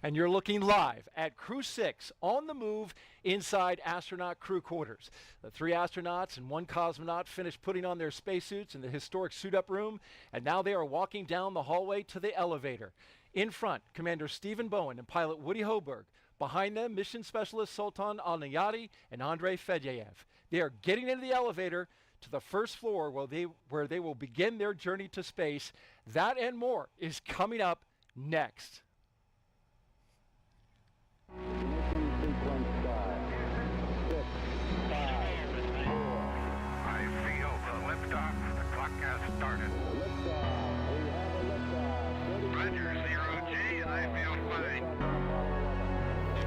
And you're looking live at Crew-6 on the move inside astronaut crew quarters. The 3 astronauts and 1 cosmonaut finished putting on their spacesuits in the historic suit-up room, and now they are walking down the hallway to the elevator. In front, Commander Stephen Bowen and pilot Warren Hoburg. Behind them, mission specialist Sultan Al Neyadi and Andrey Fediaev. They are getting into the elevator to the first floor where they will begin their journey to space. That and more is coming up next. Sequence start. 6, 5, 4. I feel the liftoff. The clock has started. Liftoff. We have a liftoff. Roger, 0G. I feel fine.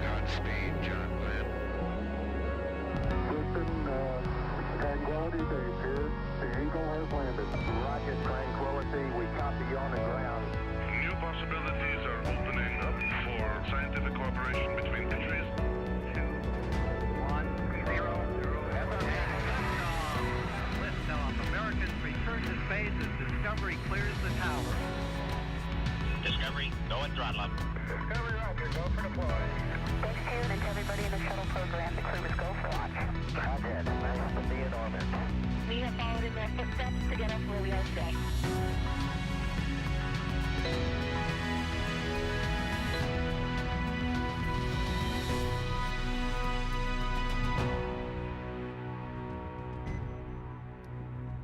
Godspeed, John Glenn. Houston, Tranquility Base here. The Eagle has landed. Roger, Tranquility. We copy you on the ground. New possibilities are opening up for scientific cooperation between countries. 2, 1, 0. Liftoff. Americans return to space as Discovery clears the tower. Discovery, go and throttle up. Discovery, Roger. Go for deploy. Thanks to you and to everybody in the shuttle program. The crew is go for launch. Roger. Nice to be in orbit. We have followed in their footsteps to get us where we are today.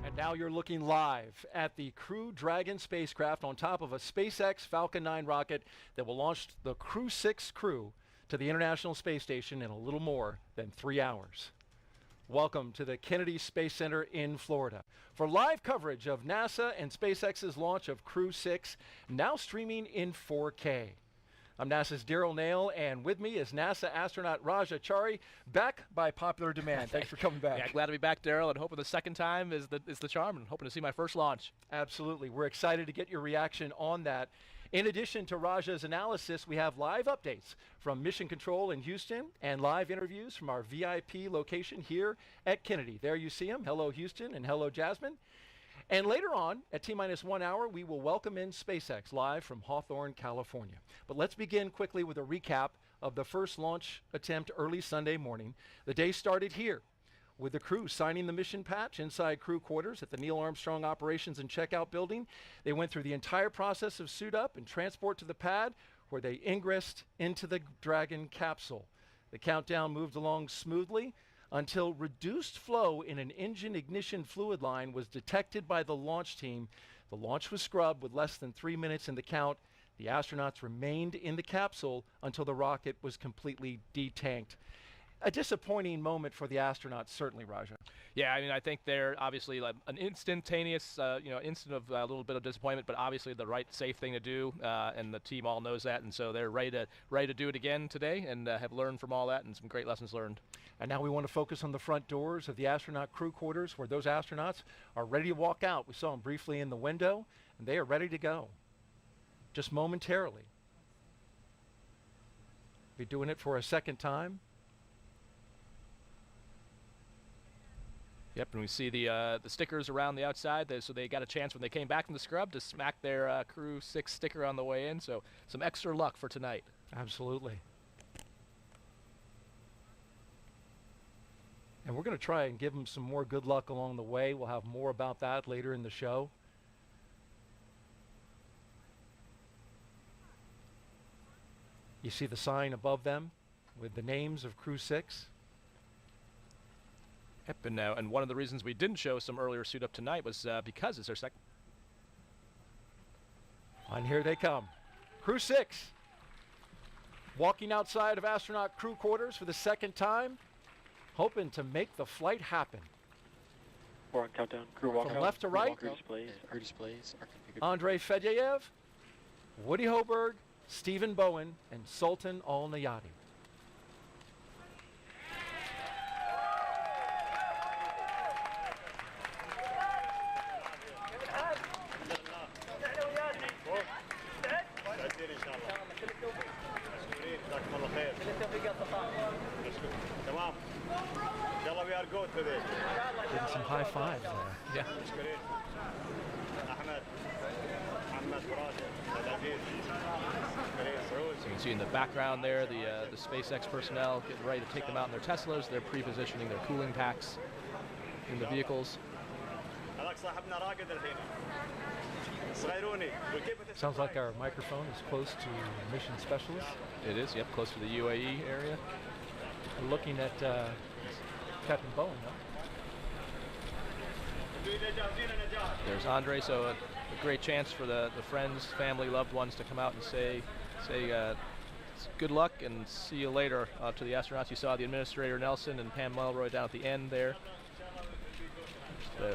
And now you're looking live at the Crew Dragon spacecraft on top of a SpaceX Falcon 9 rocket that will launch the Crew-6 crew to the International Space Station in a little more than 3 hours. Welcome to the Kennedy Space Center in Florida for live coverage of NASA and SpaceX's launch of Crew-6, now streaming in 4K. I'm NASA's Daryl Nail, and with me is NASA astronaut Raja Chari, back by popular demand. Thanks for coming back. Yeah, glad to be back, Daryl, and hoping the second time is the charm, and hoping to see my first launch. Absolutely. We're excited to get your reaction on that. In addition to Raja's analysis, we have live updates from Mission Control in Houston and live interviews from our VIP location here at Kennedy. There you see them. Hello, Houston, and hello, Jasmine. And later on, at T-minus 1 hour, we will welcome in SpaceX live from Hawthorne, California. But let's begin quickly with a recap of the first launch attempt early Sunday morning. The day started here with the crew signing the mission patch inside crew quarters at the Neil Armstrong Operations and Checkout Building. They went through the entire process of suit up and transport to the pad where they ingressed into the Dragon capsule. The countdown moved along smoothly until reduced flow in an engine ignition fluid line was detected by the launch team. The launch was scrubbed with less than 3 minutes in the count. The astronauts remained in the capsule until the rocket was completely detanked. A disappointing moment for the astronauts, certainly, Raja. Yeah, I mean, I think they're obviously like an instantaneous, instant of a little bit of disappointment, but obviously the right, safe thing to do, and the team all knows that, and so they're ready to do it again today, and have learned from all that, and some great lessons learned. And now we want to focus on the front doors of the astronaut crew quarters, where those astronauts are ready to walk out. We saw them briefly in the window, and they are ready to go, just momentarily. Be doing it for a second time. Yep, and we see the stickers around the outside, so they got a chance when they came back from the scrub to smack their Crew-6 sticker on the way in, so some extra luck for tonight. Absolutely. And we're going to try and give them some more good luck along the way. We'll have more about that later in the show. You see the sign above them with the names of Crew-6. Yep, and one of the reasons we didn't show some earlier suit up tonight was because it's our second. And here they come. Crew-6 walking outside of astronaut crew quarters for the second time, hoping to make the flight happen. We're on countdown. Crew walkout. From left to right, Our displays are configured. Andrey Fediaev, Warren Hoburg, Stephen Bowen, and Sultan Al Neyadi. Getting some high fives there. Yeah. So you can see in the background there the SpaceX personnel getting ready to take them out in their Teslas. They're pre-positioning their cooling packs in the vehicles. Sounds like our microphone is close to mission specialist. It is, yep, close to the UAE area. We're looking at Captain Bowen, no? There's Andrey, so a great chance for the friends, family, loved ones to come out and say good luck and see you later to the astronauts. You saw the Administrator Nelson and Pam Mulroy down at the end there.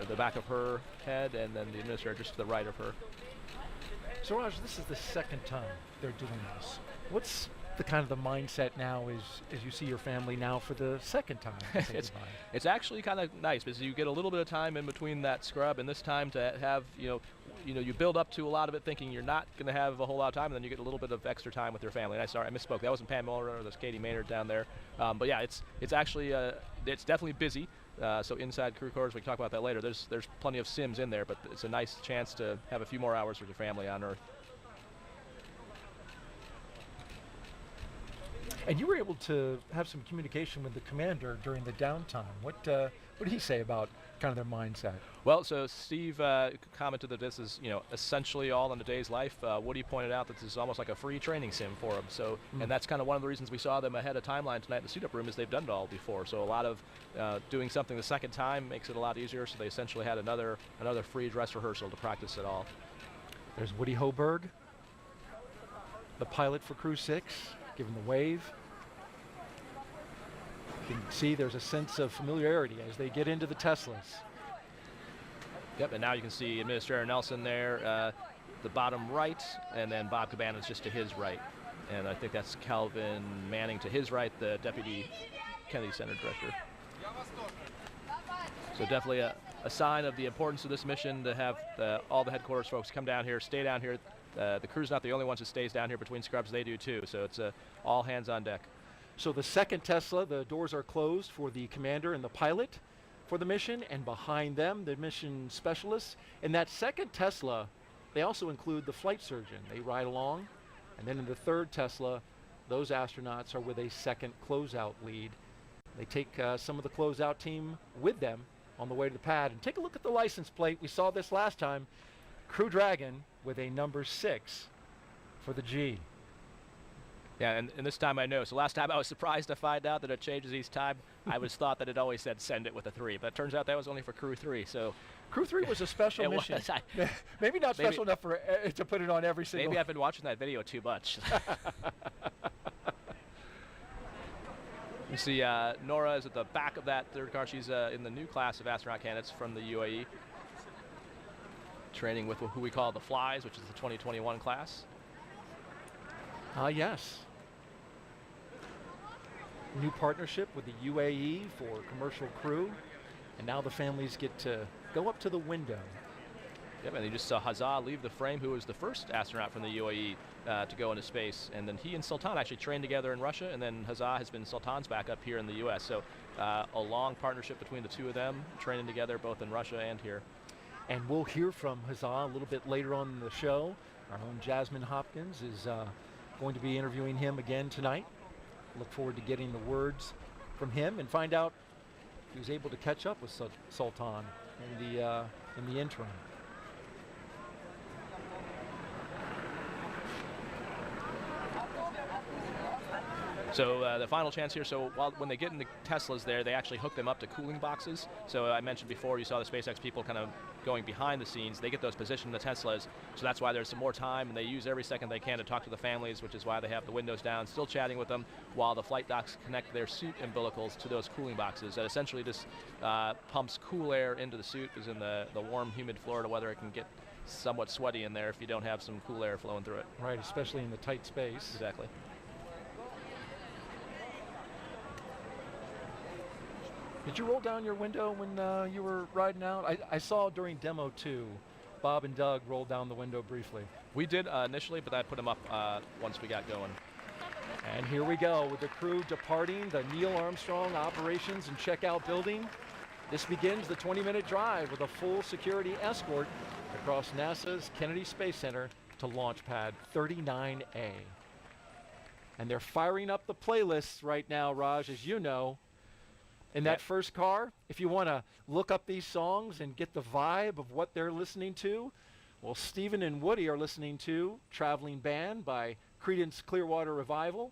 The back of her head, and then the Administrator just to the right of her. So Raj, this is the second time they're doing this. What's the kind of the mindset now as you see your family now for the second time? It's actually kind of nice because you get a little bit of time in between that scrub and this time to have, you build up to a lot of it thinking you're not going to have a whole lot of time, and then you get a little bit of extra time with your family. And I misspoke. That wasn't Pam Mulroy, there's Katie Maynard down there. But yeah, it's actually, it's definitely busy. So inside crew quarters, we can talk about that later. There's plenty of sims in there, but it's a nice chance to have a few more hours with your family on Earth. And you were able to have some communication with the commander during the downtime. What did he say about kind of their mindset? Well, so Steve commented that this is, essentially all in a day's life. Woody pointed out that this is almost like a free training sim for them. So, and that's kind of one of the reasons we saw them ahead of timeline tonight in the suit-up room is they've done it all before. So a lot of doing something the second time makes it a lot easier. So they essentially had another free dress rehearsal to practice it all. There's Woody Hoburg, the pilot for Crew-6, giving the wave. You can see there's a sense of familiarity as they get into the Teslas. Yep, and now you can see Administrator Nelson there, the bottom right, and then Bob Cabana's just to his right. And I think that's Calvin Manning to his right, the Deputy Kennedy Center Director. So definitely a sign of the importance of this mission to have all the headquarters folks come down here, stay down here. The crew's not the only ones that stays down here between scrubs, they do too. So it's all hands on deck. So the second Tesla, the doors are closed for the commander and the pilot for the mission, and behind them, the mission specialists. In that second Tesla, they also include the flight surgeon. They ride along. And then in the third Tesla, those astronauts are with a second closeout lead. They take some of the closeout team with them on the way to the pad. And take a look at the license plate. We saw this last time. Crew Dragon with a number 6 for the G. Yeah, and this time I know. So last time I was surprised to find out that it changes each time. I was thought that it always said send it with a 3, but it turns out that was only for Crew 3. So Crew 3 was a special mission. Maybe not special enough for to put it on every single. Maybe I've been watching that video too much. You see Nora is at the back of that third car. She's in the new class of astronaut candidates from the UAE, training with who we call the Flies, which is the 2021 class. Yes. New partnership with the UAE for commercial crew, and now the families get to go up to the window. Yep, and you just saw Hazza leave the frame, who was the first astronaut from the UAE to go into space, and then he and Sultan actually trained together in Russia, and then Hazza has been Sultan's backup here in the U.S. So a long partnership between the two of them, training together both in Russia and here. And we'll hear from Hazza a little bit later on in the show. Our own Jasmine Hopkins is going to be interviewing him again tonight. Look forward to getting the words from him and find out if he was able to catch up with Sultan in the interim. So the final chance here, so when they get in the Teslas there, they actually hook them up to cooling boxes. So I mentioned before, you saw the SpaceX people kind of going behind the scenes. They get those positioned in the Teslas, so that's why there's some more time, and they use every second they can to talk to the families, which is why they have the windows down, still chatting with them, while the flight docs connect their suit umbilicals to those cooling boxes. That essentially just pumps cool air into the suit, because in the warm, humid Florida weather, it can get somewhat sweaty in there if you don't have some cool air flowing through it. Right, especially in the tight space. Exactly. Did you roll down your window when you were riding out? I saw during demo 2, Bob and Doug rolled down the window briefly. We did initially, but I put them up once we got going. And here we go with the crew departing the Neil Armstrong Operations and Checkout Building. This begins the 20-minute drive with a full security escort across NASA's Kennedy Space Center to Launch Pad 39A. And they're firing up the playlists right now, Raj, as you know. In that first car, if you want to look up these songs and get the vibe of what they're listening to, well, Stephen and Woody are listening to Traveling Band by Creedence Clearwater Revival,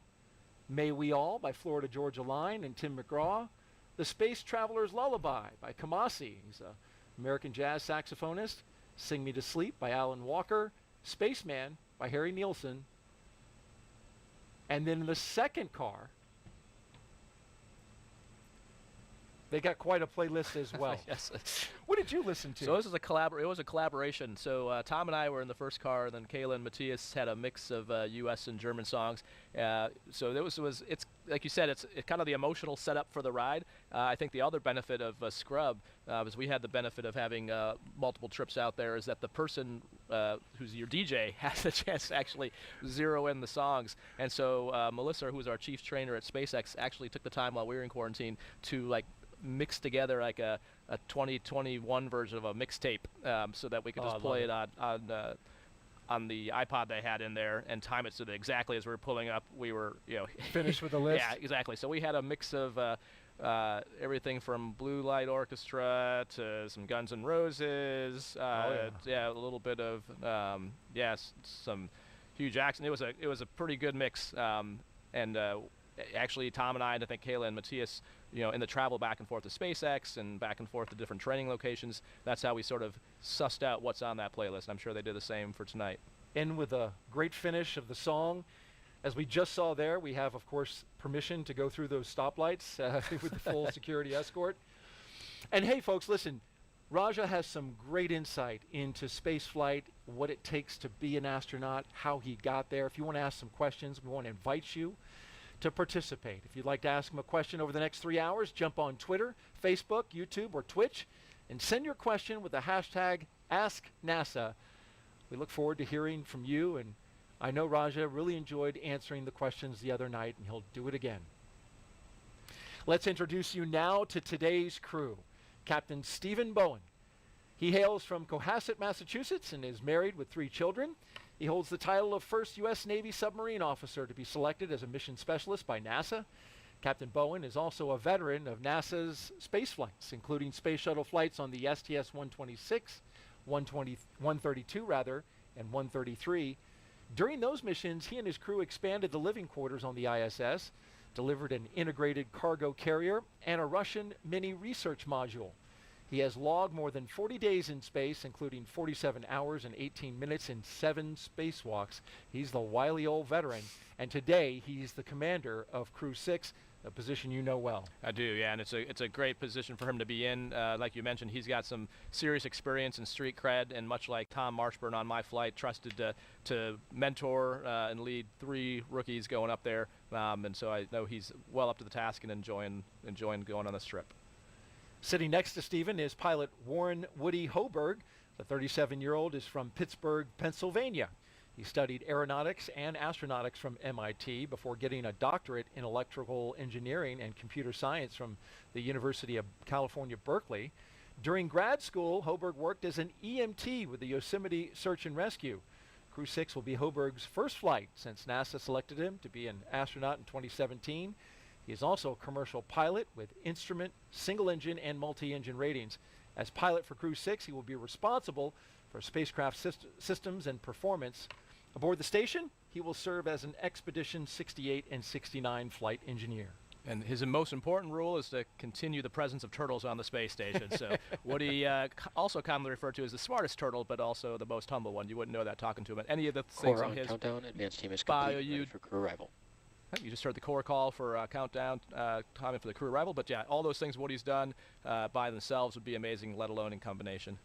May We All by Florida Georgia Line and Tim McGraw, The Space Traveler's Lullaby by Kamasi, he's an American jazz saxophonist, Sing Me to Sleep by Alan Walker, Spaceman by Harry Nilsson, and then in the second car, they got quite a playlist as well. Yes. What did you listen to? So this is it was a collaboration. So Tom and I were in the first car, and then Kayla and Matthias had a mix of U.S. and German songs. So it's like you said, it's kind of the emotional setup for the ride. I think the other benefit of Scrub is we had the benefit of having multiple trips out there, is that the person who's your DJ has a chance to actually zero in the songs. And so Melissa, who's our chief trainer at SpaceX, actually took the time while we were in quarantine to mix together like a 2021 version of a mixtape, so that we could just play it on the iPod they had in there and time it so that exactly as we were pulling up, we were finished with the list. Yeah, exactly. So we had a mix of everything from Blue Light Orchestra to some Guns N' Roses. A little bit of some huge acts. It was a pretty good mix. Actually, Tom and I think Kayla and Matthias, in the travel back and forth to SpaceX and back and forth to different training locations, that's how we sort of sussed out what's on that playlist. I'm sure they did the same for tonight. End with a great finish of the song. As we just saw there, we have, of course, permission to go through those stoplights with the full security escort. And hey, folks, listen, Raja has some great insight into space flight, what it takes to be an astronaut, how he got there. If you want to ask some questions, we want to invite you to participate. If you'd like to ask him a question over the next 3 hours, jump on Twitter, Facebook, YouTube, or Twitch, and send your question with the hashtag AskNASA. We look forward to hearing from you, and I know Raja really enjoyed answering the questions the other night, and he'll do it again. Let's introduce you now to today's crew. Captain Stephen Bowen. He hails from Cohasset, Massachusetts, and is married with 3 children. He holds the title of first U.S. Navy submarine officer to be selected as a mission specialist by NASA. Captain Bowen is also a veteran of NASA's space flights, including space shuttle flights on the STS-126, 132 rather, and 133. During those missions, he and his crew expanded the living quarters on the ISS, delivered an integrated cargo carrier, and a Russian mini research module. He has logged more than 40 days in space, including 47 hours and 18 minutes in 7 spacewalks. He's the wily old veteran, and today he's the commander of Crew-6, a position you know well. I do, yeah, and it's a great position for him to be in. Like you mentioned, he's got some serious experience and street cred, and much like Tom Marshburn on my flight, trusted to mentor and lead 3 rookies going up there, and so I know he's well up to the task and enjoying going on this trip. Sitting next to Stephen is pilot Warren Woody Hoburg. The 37-year-old is from Pittsburgh, Pennsylvania. He studied aeronautics and astronautics from MIT before getting a doctorate in electrical engineering and computer science from the University of California, Berkeley. During grad school, Hoburg worked as an EMT with the Yosemite Search and Rescue. Crew-6 will be Hoburg's first flight since NASA selected him to be an astronaut in 2017. He is also a commercial pilot with instrument, single-engine, and multi-engine ratings. As pilot for Crew-6, he will be responsible for spacecraft systems and performance. Aboard the station, he will serve as an Expedition 68 and 69 flight engineer. And his most important rule is to continue the presence of turtles on the space station. So what he also commonly referred to as the smartest turtle, but also the most humble one. You wouldn't know that talking to him. But any of the things on his countdown, advanced team is complete, ready for crew arrival. You just heard the core call for countdown, timing for the crew arrival. But yeah, all those things Woody's done by themselves would be amazing, let alone in combination.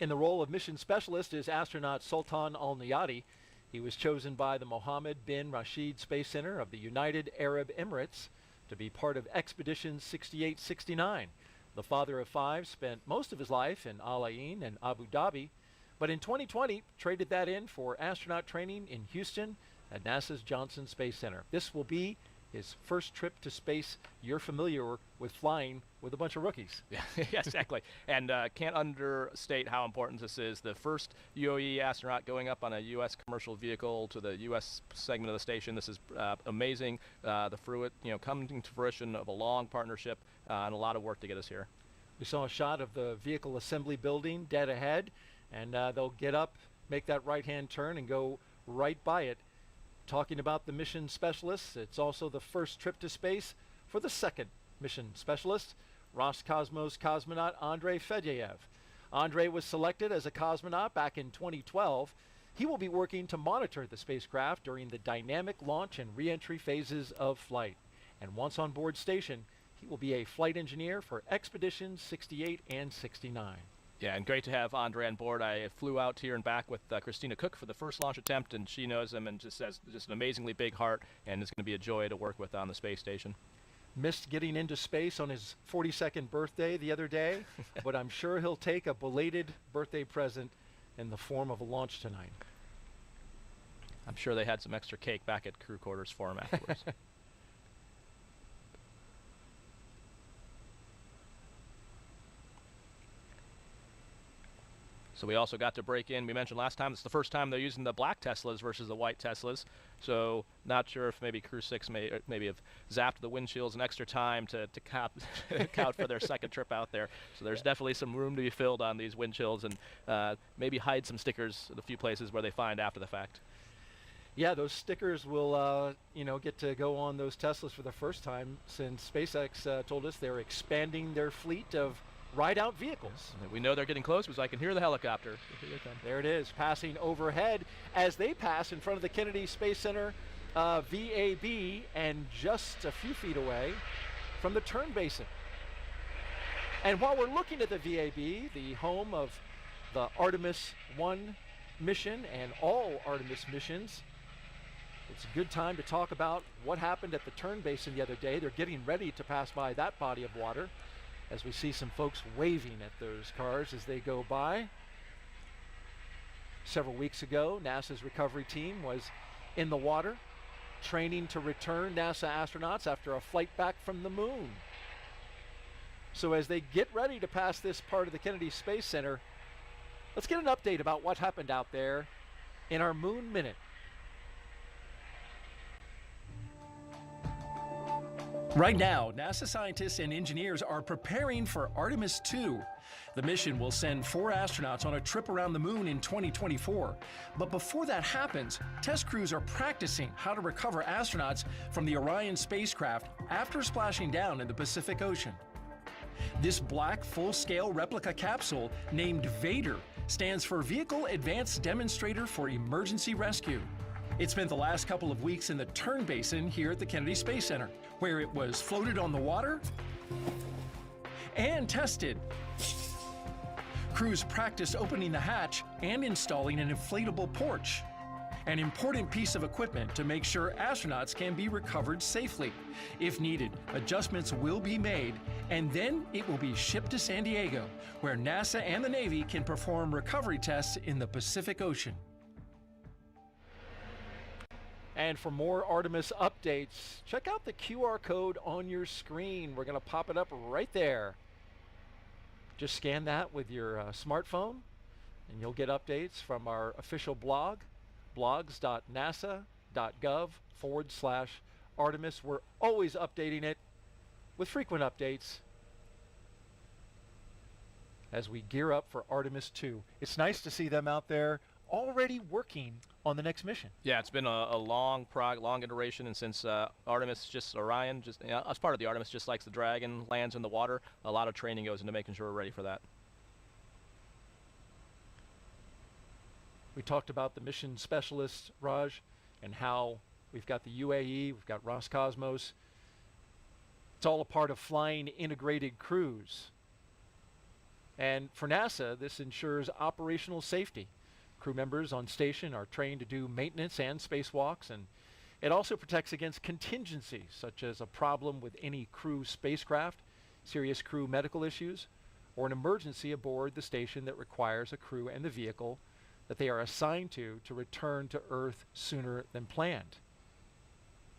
In the role of mission specialist is astronaut Sultan Al Neyadi. He was chosen by the Mohammed bin Rashid Space Center of the United Arab Emirates to be part of Expedition 68-69. The father of 5 spent most of his life in Al Ain and Abu Dhabi, but in 2020 traded that in for astronaut training in Houston at NASA's Johnson Space Center. This will be his first trip to space. You're familiar with flying with a bunch of rookies. Yeah, exactly. And can't understate how important this is. The first UAE astronaut going up on a U.S. commercial vehicle to the U.S. segment of the station. This is amazing. The fruit, coming to fruition of a long partnership and a lot of work to get us here. We saw a shot of the vehicle assembly building dead ahead, and they'll get up, make that right-hand turn, and go right by it. Talking about the mission specialists, it's also the first trip to space for the second mission specialist, Roscosmos cosmonaut Andrey Fediaev. Andrey was selected as a cosmonaut back in 2012. He will be working to monitor the spacecraft during the dynamic launch and re-entry phases of flight. And once on board station, he will be a flight engineer for Expeditions 68 and 69. Yeah, and great to have Andrey on board. I flew out here and back with Christina Cook for the first launch attempt, and she knows him and just has just an amazingly big heart, and it's going to be a joy to work with on the space station. Missed getting into space on his 42nd birthday the other day, but I'm sure he'll take a belated birthday present in the form of a launch tonight. I'm sure they had some extra cake back at crew quarters for him afterwards. So we also got to break in. We mentioned last time, it's the first time they're using the black Teslas versus the white Teslas. So not sure if maybe Crew-6 maybe have zapped the windshields an extra time to count for their second trip out there. So there's definitely some room to be filled on these windshields, and maybe hide some stickers at a few places where they find after the fact. Yeah, those stickers will, get to go on those Teslas for the first time since SpaceX told us they're expanding their fleet of ride-out vehicles. We know they're getting close because I can hear the helicopter. There it is, passing overhead as they pass in front of the Kennedy Space Center VAB, and just a few feet away from the turn basin. And while we're looking at the VAB, the home of the Artemis 1 mission and all Artemis missions, it's a good time to talk about what happened at the turn basin the other day. They're getting ready to pass by that body of water, as we see some folks waving at those cars as they go by. Several weeks ago, NASA's recovery team was in the water, training to return NASA astronauts after a flight back from the moon. So as they get ready to pass this part of the Kennedy Space Center, let's get an update about what happened out there in our Moon Minute. Right now, NASA scientists and engineers are preparing for Artemis 2. The mission will send 4 astronauts on a trip around the moon in 2024. But before that happens, test crews are practicing how to recover astronauts from the Orion spacecraft after splashing down in the Pacific Ocean. This black full-scale replica capsule, named Vader, stands for Vehicle Advanced Demonstrator for Emergency Rescue. It spent the last couple of weeks in the turn basin here at the Kennedy Space Center, where it was floated on the water and tested. Crews practiced opening the hatch and installing an inflatable porch, an important piece of equipment to make sure astronauts can be recovered safely. If needed, adjustments will be made, and then it will be shipped to San Diego, where NASA and the Navy can perform recovery tests in the Pacific Ocean. And for more Artemis updates, check out the QR code on your screen. We're going to pop it up right there. Just scan that with your smartphone, and you'll get updates from our official blog, blogs.nasa.gov/Artemis. We're always updating it with frequent updates as we gear up for Artemis 2. It's nice to see them out there already working on the next mission. Yeah, it's been a long iteration, and since Orion, as part of the Artemis, just likes the Dragon, lands in the water, a lot of training goes into making sure we're ready for that. We talked about the mission specialists, Raj, and how we've got the UAE, we've got Roscosmos. It's all a part of flying integrated crews. And for NASA, this ensures operational safety. Crew members on station are trained to do maintenance and spacewalks, and it also protects against contingencies, such as a problem with any crew spacecraft, serious crew medical issues, or an emergency aboard the station that requires a crew and the vehicle that they are assigned to return to Earth sooner than planned.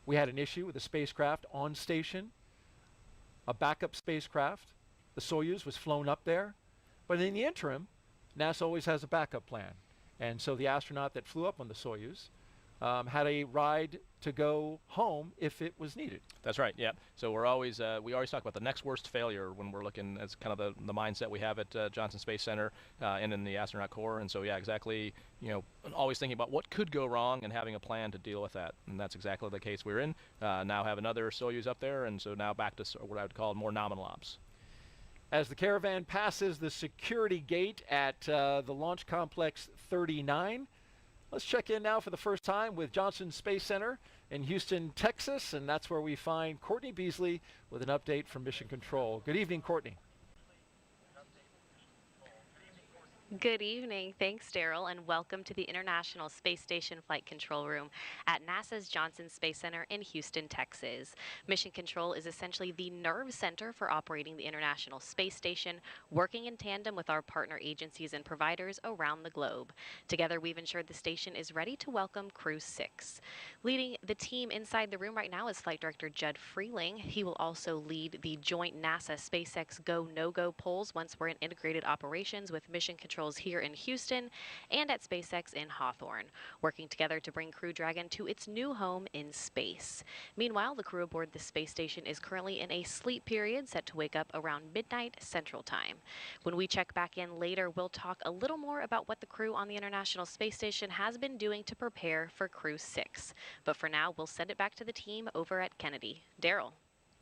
we had an issue with a spacecraft on station, a backup spacecraft. The Soyuz was flown up there, but in the interim, NASA always has a backup plan. And so the astronaut that flew up on the Soyuz had a ride to go home if it was needed. That's right. Yeah. So we always talk about the next worst failure when we're looking as kind of the mindset we have at Johnson Space Center and in the astronaut corps. And so yeah, exactly. Always thinking about what could go wrong and having a plan to deal with that. And that's exactly the case we're in. Now have another Soyuz up there, and so now back to what I would call more nominal ops. As the Caravan passes the security gate at the Launch Complex 39. Let's check in now for the first time with Johnson Space Center in Houston, Texas, and that's where we find Courtney Beasley with an update from Mission Control. Good evening, Courtney. Good evening. Thanks, Daryl, and welcome to the International Space Station Flight Control Room at NASA's Johnson Space Center in Houston, Texas. Mission Control is essentially the nerve center for operating the International Space Station, working in tandem with our partner agencies and providers around the globe. Together, we've ensured the station is ready to welcome Crew-6. Leading the team inside the room right now is Flight Director Judd Freeling. He will also lead the joint NASA SpaceX Go No-Go polls once we're in integrated operations with Mission Control here in Houston and at SpaceX in Hawthorne, working together to bring Crew Dragon to its new home in space. Meanwhile, the crew aboard the space station is currently in a sleep period set to wake up around midnight Central Time. When we check back in later, we'll talk a little more about what the crew on the International Space Station has been doing to prepare for Crew-6. But for now, we'll send it back to the team over at Kennedy. Daryl.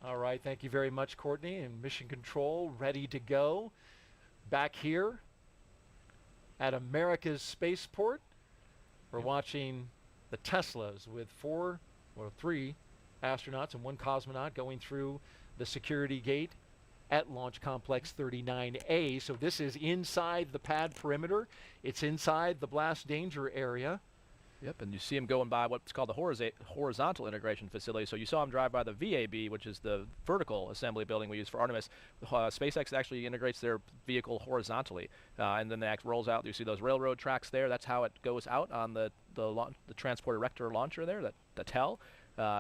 All right, thank you very much, Courtney. And Mission Control ready to go. Back here at America's Spaceport, we're watching the Teslas with 3 astronauts and 1 cosmonaut going through the security gate at Launch Complex 39A. So this is inside the pad perimeter. It's inside the blast danger area. Yep, and you see them going by what's called the horizontal integration facility. So you saw them drive by the VAB, which is the vertical assembly building we use for Artemis. SpaceX actually integrates their vehicle horizontally, and then it rolls out. You see those railroad tracks there. That's how it goes out on the transport erector launcher there, the TEL.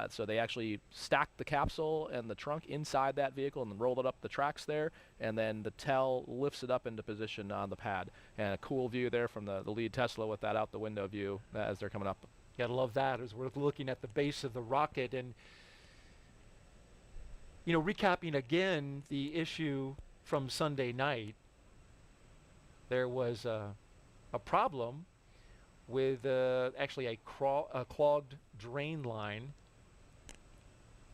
So they actually stack the capsule and the trunk inside that vehicle and then roll it up the tracks there, and then the TEL lifts it up into position on the pad. And a cool view there from the lead Tesla with that out the window view as they're coming up. You gotta love that as we're looking at the base of the rocket. And recapping again the issue from Sunday night, there was a problem with actually a clogged drain line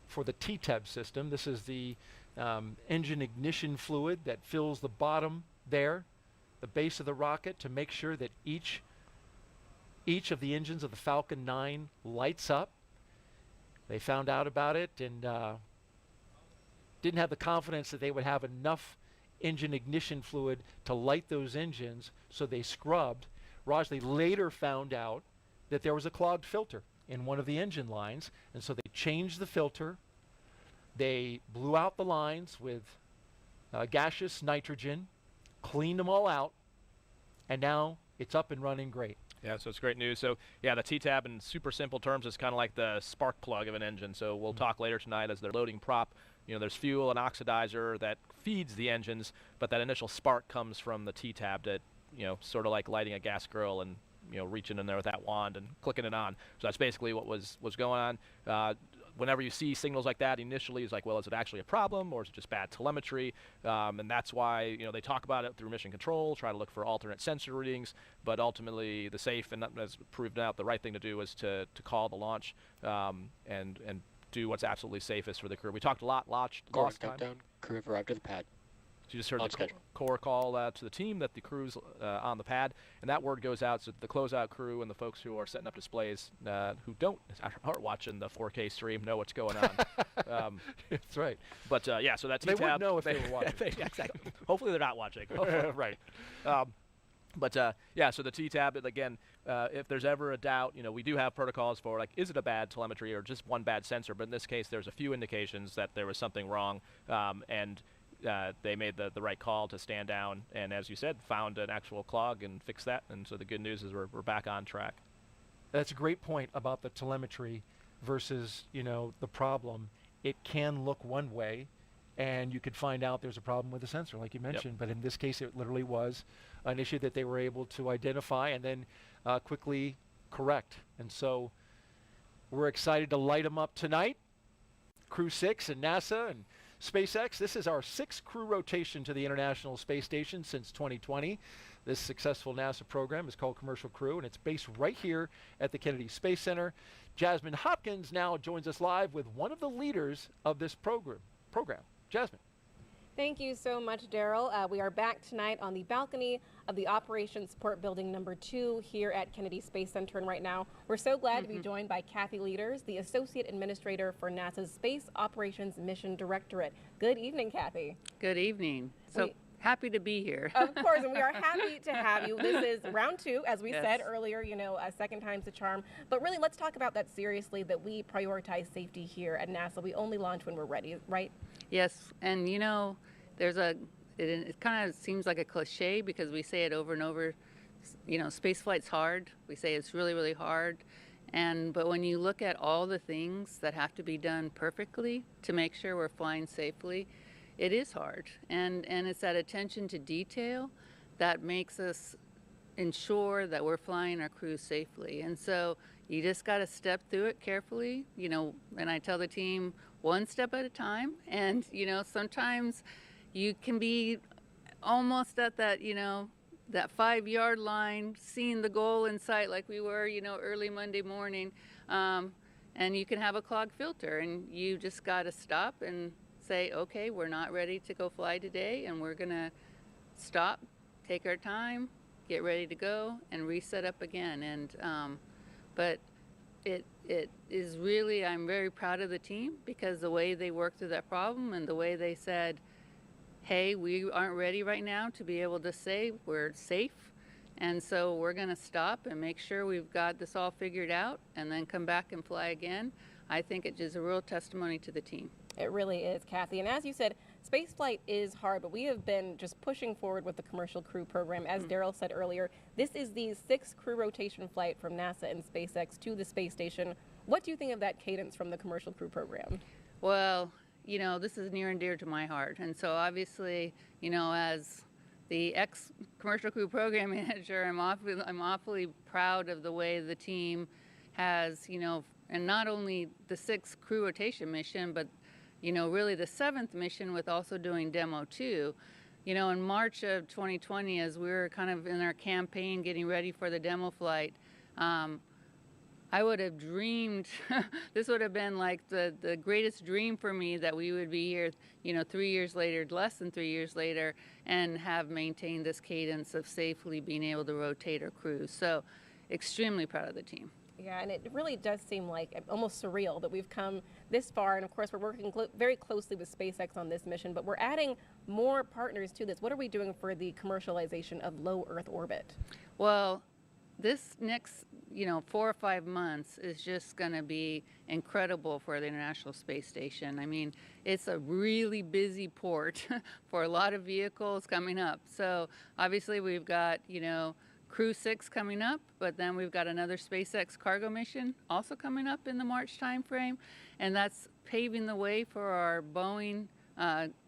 for the TTAB system. This is the engine ignition fluid that fills the bottom there, the base of the rocket, to make sure that each of the engines of the Falcon 9 lights up. They found out about it and didn't have the confidence that they would have enough engine ignition fluid to light those engines, so they scrubbed. Raj, they later found out that there was a clogged filter in one of the engine lines, and so they changed the filter. They blew out the lines with gaseous nitrogen, cleaned them all out, and now it's up and running great. Yeah, so it's great news. So yeah, the TTAB in super simple terms is kind of like the spark plug of an engine. So we'll talk later tonight as they're loading prop. There's fuel and oxidizer that feeds the engines, but that initial spark comes from the TTAB that, sort of like lighting a gas grill and reaching in there with that wand and clicking it on. So that's basically what was going on. Whenever you see signals like that, initially it's like, well, is it actually a problem or is it just bad telemetry? And that's why they talk about it through Mission Control, try to look for alternate sensor readings, but ultimately the safe and as proved out, the right thing to do is to call the launch and do what's absolutely safest for the crew. We talked a lot last time. Countdown. Crew have arrived at the pad. So you just heard the core call to the team that the crew's on the pad, and that word goes out so the closeout crew and the folks who are setting up displays who aren't watching the 4K stream know what's going on. That's right. But yeah, so that they TTAB, would know if they were watching. Exactly. Hopefully they're not watching. Right. But yeah, so the TTAB, again, if there's ever a doubt, we do have protocols for, like, is it a bad telemetry or just one bad sensor? But in this case, there's a few indications that there was something wrong, and they made the right call to stand down, and as you said, found an actual clog and fixed that. And so the good news is we're back on track. That's a great point about the telemetry. versus, the problem. It can look one way, and you could find out there's a problem with the sensor, like you mentioned. But in this case, it literally was an issue that they were able to identify and then quickly correct. And so we're excited to light them up tonight. Crew-6 and NASA and SpaceX. This is our 6th crew rotation to the International Space Station since 2020. This successful NASA program is called Commercial Crew, and it's based right here at the Kennedy Space Center. Jasmine Hopkins now joins us live with one of the leaders of this program. Jasmine. Thank you so much, Daryl. We are back tonight on the balcony of the Operations Support Building number 2 here at Kennedy Space Center. And right now, we're so glad to be joined by Kathy Leaders, the Associate Administrator for NASA's Space Operations Mission Directorate. Good evening, Kathy. Good evening. So happy to be here. Of course, and we are happy to have you. This is round 2, as we said earlier, a second time's the charm. But really, let's talk about that seriously, that we prioritize safety here at NASA. We only launch when we're ready, right? Yes, and it kind of seems like a cliche because we say it over and over, space flight's hard. We say it's really, really hard. But when you look at all the things that have to be done perfectly to make sure we're flying safely, it is hard. And it's that attention to detail that makes us ensure that we're flying our crews safely. And so you just got to step through it carefully, and I tell the team, one step at a time. And, sometimes you can be almost at that, that 5-yard line, seeing the goal in sight like we were, early Monday morning. And you can have a clogged filter, and you just got to stop and say, okay, we're not ready to go fly today, and we're going to stop, take our time, get ready to go, and reset up again. And but it is really, I'm very proud of the team because the way they worked through that problem and the way they said, hey, we aren't ready right now to be able to say we're safe, and so we're going to stop and make sure we've got this all figured out and then come back and fly again. I think it is a real testimony to the team. It really is, Kathy. And as you said, spaceflight is hard, but we have been just pushing forward with the Commercial Crew program. As Daryl said earlier, this is the 6th crew rotation flight from NASA and SpaceX to the space station. What do you think of that cadence from the Commercial Crew program? Well, this is near and dear to my heart. And so obviously, as the ex-Commercial Crew program manager, I'm awfully proud of the way the team has, and not only the 6th crew rotation mission, but really the 7th mission with also doing Demo 2. In March of 2020, as we were kind of in our campaign getting ready for the demo flight, I would have dreamed, this would have been like the greatest dream for me that we would be here, 3 years later, less than 3 years later, and have maintained this cadence of safely being able to rotate our crews. So extremely proud of the team. Yeah, and it really does seem like almost surreal that we've come this far. And of course, we're working very closely with SpaceX on this mission, but we're adding more partners to this. What are we doing for the commercialization of low Earth orbit? Well, this next, 4 or 5 months is just going to be incredible for the International Space Station. I mean, it's a really busy port for a lot of vehicles coming up. So obviously we've got, Crew-6 coming up, but then we've got another SpaceX cargo mission also coming up in the March timeframe, and that's paving the way for our Boeing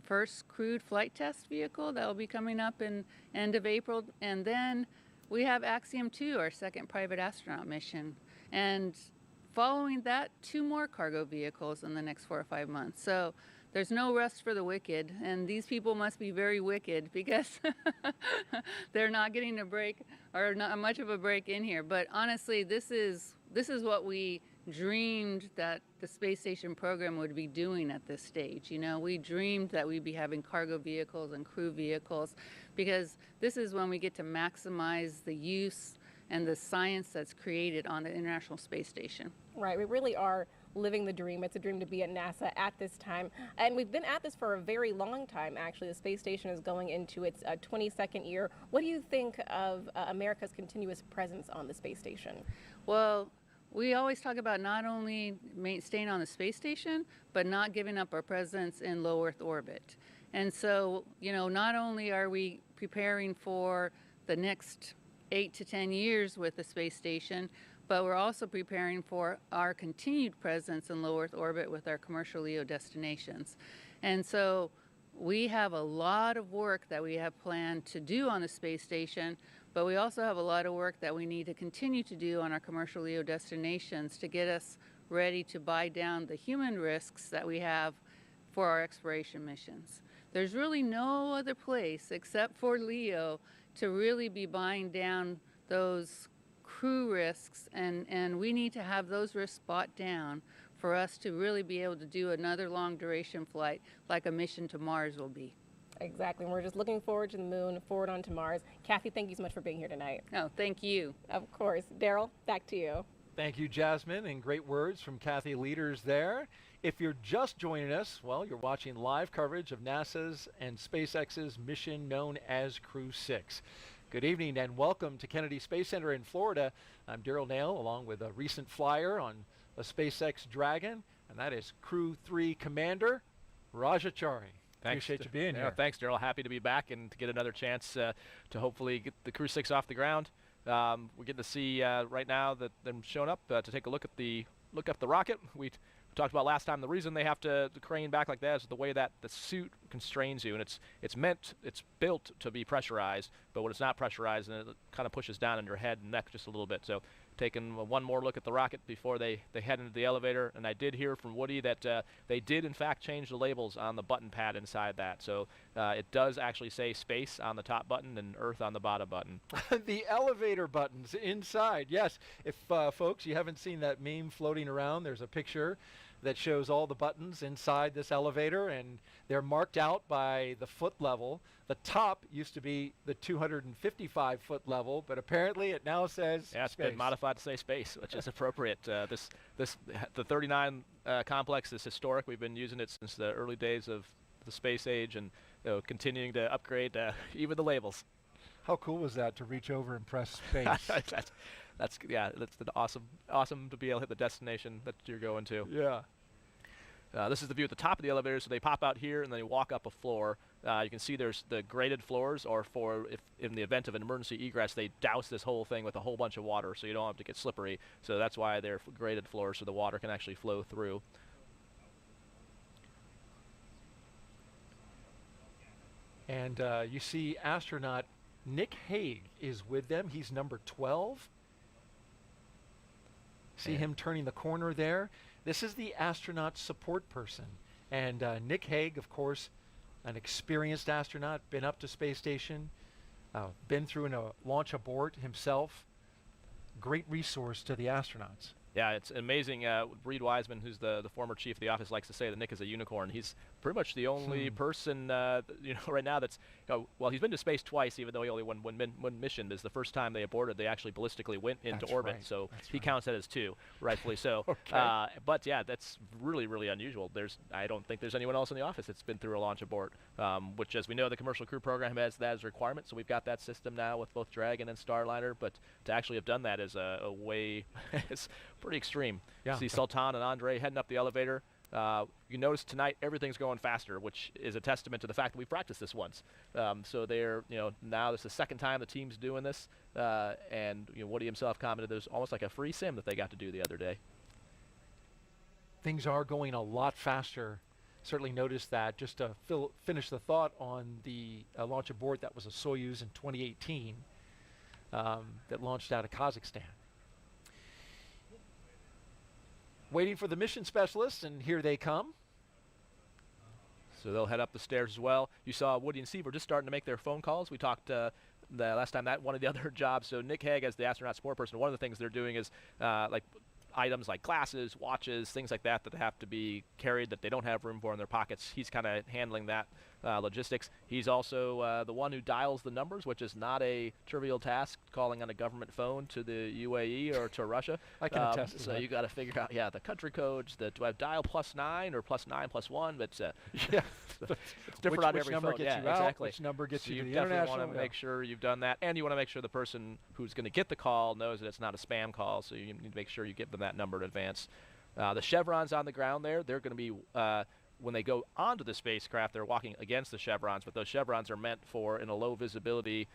first crewed flight test vehicle that will be coming up in end of April. And then we have Axiom 2, our second private astronaut mission, and following that, 2 more cargo vehicles in the next 4 or 5 months. So there's no rest for the wicked, and these people must be very wicked because they're not getting a break, or not much of a break in here. But honestly, this is what we dreamed that the space station program would be doing at this stage. We dreamed that we'd be having cargo vehicles and crew vehicles, because this is when we get to maximize the use and the science that's created on the International Space Station. Right, we really are living the dream. It's a dream to be at NASA at this time. And we've been at this for a very long time, actually. The space station is going into its 22nd year. What do you think of America's continuous presence on the space station? Well, we always talk about not only staying on the space station, but not giving up our presence in low Earth orbit. And so, not only are we preparing for the next 8 to 10 years with the space station, but we're also preparing for our continued presence in low Earth orbit with our commercial LEO destinations. And so we have a lot of work that we have planned to do on the space station, but we also have a lot of work that we need to continue to do on our commercial LEO destinations to get us ready to buy down the human risks that we have for our exploration missions. There's really no other place except for LEO to really be buying down those crew risks, and we need to have those risks bought down for us to really be able to do another long duration flight like a mission to Mars will be. Exactly. We're just looking forward to the moon, forward onto Mars. Kathy, thank you so much for being here tonight. Oh, thank you. Of course. Daryl, back to you. Thank you, Jasmine, and great words from Kathy Leaders there. If you're just joining us, well, you're watching live coverage of NASA's and SpaceX's mission known as Crew-6. Good evening and welcome to Kennedy Space Center in Florida. I'm Daryl Nail, along with a recent flyer on a SpaceX Dragon, and that is Crew-3 Commander Rajachari. Thanks. Appreciate you being here. Thanks, Daryl. Happy to be back and to get another chance to hopefully get the Crew-6 off the ground. We're getting to see right now that them showing up to take a look at the rocket. We talked about last time the reason they have to crane back like that is the way that the suit constrains you, and it's built to be pressurized, but when it's not pressurized, then it kind of pushes down on your head and neck just a little bit. So taking one more look at the rocket before they head into the elevator, and I did hear from Woody that they did in fact change the labels on the button pad inside that, so it does actually say space on the top button and Earth on the bottom button. The elevator buttons inside, yes. If folks, you haven't seen that meme floating around, there's a picture that shows all the buttons inside this elevator, and they're marked out by the foot level. The top used to be the 255-foot level, but apparently it now says yeah, it's space. been modified to say space, which is appropriate. The 39 complex is historic. We've been using it since the early days of the space age, and continuing to upgrade even the labels. How cool was that to reach over and press space? That's awesome to be able to hit the destination that you're going to. Yeah. This is the view at the top of the elevator, so they pop out here and then you walk up a floor. You can see there's the graded floors, or if in the event of an emergency egress, they douse this whole thing with a whole bunch of water so you don't have to get slippery. So that's why they're graded floors, so the water can actually flow through. And you see astronaut Nick Hague is with them. He's number 12. See him turning the corner there? This is the astronaut support person. And Nick Hague, of course, an experienced astronaut, been up to space station, been through a launch abort himself. Great resource to the astronauts. Yeah, it's amazing. Reed Wiseman, who's the former chief of the office, likes to say that Nick is a unicorn. He's pretty much the only person, right now that's, well, he's been to space twice, even though he only won one mission. This is the first time they aborted. They actually ballistically went into orbit, so he counts that as two, rightfully so. Okay. But yeah, that's really, really unusual. I don't think there's anyone else in the office that's been through a launch abort, which, as we know, the commercial crew program has that as a requirement. So we've got that system now with both Dragon and Starliner. But to actually have done that is a way, it's pretty extreme. Yeah. See Sultan and Andrey heading up the elevator. You notice tonight everything's going faster, which is a testament to the fact that we practiced this once. So they're, now this is the second time the team's doing this, and Woody himself commented there's almost like a free sim that they got to do the other day. Things are going a lot faster. Certainly noticed that. Just to finish the thought on the launch abort, that was a Soyuz in 2018 that launched out of Kazakhstan. Waiting for the mission specialists, and here they come. So they'll head up the stairs as well. You saw Woody and Steve were just starting to make their phone calls. We talked the last time that one of the other jobs. So Nick Hague, as the astronaut support person, one of the things they're doing is like items like glasses, watches, things like that have to be carried that they don't have room for in their pockets. He's kind of handling that logistics. He's also the one who dials the numbers, which is not a trivial task, calling on a government phone to the UAE or to Russia. I can attest to so that. you got to figure out, the country codes. Do I dial +9 or +9+1? But yeah, it's different on which every number phone. gets you out, exactly. which number gets So you to you the definitely international. want to make sure you've done that, and you want to make sure the person who's going to get the call knows that it's not a spam call. So you need to make sure you give them that number in advance. The chevrons on the ground there, they're going to be when they go onto the spacecraft, they're walking against the chevrons, but those chevrons are meant for in a low visibility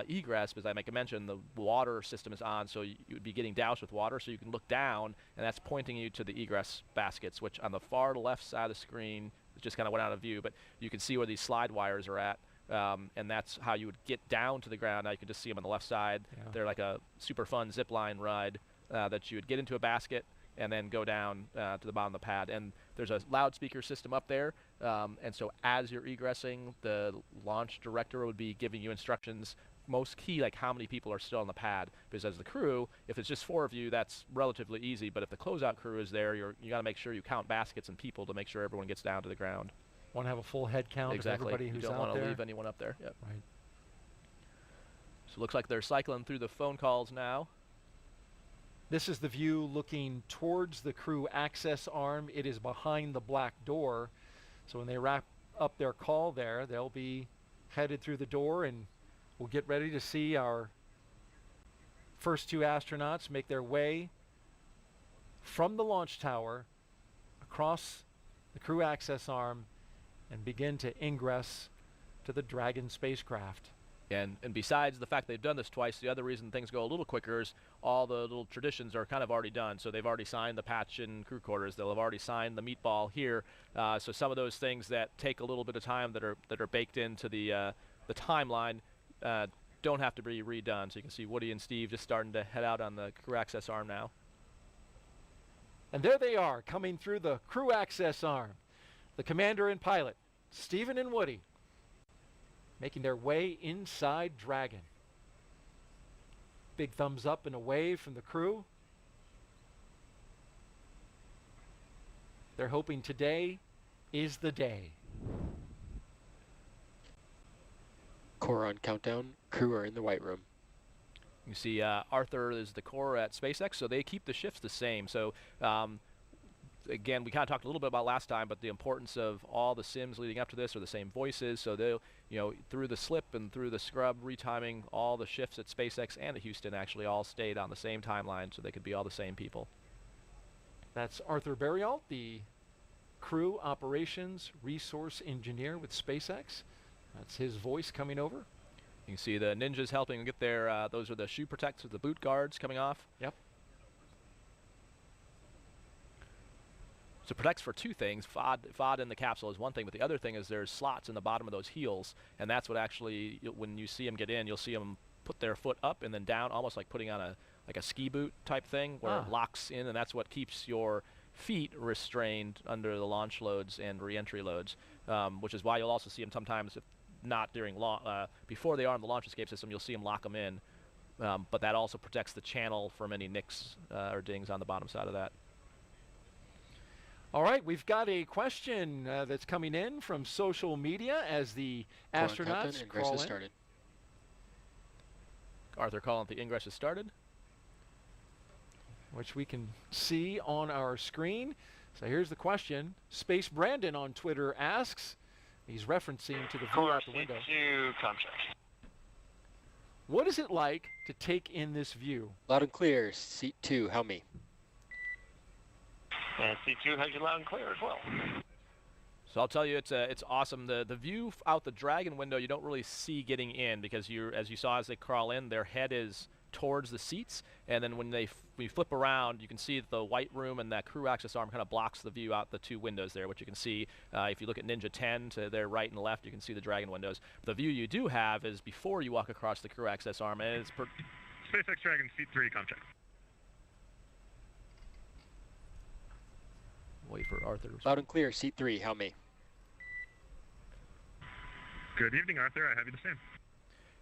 egress, because I make a mention, the water system is on, so you would be getting doused with water, so you can look down, and that's pointing you to the egress baskets, which on the far left side of the screen, it just kind of went out of view, but you can see where these slide wires are at, and that's how you would get down to the ground. Now you can just see them on the left side. Yeah. They're like a super fun zip line ride that you would get into a basket and then go down to the bottom of the pad. And there's a loudspeaker system up there, and so as you're egressing, the launch director would be giving you instructions, most key, like how many people are still on the pad, because as the crew, if it's just 4 of you, that's relatively easy, but if the closeout crew is there, you got to make sure you count baskets and people to make sure everyone gets down to the ground. Want to have a full head count Exactly. of everybody who's you don't out want there. to leave anyone up there. Yep. Right. So it looks like they're cycling through the phone calls now. This is the view looking towards the crew access arm. It is behind the black door. So when they wrap up their call there, they'll be headed through the door, and we'll get ready to see our first 2 astronauts make their way from the launch tower across the crew access arm and begin to ingress to the Dragon spacecraft. And besides the fact they've done this twice, the other reason things go a little quicker is all the little traditions are kind of already done. So they've already signed the patch in crew quarters. They'll have already signed the meatball here. So some of those things that take a little bit of time that are baked into the timeline don't have to be redone. So you can see Woody and Steve just starting to head out on the crew access arm now. And there they are, coming through the crew access arm. The commander and pilot, Stephen and Woody, making their way inside Dragon. Big thumbs up and a wave from the crew. They're hoping today is the day. Core on countdown. Crew are in the white room. You see Arthur is the core at SpaceX, so they keep the shifts the same. So again, we kind of talked a little bit about last time, but the importance of all the sims leading up to this are the same voices. So they'll, through the slip and through the scrub, retiming all the shifts at SpaceX and at Houston actually all stayed on the same timeline, so they could be all the same people. That's Arthur Berrialt, the crew operations resource engineer with SpaceX. That's his voice coming over. You can see the ninjas helping get their, those are the shoe protectors, the boot guards coming off. Yep. So it protects for 2 things. FOD in the capsule is one thing, but the other thing is there's slots in the bottom of those heels, and that's what actually, when you see them get in, you'll see them put their foot up and then down, almost like putting on a ski boot type thing, where it locks in, and that's what keeps your feet restrained under the launch loads and re-entry loads, which is why you'll also see them sometimes, if not during before they are in the launch escape system, you'll see them lock them in, but that also protects the channel from any nicks or dings on the bottom side of that. All right, we've got a question that's coming in from social media as the astronauts crawl in. Started. Arthur calling the ingress has started, which we can see on our screen. So here's the question. Space Brandon on Twitter asks, he's referencing to the view out the window. What is it like to take in this view? Loud and clear. Seat 2, how me? And C2 has you loud and clear as well. So I'll tell you, it's awesome. The view out the Dragon window you don't really see getting in, because as you saw as they crawl in, their head is towards the seats, and then when we flip around, you can see that the white room and that crew access arm kind of blocks the view out the 2 windows there, which you can see if you look at Ninja 10 to their right and left, you can see the Dragon windows. The view you do have is before you walk across the crew access arm, and it's SpaceX Dragon Seat 3, contact. Wait for Arthur. Loud and clear. Seat 3, how me? Good evening, Arthur. I have you the same.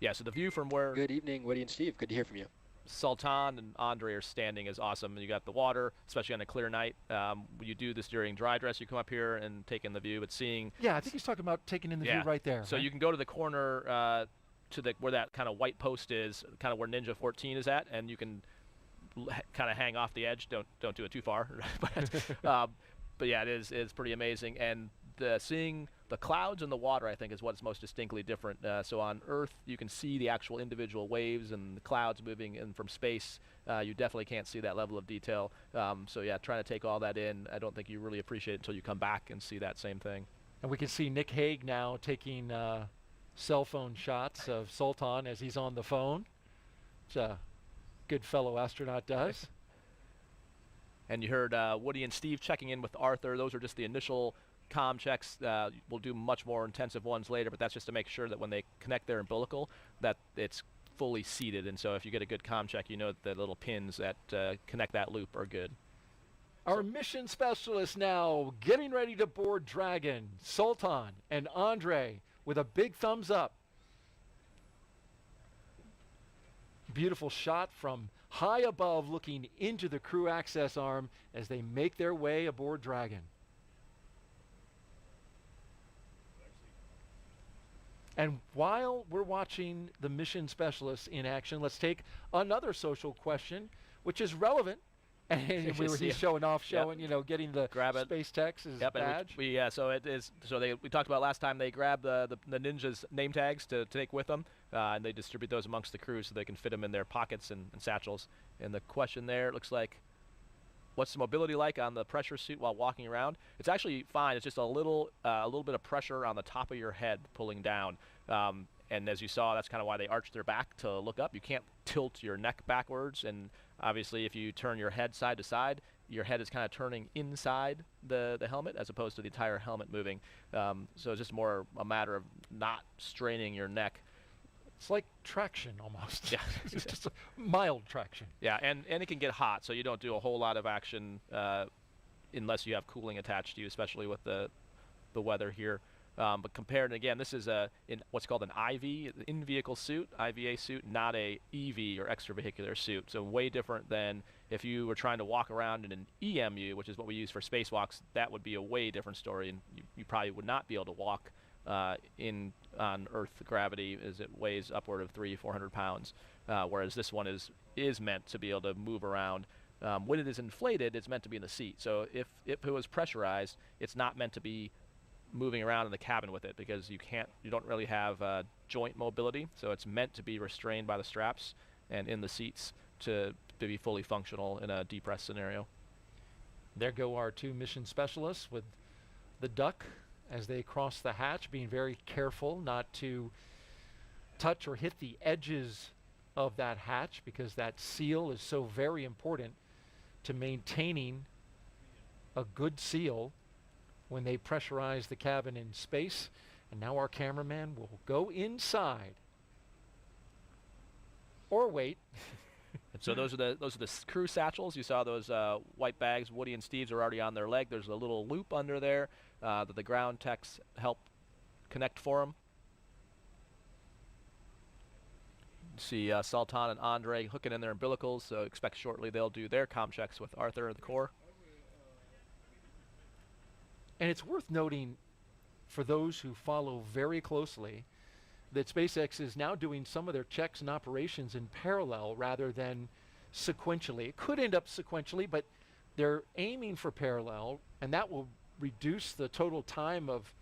Yeah, so the view from where Good evening, Woody and Steve. Good to hear from you. Sultan and Andrey are standing is awesome. You got the water, especially on a clear night. You do this during dry dress. You come up here and take in the view, but seeing... Yeah, I think he's talking about taking in the view right there. So right? you can go to the corner to where that kind of white post is, kind of where Ninja 14 is at, and you can kind of hang off the edge. Don't do it too far. But yeah, it's pretty amazing. And seeing the clouds and the water, I think, is what's most distinctly different. So on Earth, you can see the actual individual waves and the clouds moving in from space. You definitely can't see that level of detail. So yeah, trying to take all that in, I don't think you really appreciate it until you come back and see that same thing. And we can see Nick Hague now taking cell phone shots of Sultan as he's on the phone, which a good fellow astronaut does. And you heard Woody and Steve checking in with Arthur. Those are just the initial comm checks. We'll do much more intensive ones later, but that's just to make sure that when they connect their umbilical, that it's fully seated. And so if you get a good comm check, you know that the little pins that connect that loop are good. Our mission specialists now getting ready to board Dragon, Sultan and Andrey with a big thumbs up. Beautiful shot from high above looking into the crew access arm as they make their way aboard Dragon. And while we're watching the mission specialists in action, let's take another social question, which is relevant. And he's showing off, you know, getting the Space Tech's badge. We talked about last time they grab the Ninja's name tags to take with them, and they distribute those amongst the crew so they can fit them in their pockets and satchels. And the question there, it looks like, what's the mobility like on the pressure suit while walking around? It's actually fine. It's just a little bit of pressure on the top of your head pulling down. And as you saw, that's kind of why they arched their back to look up. You can't tilt your neck backwards, and obviously if you turn your head side to side, your head is kind of turning inside the helmet as opposed to the entire helmet moving. So it's just more a matter of not straining your neck. It's like traction almost. Yeah. It's just a mild traction. Yeah, and it can get hot, so you don't do a whole lot of action unless you have cooling attached to you, especially with the weather here. But compared, again, this is in what's called an IV, in-vehicle suit, IVA suit, not a EV or extravehicular suit. So way different than if you were trying to walk around in an EMU, which is what we use for spacewalks. That would be a way different story, and you probably would not be able to walk on Earth gravity, as it weighs upward of 300-400 pounds, whereas this one is meant to be able to move around. When it is inflated, it's meant to be in the seat. So if it was pressurized, it's not meant to be moving around in the cabin with it, because you don't really have joint mobility, so it's meant to be restrained by the straps and in the seats to be fully functional in a depressed scenario. There go our two mission specialists with the duck as they cross the hatch, being very careful not to touch or hit the edges of that hatch, because that seal is so very important to maintaining a good seal when they pressurize the cabin in space. And now our cameraman will go inside. Or wait. And so those are the crew satchels. You saw those white bags. Woody and Steve's are already on their leg. There's a little loop under there that the ground techs help connect for them. See Sultan and Andrey hooking in their umbilicals, so expect shortly they'll do their comm checks with Arthur at the core. And it's worth noting, for those who follow very closely, that SpaceX is now doing some of their checks and operations in parallel rather than sequentially. It could end up sequentially, but they're aiming for parallel, and that will reduce the total time of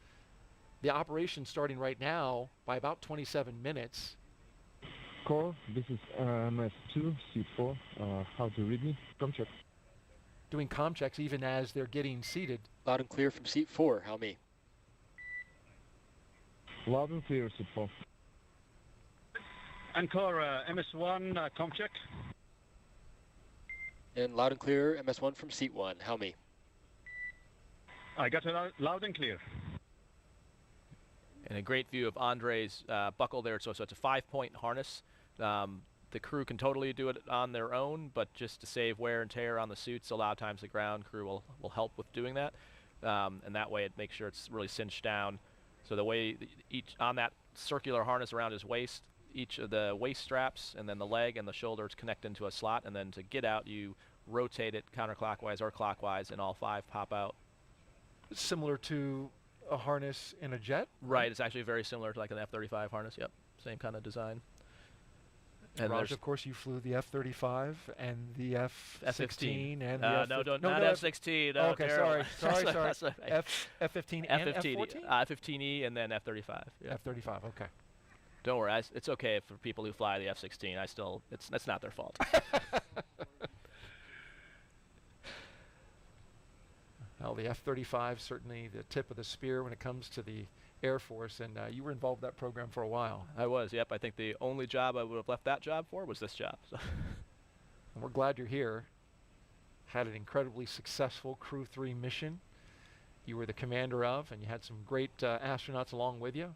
the operation starting right now by about 27 minutes. Core, this is MS2, seat 4. How to read me? Comm check. Doing comm checks even as they're getting seated. Loud and clear from seat 4. How me? Loud and clear, seat 4. Encore, MS1, comm check. And loud and clear, MS1 from seat 1. How me? I got it loud and clear. And a great view of Andrei's buckle there. So it's a 5-point harness. The crew can totally do it on their own, but just to save wear and tear on the suits, a lot of times the ground crew will help with doing that. And that way it makes sure it's really cinched down. So the way each on that circular harness around his waist, each of the waist straps and then the leg and the shoulders connect into a slot, and then to get out you rotate it counterclockwise or clockwise, and all 5 pop out. Similar to a harness in a jet? Right, it's actually very similar to like an F-35 harness. Yep, same kind of design. And Raj, of course, you flew the F-35 and the F-16 and the not F-16. No, okay, terrible. sorry. F-15 and F-14? F-15E and then F-35. Yeah. F-35, okay. Don't worry, it's okay for people who fly the F-16. It's not their fault. Well, the F-35 certainly the tip of the spear when it comes to the Air Force, and you were involved in that program for a while. I was, yep. I think the only job I would have left that job for was this job. So. And we're glad you're here. Had an incredibly successful Crew-3 mission you were the commander of, and you had some great astronauts along with you.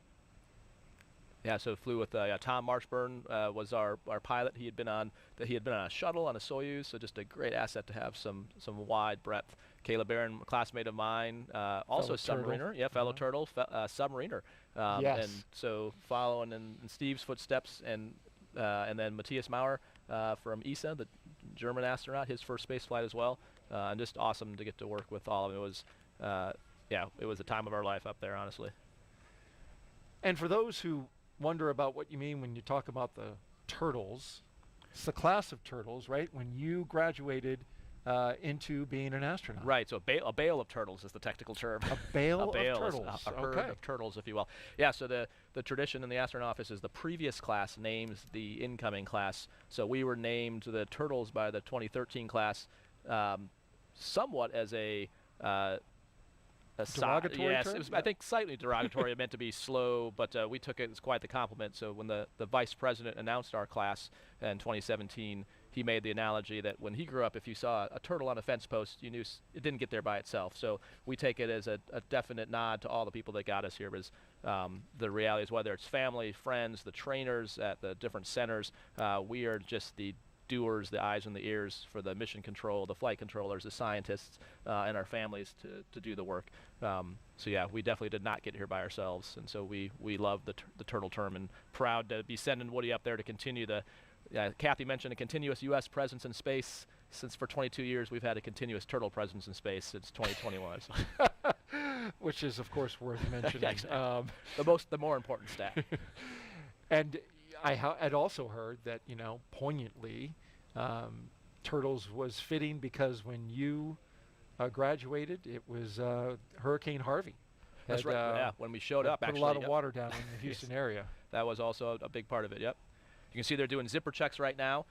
Yeah, so flew with Tom Marshburn was our pilot. He had been on a shuttle on a Soyuz, so just a great asset to have some wide breadth. Caleb Barron, classmate of mine, also a submariner. Yeah, fellow turtle, submariner. Yes. And so following in Steve's footsteps, and then Matthias Maurer from ESA, the German astronaut, his first space flight as well, and just awesome to get to work with all of them. It was, it was the time of our life up there, honestly. And for those who wonder about what you mean when you talk about the turtles, it's the class of turtles, right? When you graduated into being an astronaut. Right, so a bale of turtles is the technical term. A bale of turtles. A herd of turtles, if you will. Yeah, so the tradition in the astronaut office is the previous class names the incoming class. So we were named the turtles by the 2013 class, somewhat as a derogatory yes, term? it was, I think slightly derogatory. It meant to be slow, but we took it as quite the compliment. So when the vice president announced our class in 2017, he made the analogy that when he grew up, if you saw a turtle on a fence post, you knew it didn't get there by itself. So we take it as a definite nod to all the people that got us here. Because the reality is, whether it's family, friends, the trainers at the different centers, we are just the doers, the eyes and the ears for the mission control, the flight controllers, the scientists, and our families to do the work. So yeah, we definitely did not get here by ourselves, and so we love the turtle term, and proud to be sending Woody up there to continue the. Kathy mentioned a continuous U.S. presence in space. Since for 22 years we've had a continuous turtle presence in space since 2021. So. Which is of course worth mentioning. The more important stat. And I'd also heard that, poignantly, Turtles was fitting because when you graduated, it was Hurricane Harvey. That's right. Yeah, when we showed up, put actually, a lot of water down in the Houston area. That was also a big part of it. Yep. You can see they're doing zipper checks right now.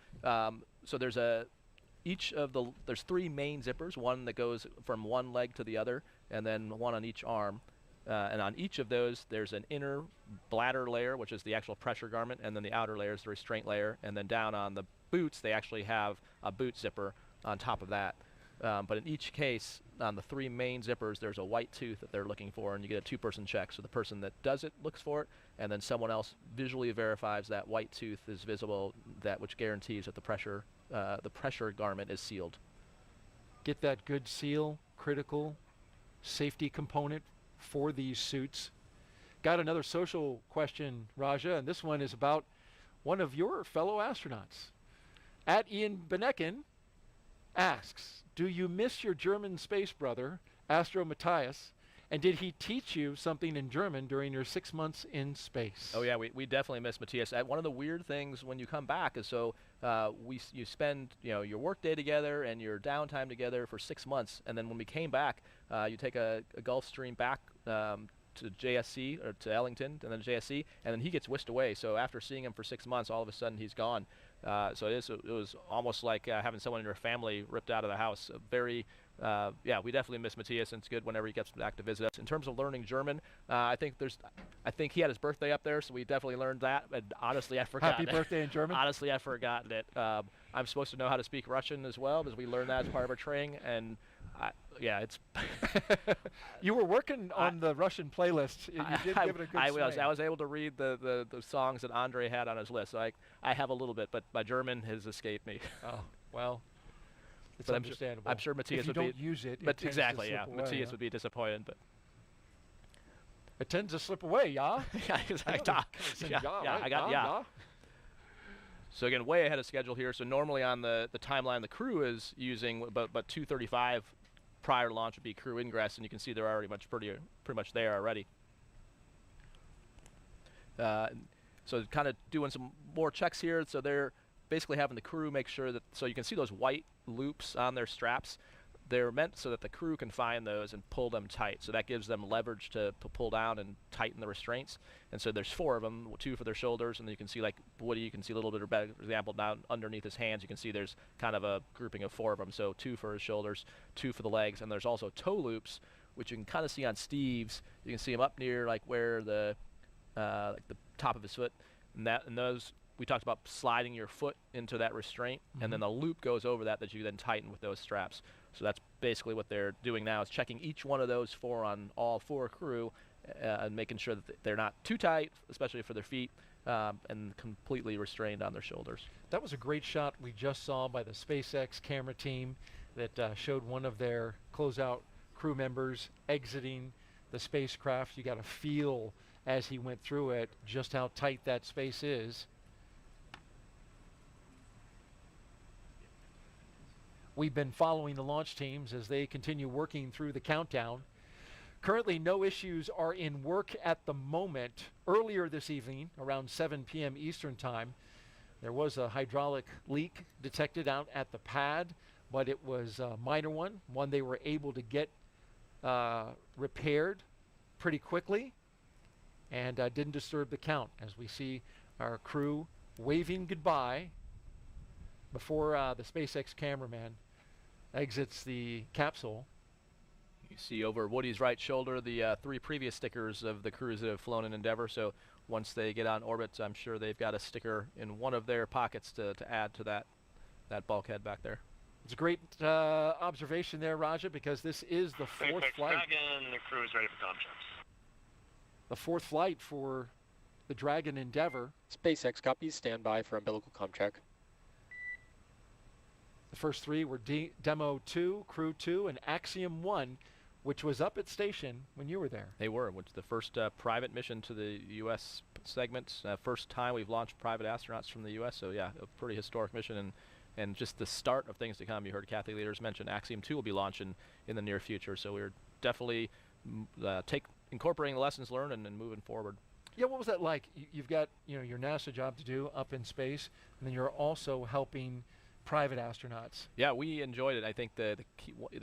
So there's there's 3 main zippers, one that goes from one leg to the other, and then one on each arm. And on each of those, there's an inner bladder layer, which is the actual pressure garment, and then the outer layer is the restraint layer. And then down on the boots, they actually have a boot zipper on top of that. But in each case, on the 3 main zippers, there's a white tooth that they're looking for, and you get a 2-person check. So the person that does it looks for it, and then someone else visually verifies that white tooth is visible, which guarantees that the pressure garment is sealed. Get that good seal, critical safety component for these suits. Got another social question, Raja, and this one is about one of your fellow astronauts. At Ian Benecken asks, do you miss your German space brother, Astro Matthias, and did he teach you something in German during your 6 months in space? Oh yeah, we definitely miss Matthias. One of the weird things when you come back is you spend your work day together and your downtime together for 6 months, and then when we came back, you take a Gulfstream back to JSC or to Ellington and then JSC, and then he gets whisked away. So after seeing him for 6 months, all of a sudden he's gone. So it was almost like having someone in your family ripped out of the house. We definitely miss Matthias, and it's good whenever he gets back to visit us. In terms of learning German, I think he had his birthday up there, so we definitely learned that. And honestly, I forgot. Happy birthday in German? Honestly, I've forgotten it. I'm supposed to know how to speak Russian as well, because we learned that as part of our training. And it's. You were working on the Russian playlist. You did give it a good I was able to read the songs that Andrey had on his list. So I have a little bit, but my German has escaped me. Oh well. It's but understandable. I'm sure Matthias would be. If you don't use it, but exactly, yeah. Away, Matthias would be disappointed, but. It tends to slip away, yeah? Yeah. So again, way ahead of schedule here. So normally on the timeline the crew is using about 2:35 prior to launch would be crew ingress, and you can see they're already pretty much there already. So kind of doing some more checks here. So they're basically having the crew make sure that, so you can see those white loops on their straps. They're meant so that the crew can find those and pull them tight. So that gives them leverage to pull down and tighten the restraints. And so there's 4 of them, 2 for their shoulders, and then you can see, like Woody, you can see a little bit of better example down underneath his hands. You can see there's kind of a grouping of 4 of them. So 2 for his shoulders, 2 for the legs, and there's also toe loops which you can kind of see on Steve's. You can see him up near like where the top of his foot, and those we talked about sliding your foot into that restraint, and then the loop goes over that you then tighten with those straps. So that's basically what they're doing now, is checking each one of those four on all four crew and making sure that they're not too tight, especially for their feet, and completely restrained on their shoulders. That was a great shot we just saw by the SpaceX camera team that showed one of their closeout crew members exiting the spacecraft. You got to feel as he went through it just how tight that space is. We've been following the launch teams as they continue working through the countdown. Currently, no issues are in work at the moment. Earlier this evening, around 7 p.m. Eastern Time, there was a hydraulic leak detected out at the pad, but it was a minor one they were able to get repaired pretty quickly, and didn't disturb the count, as we see our crew waving goodbye before the SpaceX cameraman exits the capsule. You see over Woody's right shoulder the 3 previous stickers of the crews that have flown in Endeavour. So once they get on orbit, I'm sure they've got a sticker in one of their pockets to add to that bulkhead back there. It's a great observation there, Raja, because this is the fourth flight. Dragon, the crew is ready for comm checks. The fourth flight for the Dragon Endeavour. SpaceX copies, stand by for umbilical comm check. The first 3 were Demo 2, Crew 2, and Axiom 1, which was up at station when you were there. They were, which is the first private mission to the U.S. segment. First time we've launched private astronauts from the U.S., so yeah, a pretty historic mission, and just the start of things to come. You heard Kathy Leaders mention Axiom 2 will be launching in the near future, so we're definitely incorporating the lessons learned and moving forward. Yeah, what was that like? You've got your NASA job to do up in space, and then you're also helping private astronauts. Yeah, we enjoyed it. I think the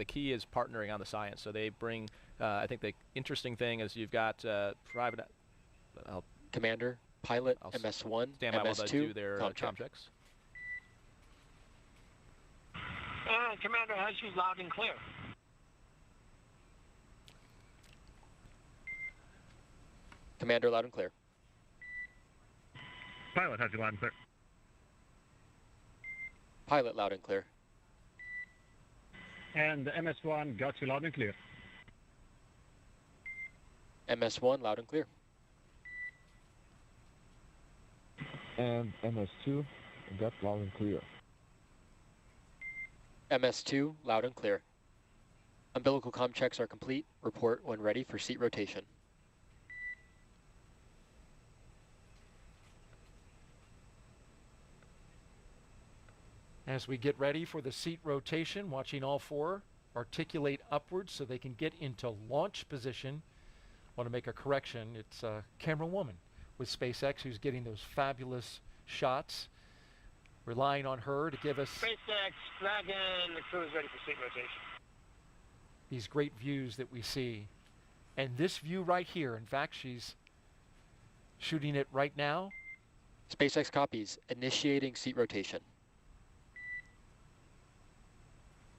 key is partnering on the science. So they bring, I think the interesting thing is you've got private... Commander, pilot, MS1, stand by while they do MS2, their comm comm checks. Commander has you loud and clear. Commander, loud and clear. Pilot has you loud and clear. Pilot, loud and clear. And MS1 got you loud and clear. MS1, loud and clear. And MS2 got loud and clear. MS2, loud and clear. Umbilical comm checks are complete. Report when ready for seat rotation. As we get ready for the seat rotation, watching all 4 articulate upwards so they can get into launch position. I want to make a correction. It's a camera woman with SpaceX who's getting those fabulous shots. Relying on her to give us SpaceX Dragon, the crew is ready for seat rotation. these great views that we see. And this view right here, in fact, she's shooting it right now. SpaceX copies, initiating seat rotation.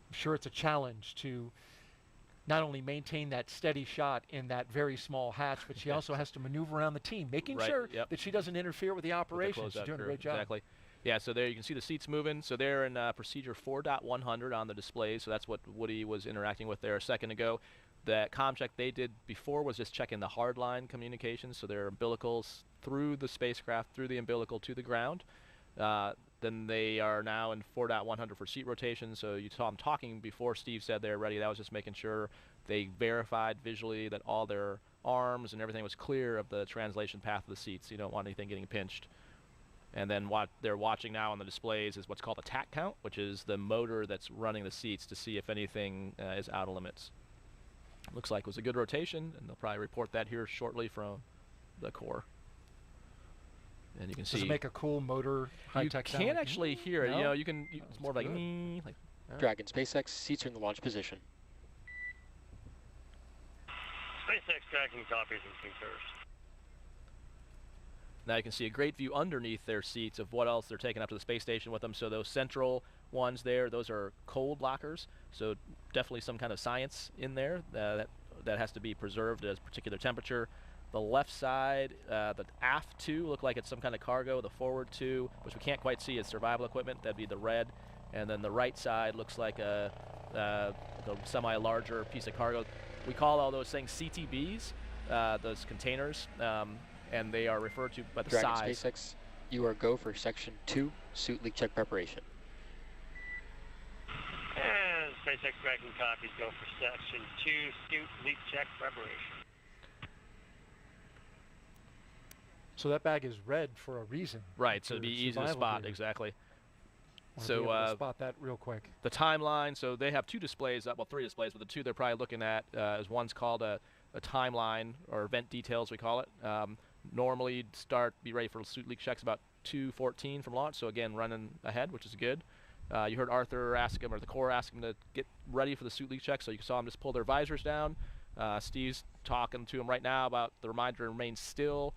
I'm sure it's a challenge to not only maintain that steady shot in that very small hatch, but she also has to maneuver around the team, making sure that she doesn't interfere with the operation. She's doing a great job. Exactly. Yeah, so there you can see the seats moving. So they're in procedure 4.100 on the display, so that's what Woody was interacting with there a second ago. That comm check they did before was just checking the hardline communications, so their umbilicals through the spacecraft, through the umbilical to the ground. Then they are now in 4.100 for seat rotation, so you saw them talking before Steve said they're ready. That was just making sure they verified visually that all their arms and everything was clear of the translation path of the seats. You don't want anything getting pinched. And then what they're watching now on the displays is what's called a tack count, which is the motor that's running the seats to see if anything is out of limits. Looks like it was a good rotation, and they'll probably report that here shortly from the core. And you can see. Does it make a cool motor high-tech sound? You can't actually hear it. No? You know, you can. It's more like. Dragon SpaceX seats are in the launch position. SpaceX Dragon copies and concurs. Now you can see a great view underneath their seats of what else they're taking up to the space station with them. So those central ones there, those are cold lockers. So definitely some kind of science in there that that has to be preserved at a particular temperature. The left side, the aft two look like it's some kind of cargo. The forward two, which we can't quite see, is survival equipment. That'd be the red. And then the right side looks like a semi-larger piece of cargo. We call all those things CTBs, those containers, and they are referred to by the Dragon size. SpaceX, you are go for Section 2 suit leak check preparation. And SpaceX Dragon copies go for Section 2 suit leak check preparation. So that bag is red for a reason. Right, so it'd be easy to spot, gear. exactly. Wanna So be able to spot that real quick. The timeline, so they have two displays, well, three displays, but the two they're probably looking at is one's called a timeline, or event details we call it. Normally you'd be ready for suit leak checks about 2:14 from launch, so again, running ahead, which is good. You heard Arthur ask him, or the Corps ask him to get ready for the suit leak check, so you saw him just pull their visors down. Steve's talking to him right now about the reminder to remain still.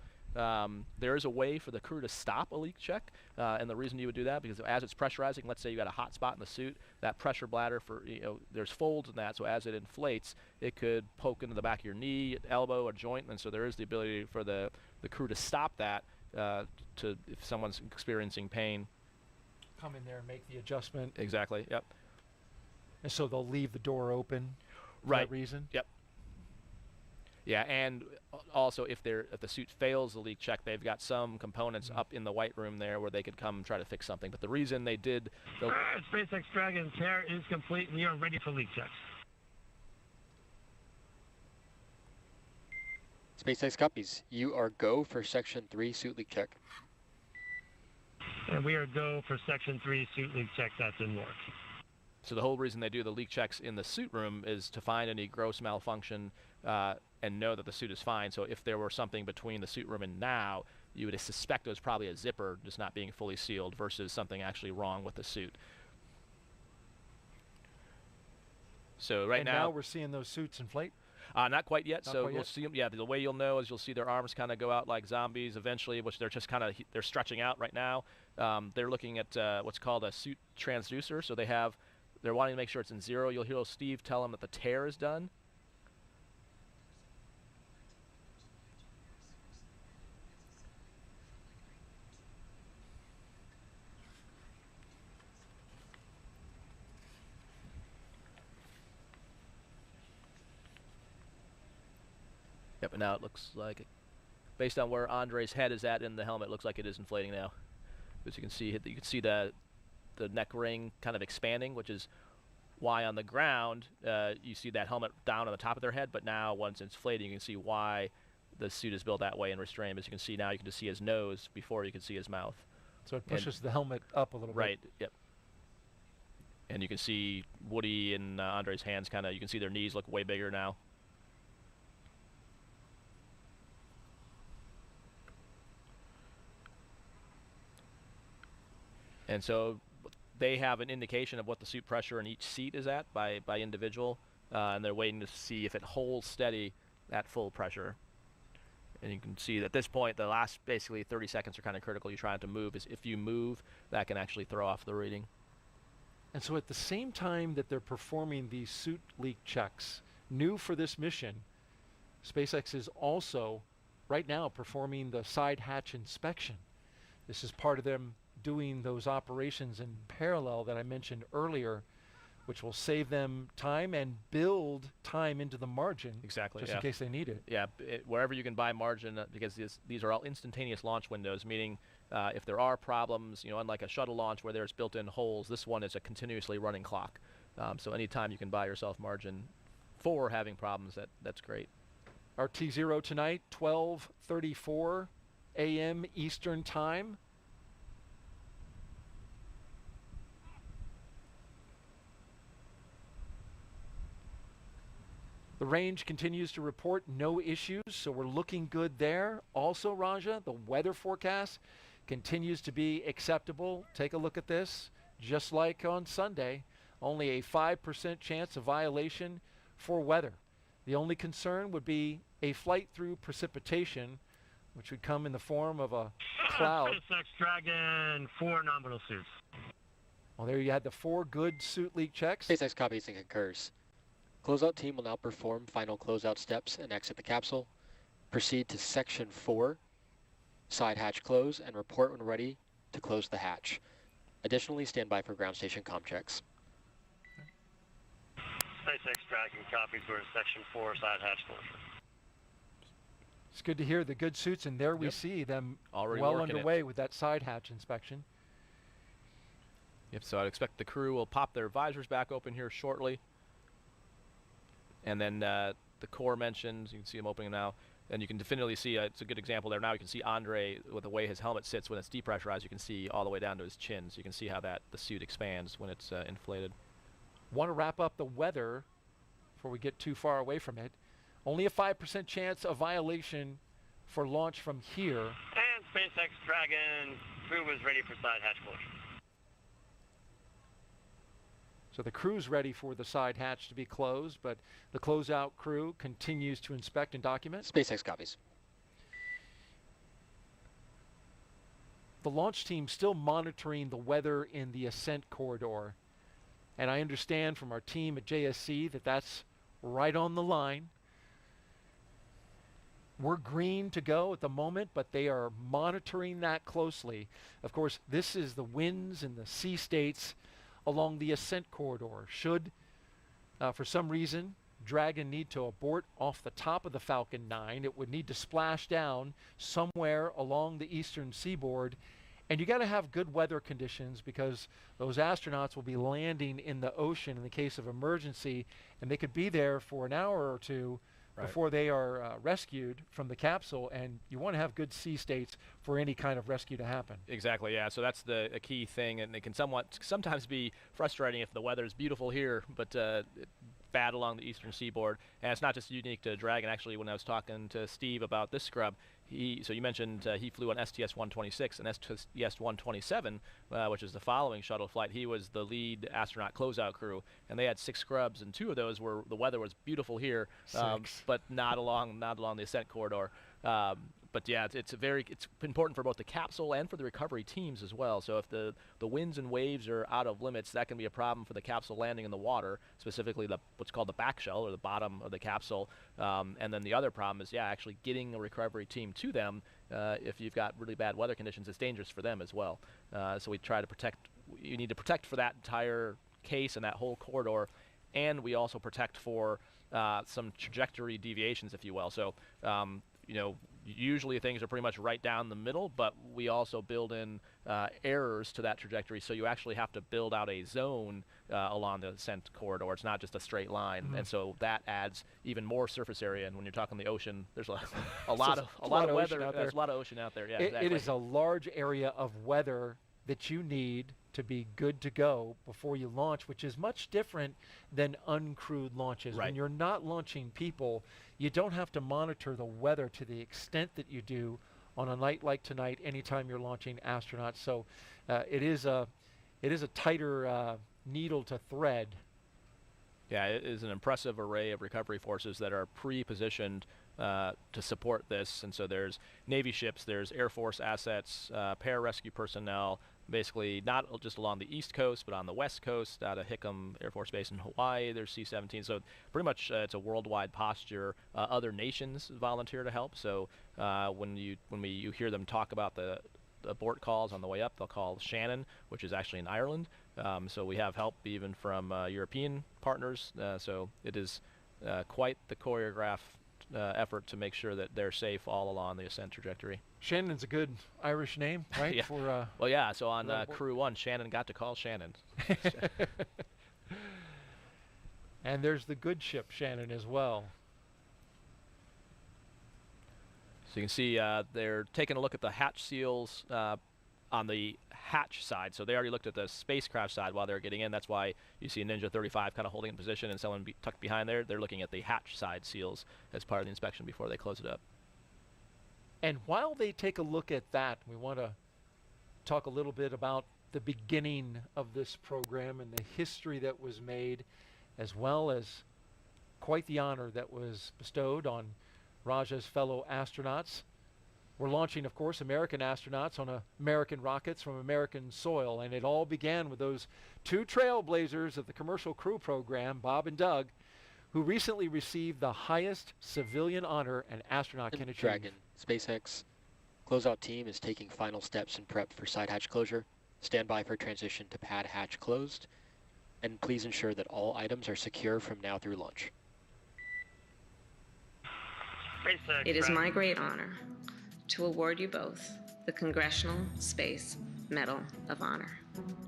There is a way for the crew to stop a leak check, and the reason you would do that, because as it's pressurizing, let's say you got a hot spot in the suit, that pressure bladder, there's folds in that, so as it inflates, it could poke into the back of your knee, elbow, or joint, and so there is the ability for the crew to stop that if someone's experiencing pain. Come in there and make the adjustment. Exactly, yep. And so they'll leave the door open for Right. that reason? Yep. Yeah, and also if the suit fails the leak check, they've got some components up in the white room there where they could come and try to fix something. But the reason they did the SpaceX Dragon tear is complete. We are ready for leak checks. SpaceX copies. You are go for Section 3 suit leak check. And we are go for Section 3 suit leak check. That's in work. So the whole reason they do the leak checks in the suit room is to find any gross malfunction and know that the suit is fine. So if there were something between the suit room and now, you would suspect it was probably a zipper just not being fully sealed versus something actually wrong with the suit. So right now we're seeing those suits inflate? Not quite yet. Not So quite we'll yet? see them. Yeah, the way you'll know is you'll see their arms kind of go out like zombies eventually, which they're just they're stretching out right now. They're looking at what's called a suit transducer. So they're wanting to make sure it's in zero. You'll hear Steve tell them that the tear is done. Yep, and now it looks like, based on where Andrei's head is at in the helmet, it looks like it is inflating now. As you can see, you can see the neck ring kind of expanding, which is why on the ground you see that helmet down on the top of their head, but now once it's inflating, you can see why the suit is built that way and restrained. As you can see now, you can just see his nose before you can see his mouth. So it pushes the helmet up a little bit. Right, yep. And you can see Woody and Andrei's hands you can see their knees look way bigger now. And so they have an indication of what the suit pressure in each seat is at by individual, and they're waiting to see if it holds steady at full pressure. And you can see that at this point, the last basically 30 seconds are kind of critical. You're trying to move. If you move, that can actually throw off the reading. And so at the same time that they're performing these suit leak checks, new for this mission, SpaceX is also right now performing the side hatch inspection. This is part of them doing those operations in parallel that I mentioned earlier, which will save them time and build time into the margin. Exactly. Just in case they need it. Yeah, wherever you can buy margin, because these are all instantaneous launch windows, meaning if there are problems, unlike a shuttle launch where there's built-in holes, this one is a continuously running clock. So anytime you can buy yourself margin for having problems, that's great. Our T0 tonight, 12:34 a.m. Eastern Time. The range continues to report no issues, so we're looking good there. Also, Raja, the weather forecast continues to be acceptable. Take a look at this. Just like on Sunday, only a 5% chance of violation for weather. The only concern would be a flight through precipitation, which would come in the form of a cloud. SpaceX Dragon, 4 nominal suits. Well, there you had the 4 good suit leak checks. SpaceX copies and concurs. Closeout team will now perform final closeout steps and exit the capsule. Proceed to Section 4, side hatch close, and report when ready to close the hatch. Additionally, stand by for ground station comm checks. SpaceX tracking copies. We're in Section 4, side hatch closure. It's good to hear the good suits, and there we see them already well working underway with that side hatch inspection. Yep, so I'd expect the crew will pop their visors back open here shortly. And then the core mentions, you can see them opening now. And you can definitively see, it's a good example there now, you can see Andrey with the way his helmet sits when it's depressurized, you can see all the way down to his chin. So you can see how the suit expands when it's inflated. Want to wrap up the weather before we get too far away from it. Only a 5% chance of violation for launch from here. And SpaceX Dragon crew is ready for side hatch closure. So the crew's ready for the side hatch to be closed, but the closeout crew continues to inspect and document. SpaceX copies. The launch team still monitoring the weather in the Ascent corridor. And I understand from our team at JSC that that's right on the line. We're green to go at the moment, but they are monitoring that closely. Of course, this is the winds and the sea states along the Ascent corridor. Should, for some reason, Dragon need to abort off the top of the Falcon 9, it would need to splash down somewhere along the eastern seaboard. And you got to have good weather conditions because those astronauts will be landing in the ocean in the case of emergency, and they could be there for an hour or two before they are rescued from the capsule, and you want to have good sea states for any kind of rescue to happen. Exactly, yeah, so that's a key thing, and it can sometimes be frustrating if the weather is beautiful here, but bad along the eastern seaboard. And it's not just unique to Dragon. Actually, when I was talking to Steve about this scrub, so you mentioned he flew on STS-126 and STS-127, which is the following shuttle flight. He was the lead astronaut closeout crew, and they had 6 scrubs, and 2 of those were the weather was beautiful here, but not along the Ascent corridor. But yeah, it's important for both the capsule and for the recovery teams as well. So if the winds and waves are out of limits, that can be a problem for the capsule landing in the water, specifically what's called the back shell or the bottom of the capsule. And then the other problem is, actually getting a recovery team to them. If you've got really bad weather conditions, it's dangerous for them as well. So we try to protect. You need to protect for that entire case and that whole corridor, and we also protect for some trajectory deviations, if you will. So usually things are pretty much right down the middle, but we also build in errors to that trajectory, so you actually have to build out a zone along the Ascent corridor. It's not just a straight line, and so that adds even more surface area. And when you're talking the ocean, there's a lot of weather. There's a lot of ocean out there. Yeah, exactly. It is a large area of weather that you need to be good to go before you launch, which is much different than uncrewed launches. Right. When you're not launching people, you don't have to monitor the weather to the extent that you do on a night like tonight anytime you're launching astronauts. So it is a tighter needle to thread. Yeah, it is an impressive array of recovery forces that are pre-positioned to support this. And so there's Navy ships, there's Air Force assets, pararescue personnel, basically not just along the East Coast, but on the West Coast, out of Hickam Air Force Base in Hawaii. There's C-17. So pretty much it's a worldwide posture. Other nations volunteer to help. So when you hear them talk about the abort calls on the way up, they'll call Shannon, which is actually in Ireland. So we have help even from European partners. So it is quite the choreographed effort to make sure that they're safe all along the Ascent trajectory. Shannon's a good Irish name, right? Yeah. For, well, yeah, so on Crew 1, Shannon got to call Shannon. And there's the good ship, Shannon, as well. So you can see they're taking a look at the hatch seals on the hatch side. So they already looked at the spacecraft side while they're getting in. That's why you see a Ninja 35 kind of holding in position and someone tucked behind there. They're looking at the hatch side seals as part of the inspection before they close it up. And while they take a look at that, we want to talk a little bit about the beginning of this program and the history that was made, as well as quite the honor that was bestowed on Raja's fellow astronauts. We're launching, of course, American astronauts on American rockets from American soil, and it all began with those 2 trailblazers of the Commercial Crew program, Bob and Doug, who recently received the highest civilian honor an astronaut can achieve. Dragon, SpaceX closeout team is taking final steps in prep for side hatch closure. Stand by for transition to pad hatch closed. And please ensure that all items are secure from now through launch. It is my great honor to award you both the Congressional Space Medal of Honor.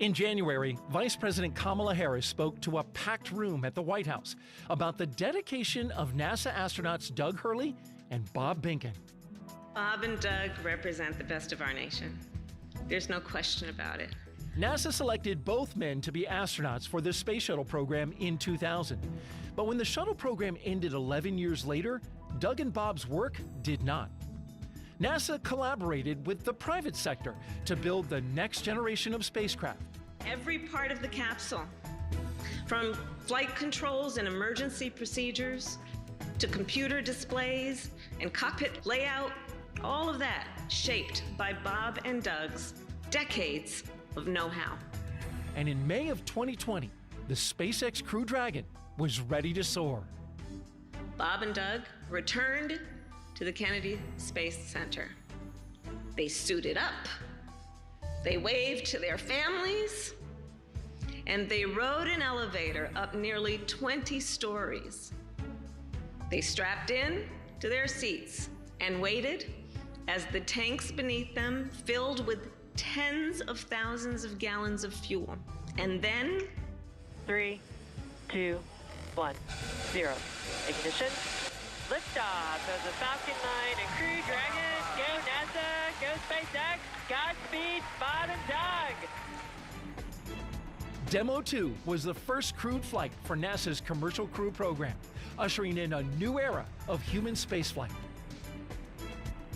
In January, Vice President Kamala Harris spoke to a packed room at the White House about the dedication of NASA astronauts Doug Hurley and Bob Behnken. Bob and Doug represent the best of our nation. There's no question about it. NASA selected both men to be astronauts for the Space Shuttle program in 2000. But when the shuttle program ended 11 years later, Doug and Bob's work did not. NASA collaborated with the private sector to build the next generation of spacecraft. Every part of the capsule, from flight controls and emergency procedures to computer displays and cockpit layout, all of that shaped by Bob and Doug's decades of know-how. And in May of 2020, the SpaceX Crew Dragon was ready to soar. Bob and Doug returned to the Kennedy Space Center. They suited up, they waved to their families, and they rode an elevator up nearly 20 stories. They strapped in to their seats and waited as the tanks beneath them filled with tens of thousands of gallons of fuel. And then 3, 2, 1, 0. Ignition. Liftoff of the Falcon 9 and Crew Dragon. Go NASA, go SpaceX, Godspeed, Bob and Doug. Demo 2 was the first crewed flight for NASA's Commercial Crew program, ushering in a new era of human spaceflight.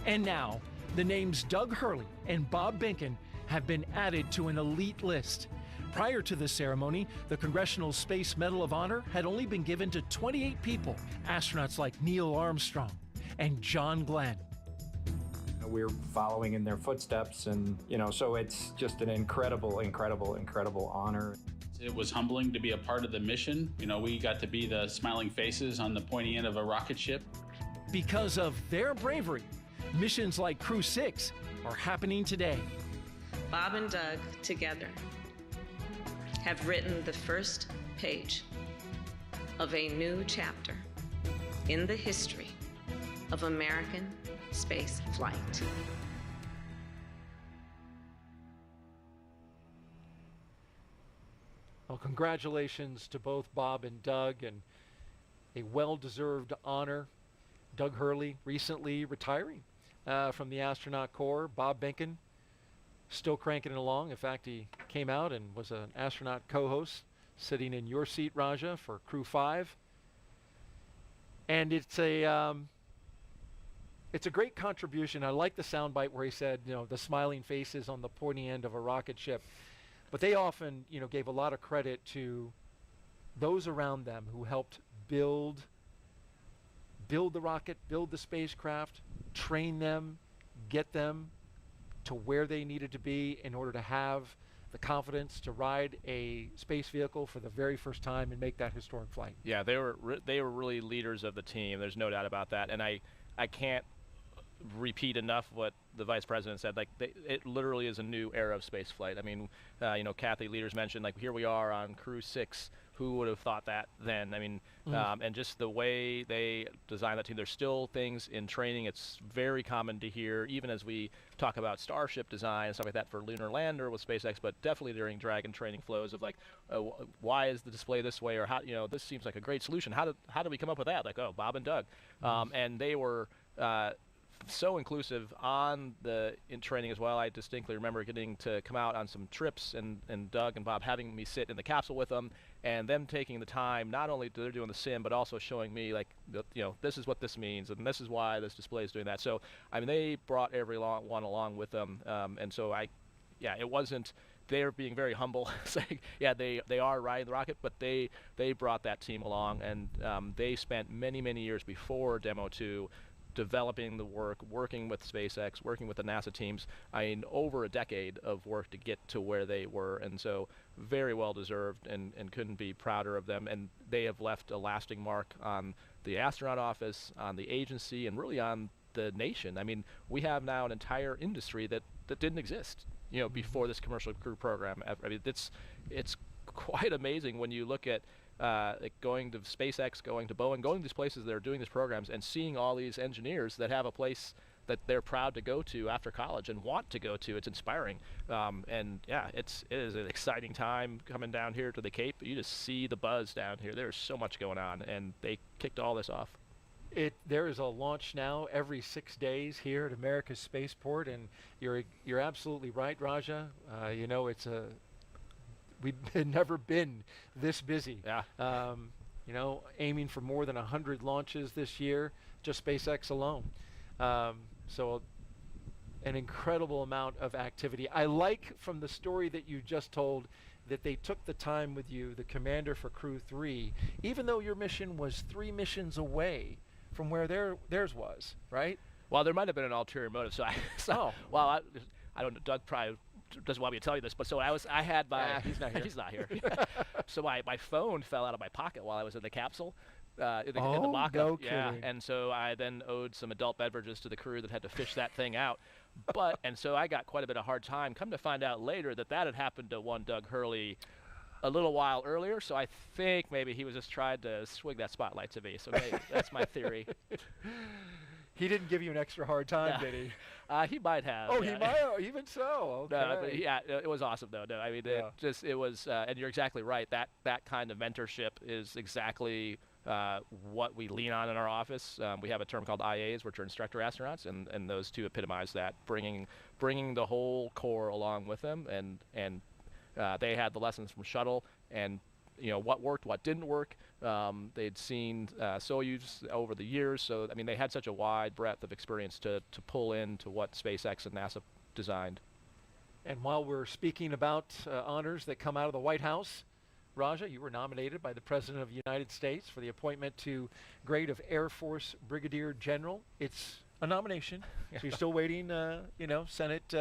And now, the names Doug Hurley and Bob Behnken have been added to an elite list. Prior to the ceremony, the Congressional Space Medal of Honor had only been given to 28 people, astronauts like Neil Armstrong and John Glenn. We're following in their footsteps, and so it's just an incredible, incredible, incredible honor. It was humbling to be a part of the mission. We got to be the smiling faces on the pointy end of a rocket ship. Because of their bravery, missions like Crew-6 are happening today. Bob and Doug together have written the first page of a new chapter in the history of American space flight. Well, congratulations to both Bob and Doug, and a well-deserved honor. Doug Hurley recently retiring from the astronaut corps. Bob Behnken still cranking it along. In fact, he came out and was an astronaut co-host, sitting in your seat, Raja, for Crew 5. And it's a great contribution. I like the soundbite where he said, the smiling faces on the pointy end of a rocket ship. But they often, gave a lot of credit to those around them who helped build the rocket, build the spacecraft, train them, get them to where they needed to be in order to have the confidence to ride a space vehicle for the very first time and make that historic flight. Yeah, they were really leaders of the team. There's no doubt about that. And I can't repeat enough what the vice president said. Like, it literally is a new era of space flight. I mean, Kathy Leaders mentioned, like, here we are on Crew-6. Who would have thought that then? I mean, and just the way they designed that team. There's still things in training. It's very common to hear, even as we talk about Starship design and stuff like that for lunar lander with SpaceX, but definitely during Dragon training flows of like, why is the display this way, or how, this seems like a great solution. How did we come up with that? Like, oh, Bob and Doug, and they were so inclusive in training as well. I distinctly remember getting to come out on some trips and Doug and Bob having me sit in the capsule with them, and them taking the time, not only they're doing the sim, but also showing me, like, this is what this means, and this is why this display is doing that. So, I mean, they brought one along with them, and so it wasn't, they're being very humble, saying, yeah, they are riding the rocket, but they brought that team along, and they spent many, many years before Demo 2 developing the work, working with SpaceX, working with the NASA teams. I mean, over a decade of work to get to where they were, and so very well deserved, and couldn't be prouder of them. And they have left a lasting mark on the astronaut office, on the agency, and really on the nation. I mean, we have now an entire industry that didn't exist, you know, before this commercial crew program. I mean, it's quite amazing when you look at like going to SpaceX, going to Bowen, going to these places that are doing these programs, and seeing all these engineers that have a place that they're proud to go to after college and want to go to. It's inspiring, and yeah, it is an exciting time coming down here to the Cape. You just see the buzz down here. There's so much going on, and they kicked all this off. There is a launch now every 6 days here at America's Spaceport, and you're absolutely right, Raja. You know, we've never been this busy. Yeah. You know, aiming for more than 100 launches this year, just SpaceX alone. So an incredible amount of activity. I like from the story that you just told that they took the time with you, the commander for Crew 3, even though your mission was 3 missions away from where theirs was, right? Well, there might have been an ulterior motive. So well, I don't know, Doug probably doesn't want me to tell you this, but so I had my he's not here. He's not here. So my phone fell out of my pocket while I was in the capsule. In the mock-up. No yeah, kidding. and so I then owed some adult beverages to the crew that had to fish that thing out. And so I got quite a bit of hard time. Come to find out later that had happened to one Doug Hurley a little while earlier, so I think maybe he was just trying to swing that spotlight to me. So maybe that's my theory. He didn't give you an extra hard time, did he? He might have. Oh, he might have, even so. Okay. No, but yeah, it was awesome though. No, I mean, it was, and you're exactly right. That kind of mentorship is exactly what we lean on in our office. We have a term called IAs, which are instructor astronauts, and those two epitomize that, bringing the whole corps along with them, and they had the lessons from shuttle, and you know what worked, what didn't work. They'd seen Soyuz over the years, so I mean they had such a wide breadth of experience to pull into what SpaceX and NASA designed. And while we're speaking about honors that come out of the White House, Raja, you were nominated by the President of the United States for the appointment to grade of Air Force Brigadier General. It's a nomination, so you're still waiting, you know, Senate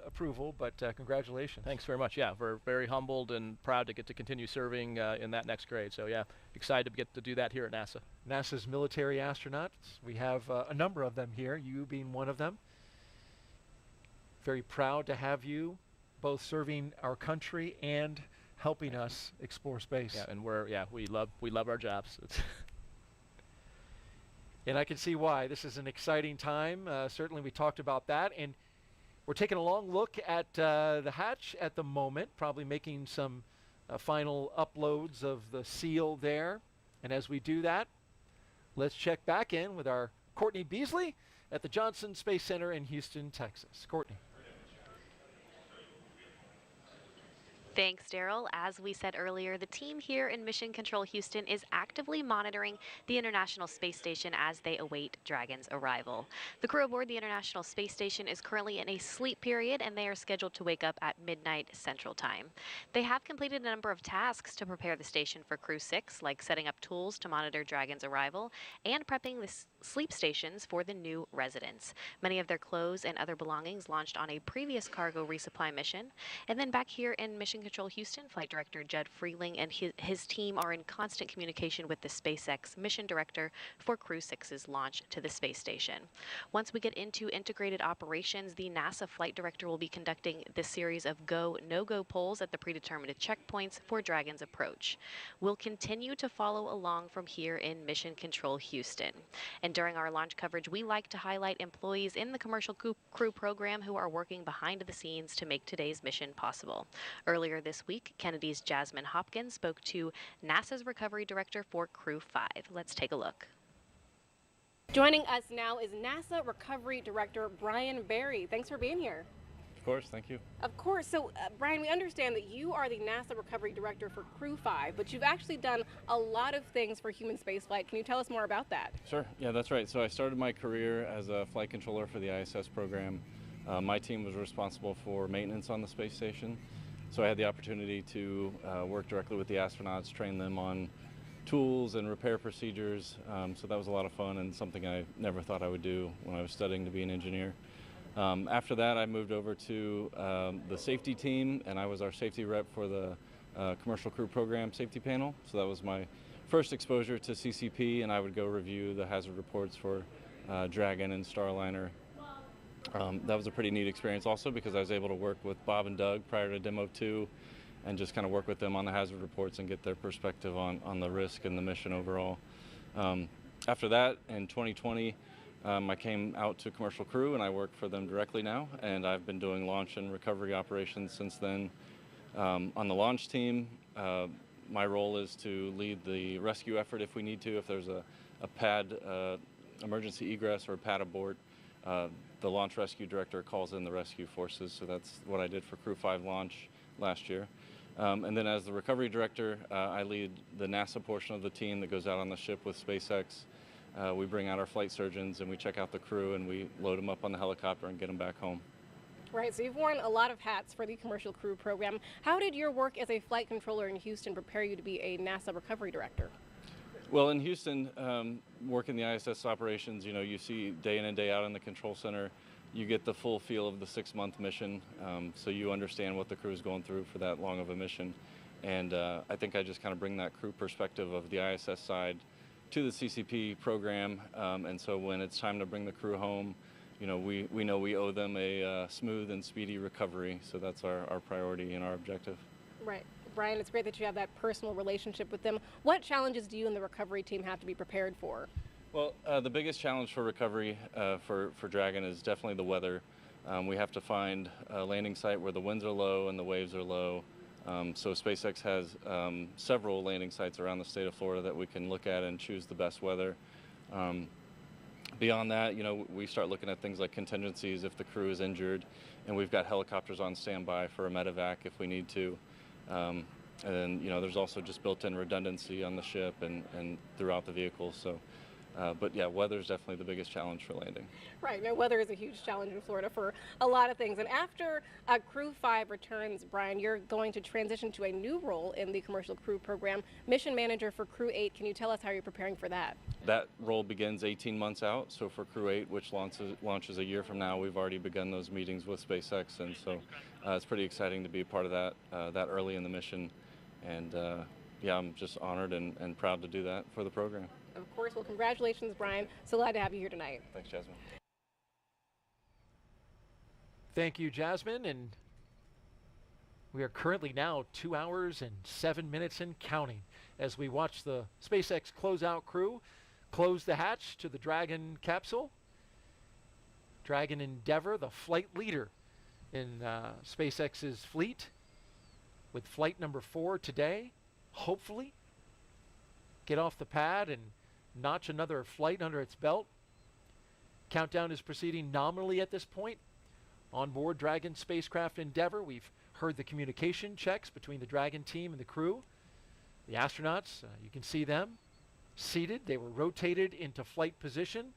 approval, but congratulations. Thanks very much. Yeah, we're very humbled and proud to get to continue serving in that next grade. So yeah, excited to get to do that here at NASA. NASA's military astronauts, we have a number of them here, you being one of them. Very proud to have you both serving our country and helping us explore space. Yeah, and we love our jobs. And I can see why. This is an exciting time. Certainly we talked about that. And we're taking a long look at the hatch at the moment, probably making some final uploads of the seal there. And as we do that, let's check back in with our Courtney Beasley at the Johnson Space Center in Houston, Texas. Courtney. Thanks, Daryl. As we said earlier, the team here in Mission Control Houston is actively monitoring the International Space Station as they await Dragon's arrival. The crew aboard the International Space Station is currently in a sleep period, and they are scheduled to wake up at midnight Central Time. They have completed a number of tasks to prepare the station for Crew-6, like setting up tools to monitor Dragon's arrival and prepping the sleep stations for the new residents. Many of their clothes and other belongings launched on a previous cargo resupply mission. And then back here in Mission Control Houston, Flight Director Judd Freeling and his team are in constant communication with the SpaceX mission director for Crew-6's launch to the space station. Once we get into integrated operations, the NASA flight director will be conducting this series of go, no-go polls at the predetermined checkpoints for Dragon's approach. We'll continue to follow along from here in Mission Control Houston. And during our launch coverage, we like to highlight employees in the commercial crew program who are working behind the scenes to make today's mission possible. Earlier this week, Kennedy's Jasmine Hopkins spoke to NASA's recovery director for Crew-5. Let's take a look. Joining us now is NASA Recovery Director Brian Barry. Thanks for being here. Of course, thank you. Of course. So, Brian, we understand that you are the NASA Recovery Director for Crew-5, but you've actually done a lot of things for human spaceflight. Can you tell us more about that? Sure. Yeah, that's right. So I started my career as a flight controller for the ISS program. My team was responsible for maintenance on the space station. So I had the opportunity to work directly with the astronauts, train them on tools and repair procedures. So that was a lot of fun and something I never thought I would do when I was studying to be an engineer. After that, I moved over to the safety team, and I was our safety rep for the Commercial Crew Program safety panel. So that was my first exposure to CCP, and I would go review the hazard reports for Dragon and Starliner. That was a pretty neat experience also because I was able to work with Bob and Doug prior to Demo 2 and just kind of work with them on the hazard reports and get their perspective on the risk and the mission overall. After that, in 2020, I came out to Commercial Crew and I work for them directly now, and I've been doing launch and recovery operations since then. On the launch team, my role is to lead the rescue effort if we need to. If there's a pad emergency egress or a pad abort, the launch rescue director calls in the rescue forces, so that's what I did for Crew 5 launch last year. And then as the recovery director, I lead the NASA portion of the team that goes out on the ship with SpaceX. We bring out our flight surgeons and we check out the crew and we load them up on the helicopter and get them back home. Right, so you've worn a lot of hats for the Commercial Crew program. How did your work as a flight controller in Houston prepare you to be a NASA recovery director? Well, in Houston, working the ISS operations, you know, you see day in and day out in the control center, you get the full feel of the 6-month mission, so you understand what the crew is going through for that long of a mission. And I think I just kind of bring that crew perspective of the ISS side to the CCP program, and so when it's time to bring the crew home, you know we owe them a smooth and speedy recovery, so that's our priority and our objective. Right. Brian, it's great that you have that personal relationship with them. What challenges do you and the recovery team have to be prepared for? Well, the biggest challenge for recovery for Dragon is definitely the weather. We have to find a landing site where the winds are low and the waves are low. So SpaceX has several landing sites around the state of Florida that we can look at and choose the best weather. Beyond that, you know, we start looking at things like contingencies if the crew is injured, and we've got helicopters on standby for a medevac if we need to. And then, you know, there's also just built-in redundancy on the ship and throughout the vehicle. So, but yeah, weather is definitely the biggest challenge for landing. Right. No, weather is a huge challenge in Florida for a lot of things. And after Crew 5 returns, Brian, you're going to transition to a new role in the Commercial Crew program, mission manager for Crew 8. Can you tell us how you're preparing for that? That role begins 18 months out. So for Crew 8, which launches a year from now, we've already begun those meetings with SpaceX, and so it's pretty exciting to be a part of that that early in the mission. And yeah, I'm just honored and proud to do that for the program. Of course. Well, congratulations, Brian. So glad to have you here tonight. Thanks, Jasmine. Thank you, Jasmine. And we are currently now 2 hours and 7 minutes and counting as we watch the SpaceX closeout crew close the hatch to the Dragon capsule. Dragon Endeavour, the flight leader in SpaceX's fleet, with flight number 4 today, hopefully get off the pad and notch another flight under its belt. Countdown is proceeding nominally at this point. On board Dragon spacecraft Endeavour, we've heard the communication checks between the Dragon team and the crew. The astronauts, you can see them seated. They were rotated into flight position.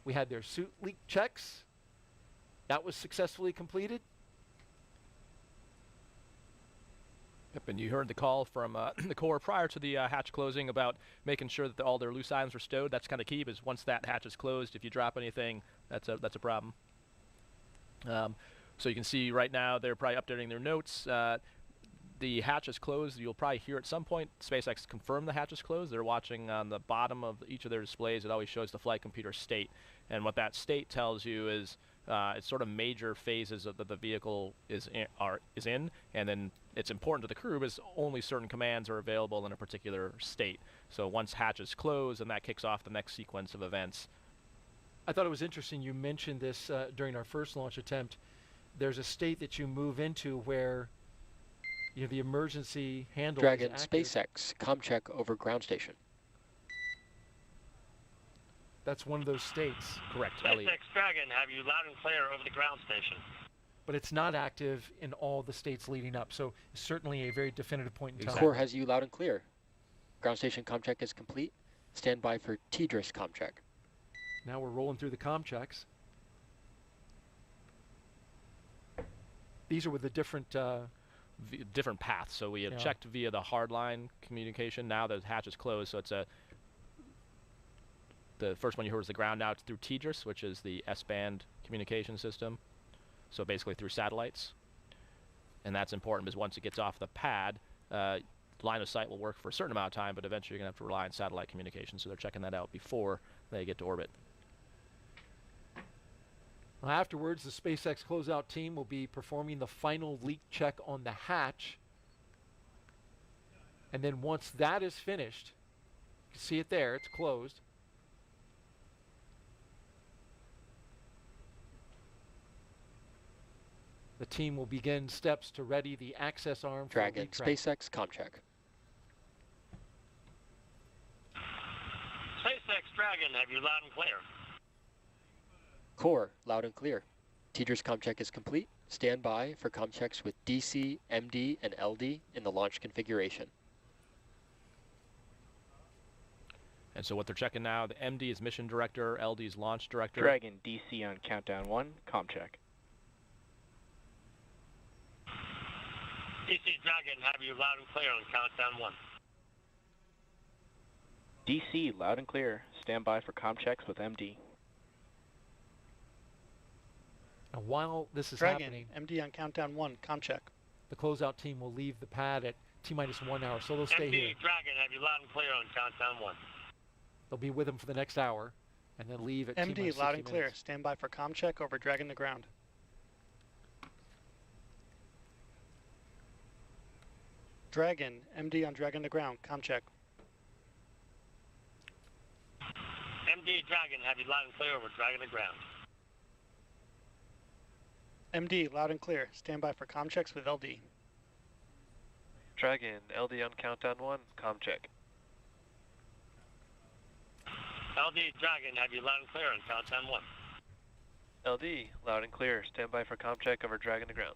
We had their suit leak checks. That was successfully completed. Yep, and you heard the call from the Corps prior to the hatch closing about making sure that all their loose items were stowed. That's kind of key, because once that hatch is closed, if you drop anything, that's a problem. So you can see right now they're probably updating their notes. The hatch is closed. You'll probably hear at some point SpaceX confirm the hatch is closed. They're watching on the bottom of each of their displays. It always shows the flight computer state, and what that state tells you is it's sort of major phases of that the vehicle is in, and then it's important to the crew because only certain commands are available in a particular state. So once hatch is closed, and that kicks off the next sequence of events. I thought it was interesting you mentioned this during our first launch attempt. There's a state that you move into where the emergency handle Dragon is active. SpaceX ComCheck over ground station. That's one of those states. Correct. SpaceX Dragon, have you loud and clear over the ground station? But it's not active in all the states leading up, so it's certainly a very definitive point in time. Corps has you loud and clear. Ground station ComCheck is complete. Stand by for TDRS ComCheck. Now we're rolling through the comm checks. These are with the different different paths. So we had checked via the hardline communication. Now the hatch is closed, so it's the first one you heard was the ground. Now it's through Ingress, which is the S-band communication system. So basically through satellites. And that's important because once it gets off the pad, line of sight will work for a certain amount of time, but eventually you're going to have to rely on satellite communication. So they're checking that out before they get to orbit. Afterwards, the SpaceX closeout team will be performing the final leak check on the hatch. And then once that is finished, you can see it there, it's closed. The team will begin steps to ready the access arm for Dragon, leak track. SpaceX, ComCheck. SpaceX Dragon, have you loud and clear? Core, loud and clear. Ingress ComCheck is complete. Stand by for ComChecks with DC, MD, and LD in the launch configuration. And so what they're checking now, the MD is mission director, LD is launch director. Dragon, DC on countdown 1, ComCheck. DC Dragon, have you loud and clear on countdown 1? DC, loud and clear. Stand by for ComChecks with MD. And while this is Dragon, happening, MD on countdown 1, ComCheck. the closeout team will leave the pad at T-minus 1 hour, so they'll stay MD here. Dragon, have you loud and clear on countdown 1? They'll be with them for the next hour, and then leave at MD, T-minus loud 60 and clear. minutes. Stand by for ComCheck over Dragon to ground. Dragon, MD on Dragon to ground, ComCheck. MD Dragon, have you loud and clear over Dragon to ground? MD, loud and clear. Stand by for ComChecks with LD. Dragon, LD on countdown 1, ComCheck. LD Dragon, have you loud and clear on countdown 1? LD, loud and clear. Stand by for ComCheck over Dragon to ground.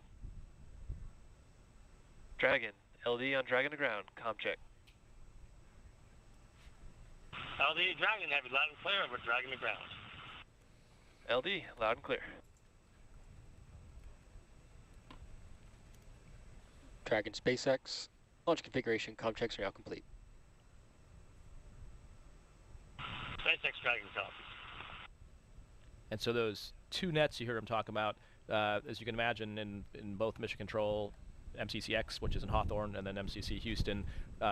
Dragon, LD on Dragon to ground, ComCheck. LD Dragon, have you loud and clear over Dragon to ground? LD, loud and clear. Dragon, SpaceX. Launch configuration ComChecks are now complete. SpaceX Dragon copies. And so those two nets you heard him talk about, as you can imagine, in both Mission Control, MCCX, which is in Hawthorne, and then MCC Houston,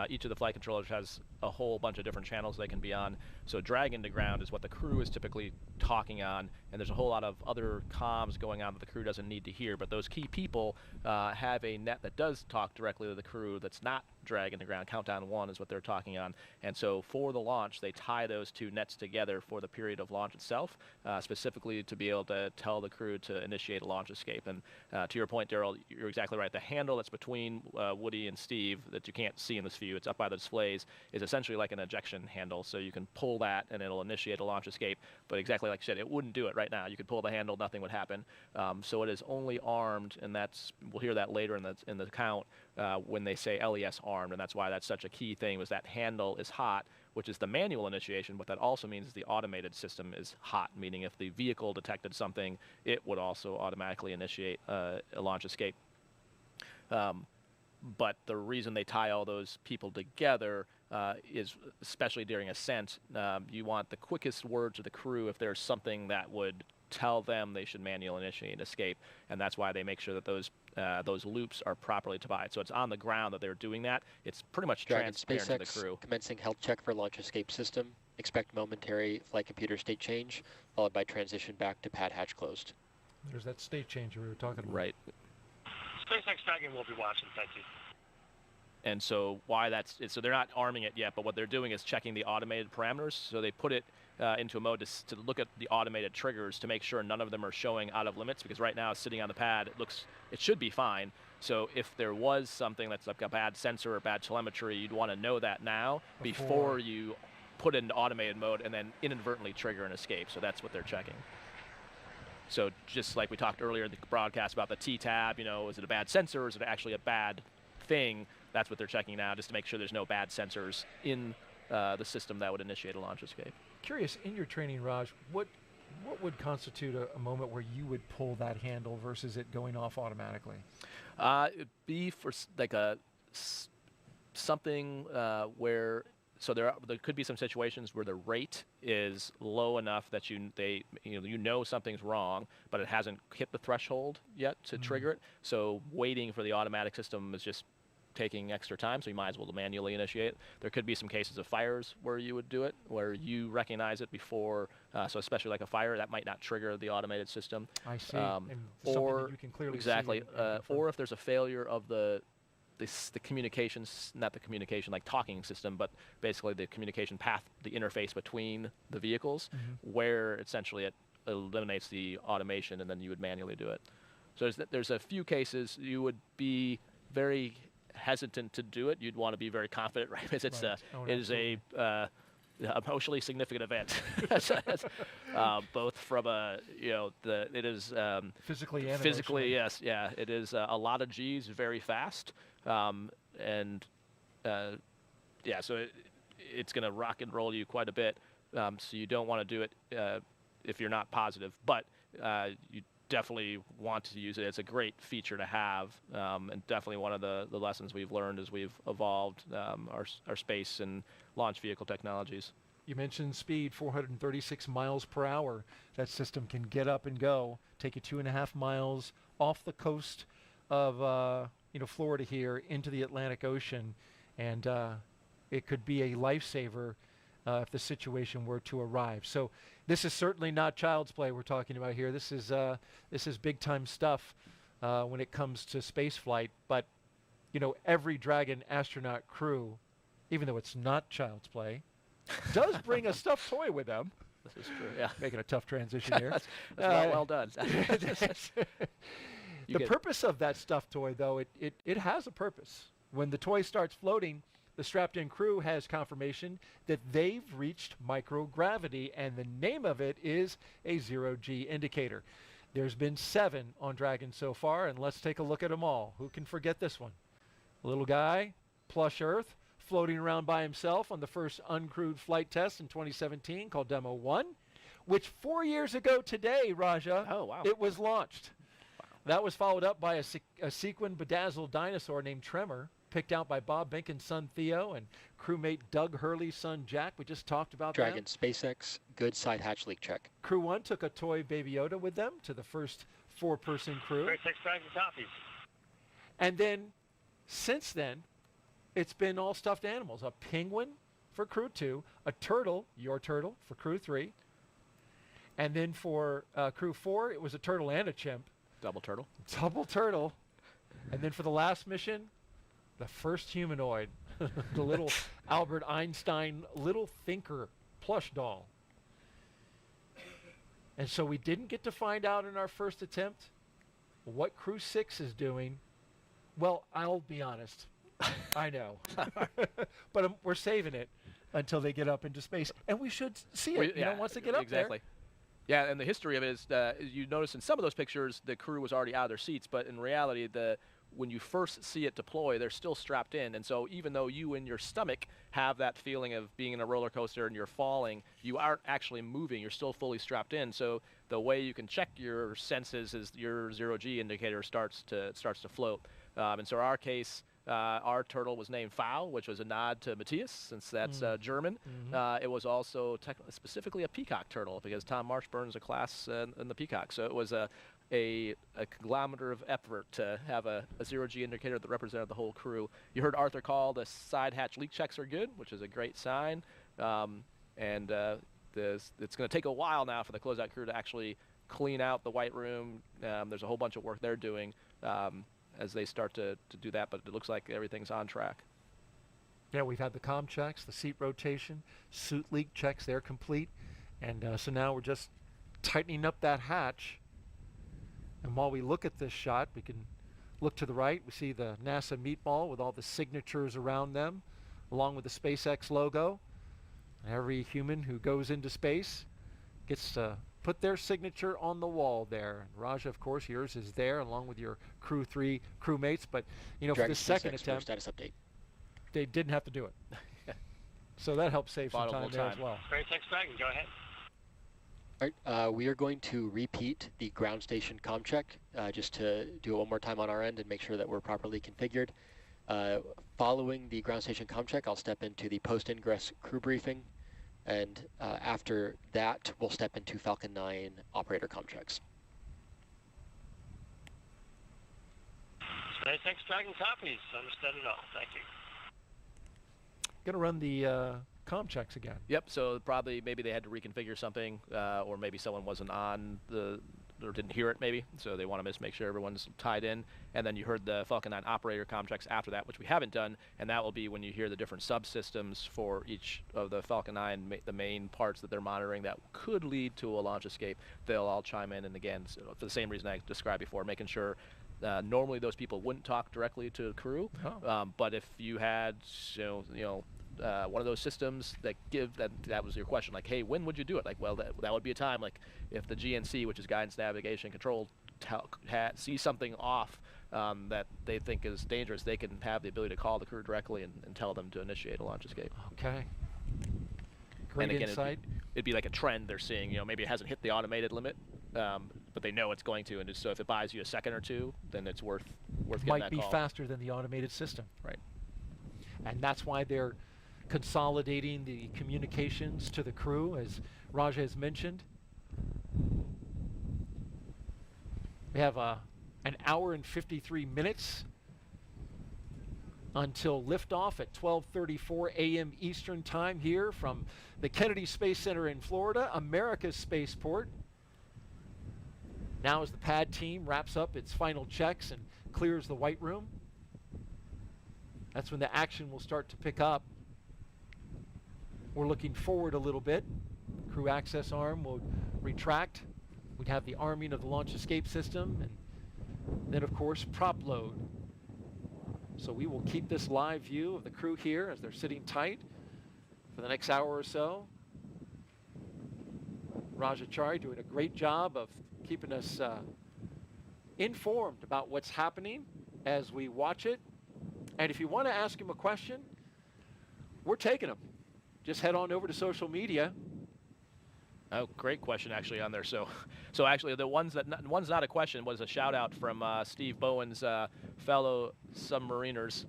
each of the flight controllers has a whole bunch of different channels they can be on. So Dragon to ground is what the crew is typically talking on, and there's a whole lot of other comms going on that the crew doesn't need to hear. But those key people have a net that does talk directly to the crew that's not Dragon to ground. Countdown 1 is what they're talking on. And so for the launch, they tie those two nets together for the period of launch itself, specifically to be able to tell the crew to initiate a launch escape. And to your point, Daryl, you're exactly right. The handle that's between Woody and Steve that you can't see in this view, it's up by the displays, is essentially like an ejection handle. So you can pull that and it'll initiate a launch escape. But exactly like you said, it wouldn't do it right now. You could pull the handle, nothing would happen. So it is only armed, and that's, we'll hear that later in the count when they say LES armed, and that's why that's such a key thing, was that handle is hot, which is the manual initiation. What that also means is the automated system is hot, meaning if the vehicle detected something, it would also automatically initiate a launch escape. But the reason they tie all those people together is, especially during Ascent, you want the quickest word to the crew if there's something that would tell them they should manual initiate escape, and that's why they make sure that those loops are properly tied. So it's on the ground that they're doing that. It's pretty much Dragon, transparent SpaceX, to the crew. commencing health check for launch escape system. Expect momentary flight computer state change, followed by transition back to pad hatch closed. There's that state changer we were talking about. Right. SpaceX Dragon will be watching, thank you. And so why so they're not arming it yet, but what they're doing is checking the automated parameters. So they put it into a mode to look at the automated triggers to make sure none of them are showing out of limits, because right now sitting on the pad, it should be fine. So if there was something that's like a bad sensor or bad telemetry, you'd want to know that now before you put it into automated mode and then inadvertently trigger an escape. So that's what they're checking. So just like we talked earlier in the broadcast about the T-tab, is it a bad sensor or is it actually a bad thing? That's what they're checking now, just to make sure there's no bad sensors in the system that would initiate a launch escape. Curious, in your training, Raj, what What would constitute a moment where you would pull that handle versus it going off automatically? It'd be for like something where, so there could be some situations where the rate is low enough that you know something's wrong, but it hasn't hit the threshold yet to trigger it. So waiting for the automatic system is just taking extra time, so you might as well manually initiate. There could be some cases of fires where you would do it, where you recognize it before, so especially like a fire, that might not trigger the automated system. I see. And or that you can clearly exactly, see or if there's a failure of the communications, not the communication like talking system, but basically the communication path, the interface between the vehicles, where essentially it eliminates the automation, and then you would manually do it. So there's a few cases you would be very hesitant to do it. You'd want to be very confident, right? Because it's it is a emotionally significant event, both from it is physically and physically, yes, yeah, it is a lot of G's very fast, and yeah, so it's going to rock and roll you quite a bit. So you don't want to do it if you're not positive, but you definitely want to use it. It's a great feature to have, and definitely one of the lessons we've learned as we've evolved our space and launch vehicle technologies. You mentioned speed, 436 miles per hour. That system can get up and go, take you 2.5 miles off the coast of Florida here into the Atlantic Ocean, and it could be a lifesaver if the situation were to arrive. So this is certainly not child's play we're talking about here. This is big time stuff when it comes to space flight. But every Dragon astronaut crew, even though it's not child's play, does bring a stuffed toy with them. This is true. Yeah, making a tough transition here. That's well done. The purpose of that stuffed toy, though, it has a purpose. When the toy starts floating, the strapped-in crew has confirmation that they've reached microgravity, and the name of it is a zero-G indicator. There's been 7 on Dragon so far, and let's take a look at them all. Who can forget this one? Little guy, plush Earth, floating around by himself on the first uncrewed flight test in 2017 called Demo 1, which 4 years ago today, Raja, it was launched. Wow. That was followed up by a sequin bedazzled dinosaur named Tremor, picked out by Bob Benken's son Theo and crewmate Doug Hurley's son Jack. We just talked about Dragon SpaceX, good side hatch leak check. Crew 1 took a toy Baby Yoda with them to the first 4-person crew. SpaceX Dragon copies. And then, since then, it's been all stuffed animals. A penguin for Crew 2, a turtle, your turtle, for Crew 3. And then for Crew 4, it was a turtle and a chimp. Double turtle. Double turtle. And then for the last mission, the first humanoid, the little Albert Einstein little thinker plush doll. And so we didn't get to find out in our first attempt what Crew-6 is doing. Well, I'll be honest. I know. But we're saving it until they get up into space. And we should see it, once they get up there. Exactly. Yeah, and the history of it is, you notice in some of those pictures, the crew was already out of their seats, but in reality, when you first see it deploy, they're still strapped in. And so even though you in your stomach have that feeling of being in a roller coaster and you're falling, you aren't actually moving. You're still fully strapped in. So the way you can check your senses is your zero-G indicator starts to float. And so in our case, our turtle was named Fowl, which was a nod to Matthias, since that's German. It was also specifically a peacock turtle, because Tom Marshburn's a class in the peacock. So it was a conglomerate of effort to have a zero-G indicator that represented the whole crew. You heard Arthur call the side hatch leak checks are good, which is a great sign. And it's going to take a while now for the closeout crew to actually clean out the white room. There's a whole bunch of work they're doing as they start to do that, but it looks like everything's on track. Yeah, we've had the comm checks, the seat rotation, suit leak checks, they're complete. And so now we're just tightening up that hatch. And while we look at this shot, we can look to the right. We see the NASA meatball with all the signatures around them, along with the SpaceX logo. Every human who goes into space gets to put their signature on the wall there. And Raja, of course, yours is there, along with your Crew 3 crewmates. But, for the second attempt, status update. They didn't have to do it. So that helps save some time there as well. SpaceX Dragon, go ahead. All right, we are going to repeat the ground station comm check just to do it one more time on our end and make sure that we're properly configured. Following the ground station comm check, I'll step into the post-ingress crew briefing, and after that, we'll step into Falcon 9 operator comm checks. SpaceX Dragon copies. Understood and all. Thank you. Going to run the comm checks again. Yep, so probably maybe they had to reconfigure something, or maybe someone wasn't on or didn't hear it maybe, so they want to just make sure everyone's tied in. And then you heard the Falcon 9 operator comm checks after that, which we haven't done, and that will be when you hear the different subsystems for each of the Falcon 9, the main parts that they're monitoring that could lead to a launch escape. They'll all chime in, and again, so for the same reason I described before, making sure normally those people wouldn't talk directly to the crew, but if you had, one of those systems that that was your question, like, hey, when would you do it? Like, well, that would be a time, like, if the GNC, which is Guidance, Navigation, Control, sees something off that they think is dangerous, they can have the ability to call the crew directly and tell them to initiate a launch escape. Okay. Great and again, insight. It'd be like a trend they're seeing. Maybe it hasn't hit the automated limit, but they know it's going to, and so if it buys you a second or two, then it's worth getting Might that be call. faster than the automated system. Right. And that's why they're consolidating the communications to the crew, as Raja has mentioned. We have an hour and 53 minutes until liftoff at 12:34 a.m. Eastern Time here from the Kennedy Space Center in Florida, America's spaceport. Now as the pad team wraps up its final checks and clears the white room, that's when the action will start to pick up. We're looking forward a little bit. Crew access arm will retract. We'd have the arming of the launch escape system, and then of course prop load. So we will keep this live view of the crew here as they're sitting tight for the next hour or so. Rajachari doing a great job of keeping us informed about what's happening as we watch it. And if you want to ask him a question, we're taking them. Just head on over to social media. Oh, great question actually on there. So actually the one's not a question was a shout out from Steve Bowen's fellow submariners.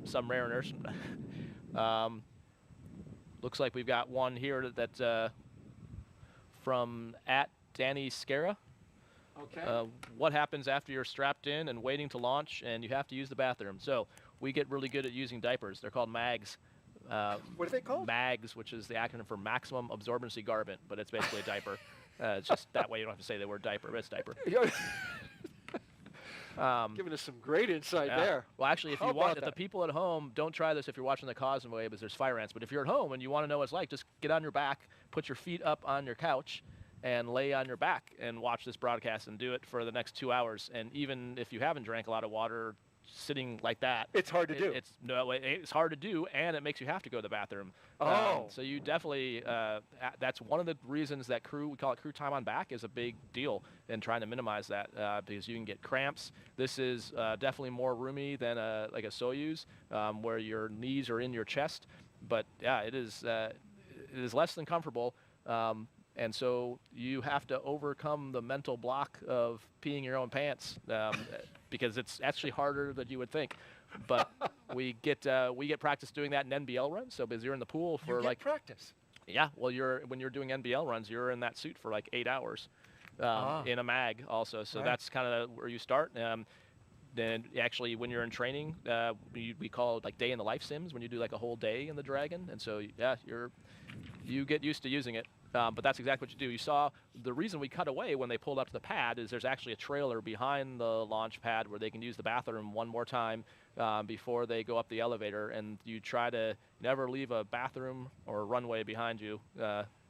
Looks like we've got one here that from @Danny Scara. Okay. What happens after you're strapped in and waiting to launch and you have to use the bathroom? So we get really good at using diapers. They're called MAGs. What are they called? MAGs, which is the acronym for Maximum Absorbency Garment, but it's basically a diaper. It's just that way you don't have to say the word diaper, but it's diaper. Giving us some great insight there. Well, actually, if the people at home, don't try this if you're watching the Cosmos, because there's fire ants. But if you're at home and you want to know what it's like, just get on your back, put your feet up on your couch, and lay on your back and watch this broadcast and do it for the next 2 hours. And even if you haven't drank a lot of water, sitting like that, it's hard to do. It's hard to do, and it makes you have to go to the bathroom. So you definitely that's one of the reasons that we call it crew time on back, is a big deal in trying to minimize that because you can get cramps. This is definitely more roomy than like a Soyuz where your knees are in your chest, but yeah, it is less than comfortable. And so you have to overcome the mental block of peeing your own pants because it's actually harder than you would think. But we get practice doing that in NBL runs. So because you're in the pool for practice. Yeah, well, when you're doing NBL runs, you're in that suit for like 8 hours in a mag also. So that's kind of where you start. Then actually, when you're in training, we call it like day in the life sims when you do like a whole day in the Dragon. And so yeah, you get used to using it. But that's exactly what you do. You saw the reason we cut away when they pulled up to the pad is there's actually a trailer behind the launch pad where they can use the bathroom one more time before they go up the elevator. And you try to never leave a bathroom or a runway behind you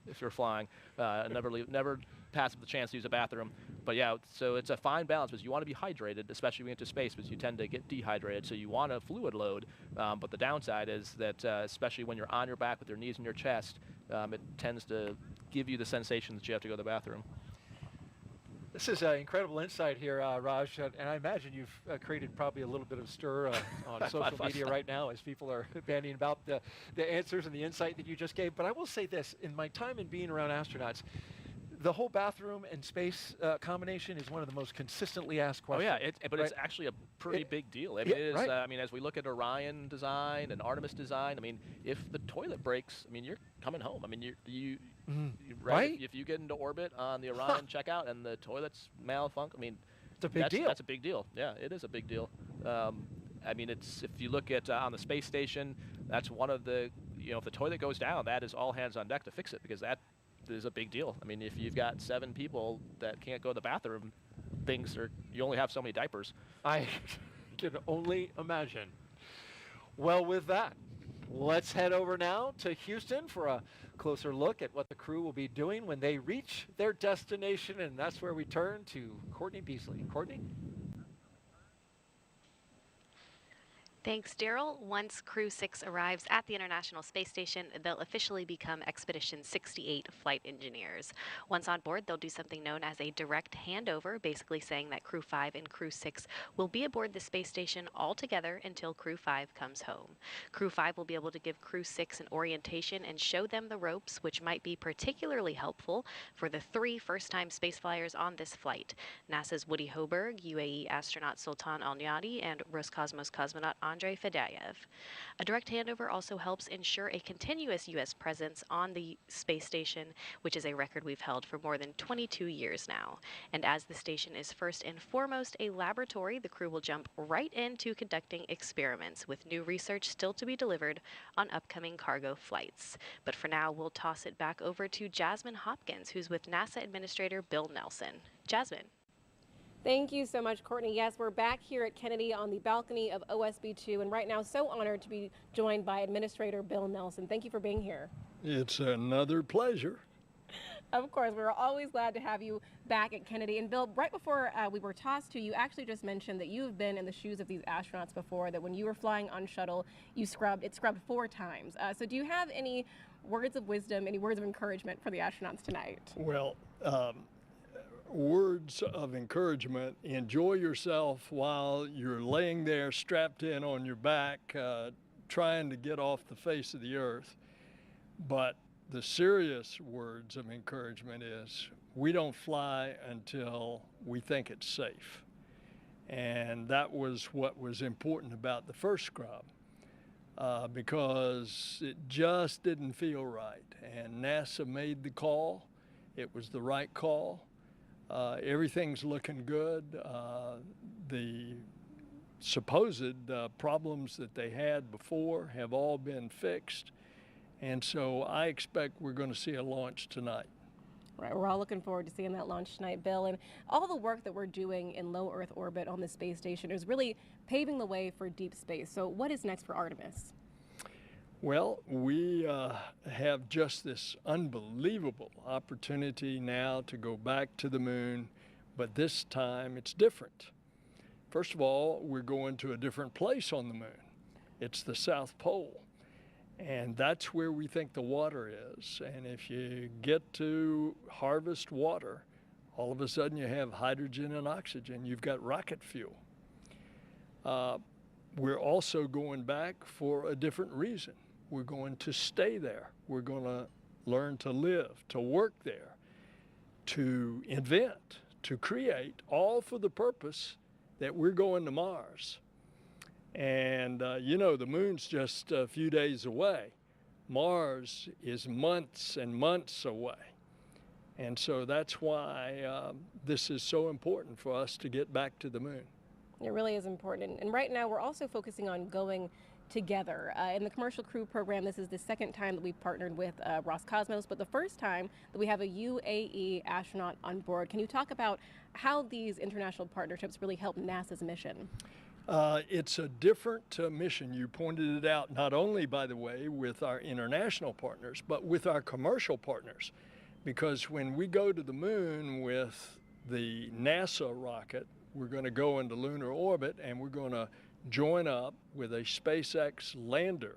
if you're flying. Never pass up the chance to use a bathroom. But yeah, so it's a fine balance because you want to be hydrated, especially when you get to space, because you tend to get dehydrated. So you want a fluid load. But the downside is that especially when you're on your back with your knees in your chest, it tends to give you the sensation that you have to go to the bathroom. This is incredible insight here, Raj, and I imagine you've created probably a little bit of stir on social media right now as people are bandying about the answers and the insight that you just gave. But I will say this, in my time in being around astronauts, the whole bathroom and space combination is one of the most consistently asked Oh questions. yeah, but it's actually a pretty big deal. I mean, it is. Right. I mean, as we look at Orion design and Artemis design, I mean, if the toilet breaks, I mean, you're coming home. I mean, you Right? If you get into orbit on the Orion checkout and the toilets malfunction, I mean, it's a big deal. That's a big deal. Yeah, it is a big deal. I mean, it's if you look at on the space station, that's one of the if the toilet goes down, that is all hands on deck to fix it because that is a big deal. I mean, if you've got 7 people that can't go to the bathroom, you only have so many diapers. I can only imagine. Well, with that, let's head over now to Houston for a closer look at what the crew will be doing when they reach their destination, and that's where we turn to Courtney Beasley. Courtney? Thanks, Daryl. Once Crew-6 arrives at the International Space Station, they'll officially become Expedition 68 flight engineers. Once on board, they'll do something known as a direct handover, basically saying that Crew-5 and Crew-6 will be aboard the space station all together until Crew-5 comes home. Crew-5 will be able to give Crew-6 an orientation and show them the ropes, which might be particularly helpful for the 3 first-time spaceflyers on this flight: NASA's Warren Hoburg, UAE astronaut Sultan Al Neyadi, and Roscosmos cosmonaut Andrey Fediaev. A direct handover also helps ensure a continuous U.S. presence on the space station, which is a record we've held for more than 22 years now. And as the station is first and foremost a laboratory, the crew will jump right into conducting experiments with new research still to be delivered on upcoming cargo flights. But for now, we'll toss it back over to Jasmine Hopkins, who's with NASA Administrator Bill Nelson. Jasmine. Thank you so much, Courtney. Yes, we're back here at Kennedy on the balcony of OSB-2, and right now so honored to be joined by Administrator Bill Nelson. Thank you for being here. It's another pleasure. Of course, we're always glad to have you back at Kennedy. And Bill, right before we were tossed to you, actually just mentioned that you've been in the shoes of these astronauts before, that when you were flying on shuttle, it scrubbed 4 times. So do you have any words of wisdom, any words of encouragement for the astronauts tonight? Well, words of encouragement: enjoy yourself while you're laying there strapped in on your back, trying to get off the face of the earth. But the serious words of encouragement is we don't fly until we think it's safe. And that was what was important about the first scrub, because it just didn't feel right. And NASA made the call. It was the right call. Everything's looking good. The supposed problems that they had before have all been fixed. And so I expect we're going to see a launch tonight. Right, we're all looking forward to seeing that launch tonight, Bill. And all the work that we're doing in low Earth orbit on the space station is really paving the way for deep space. So what is next for Artemis? Well, we have just this unbelievable opportunity now to go back to the moon, but this time it's different. First of all, we're going to a different place on the moon. It's the South Pole, and that's where we think the water is. And if you get to harvest water, all of a sudden you have hydrogen and oxygen. You've got rocket fuel. We're also going back for a different reason. We're going to stay there. We're going to learn to live, to work there, to invent, to create, all for the purpose that we're going to Mars. And you know, the moon's just a few days away. Mars is months and months away. And so that's why this is so important for us to get back to the moon. It really is important. And right now we're also focusing on going together. In the Commercial Crew program, this is the second time that we've partnered with Roscosmos, but the first time that we have a UAE astronaut on board. Can you talk about how these international partnerships really help NASA's mission? It's a different mission. You pointed it out, not only, by the way, with our international partners, but with our commercial partners. Because when we go to the moon with the NASA rocket, we're going to go into lunar orbit, and we're going to join up with a SpaceX lander.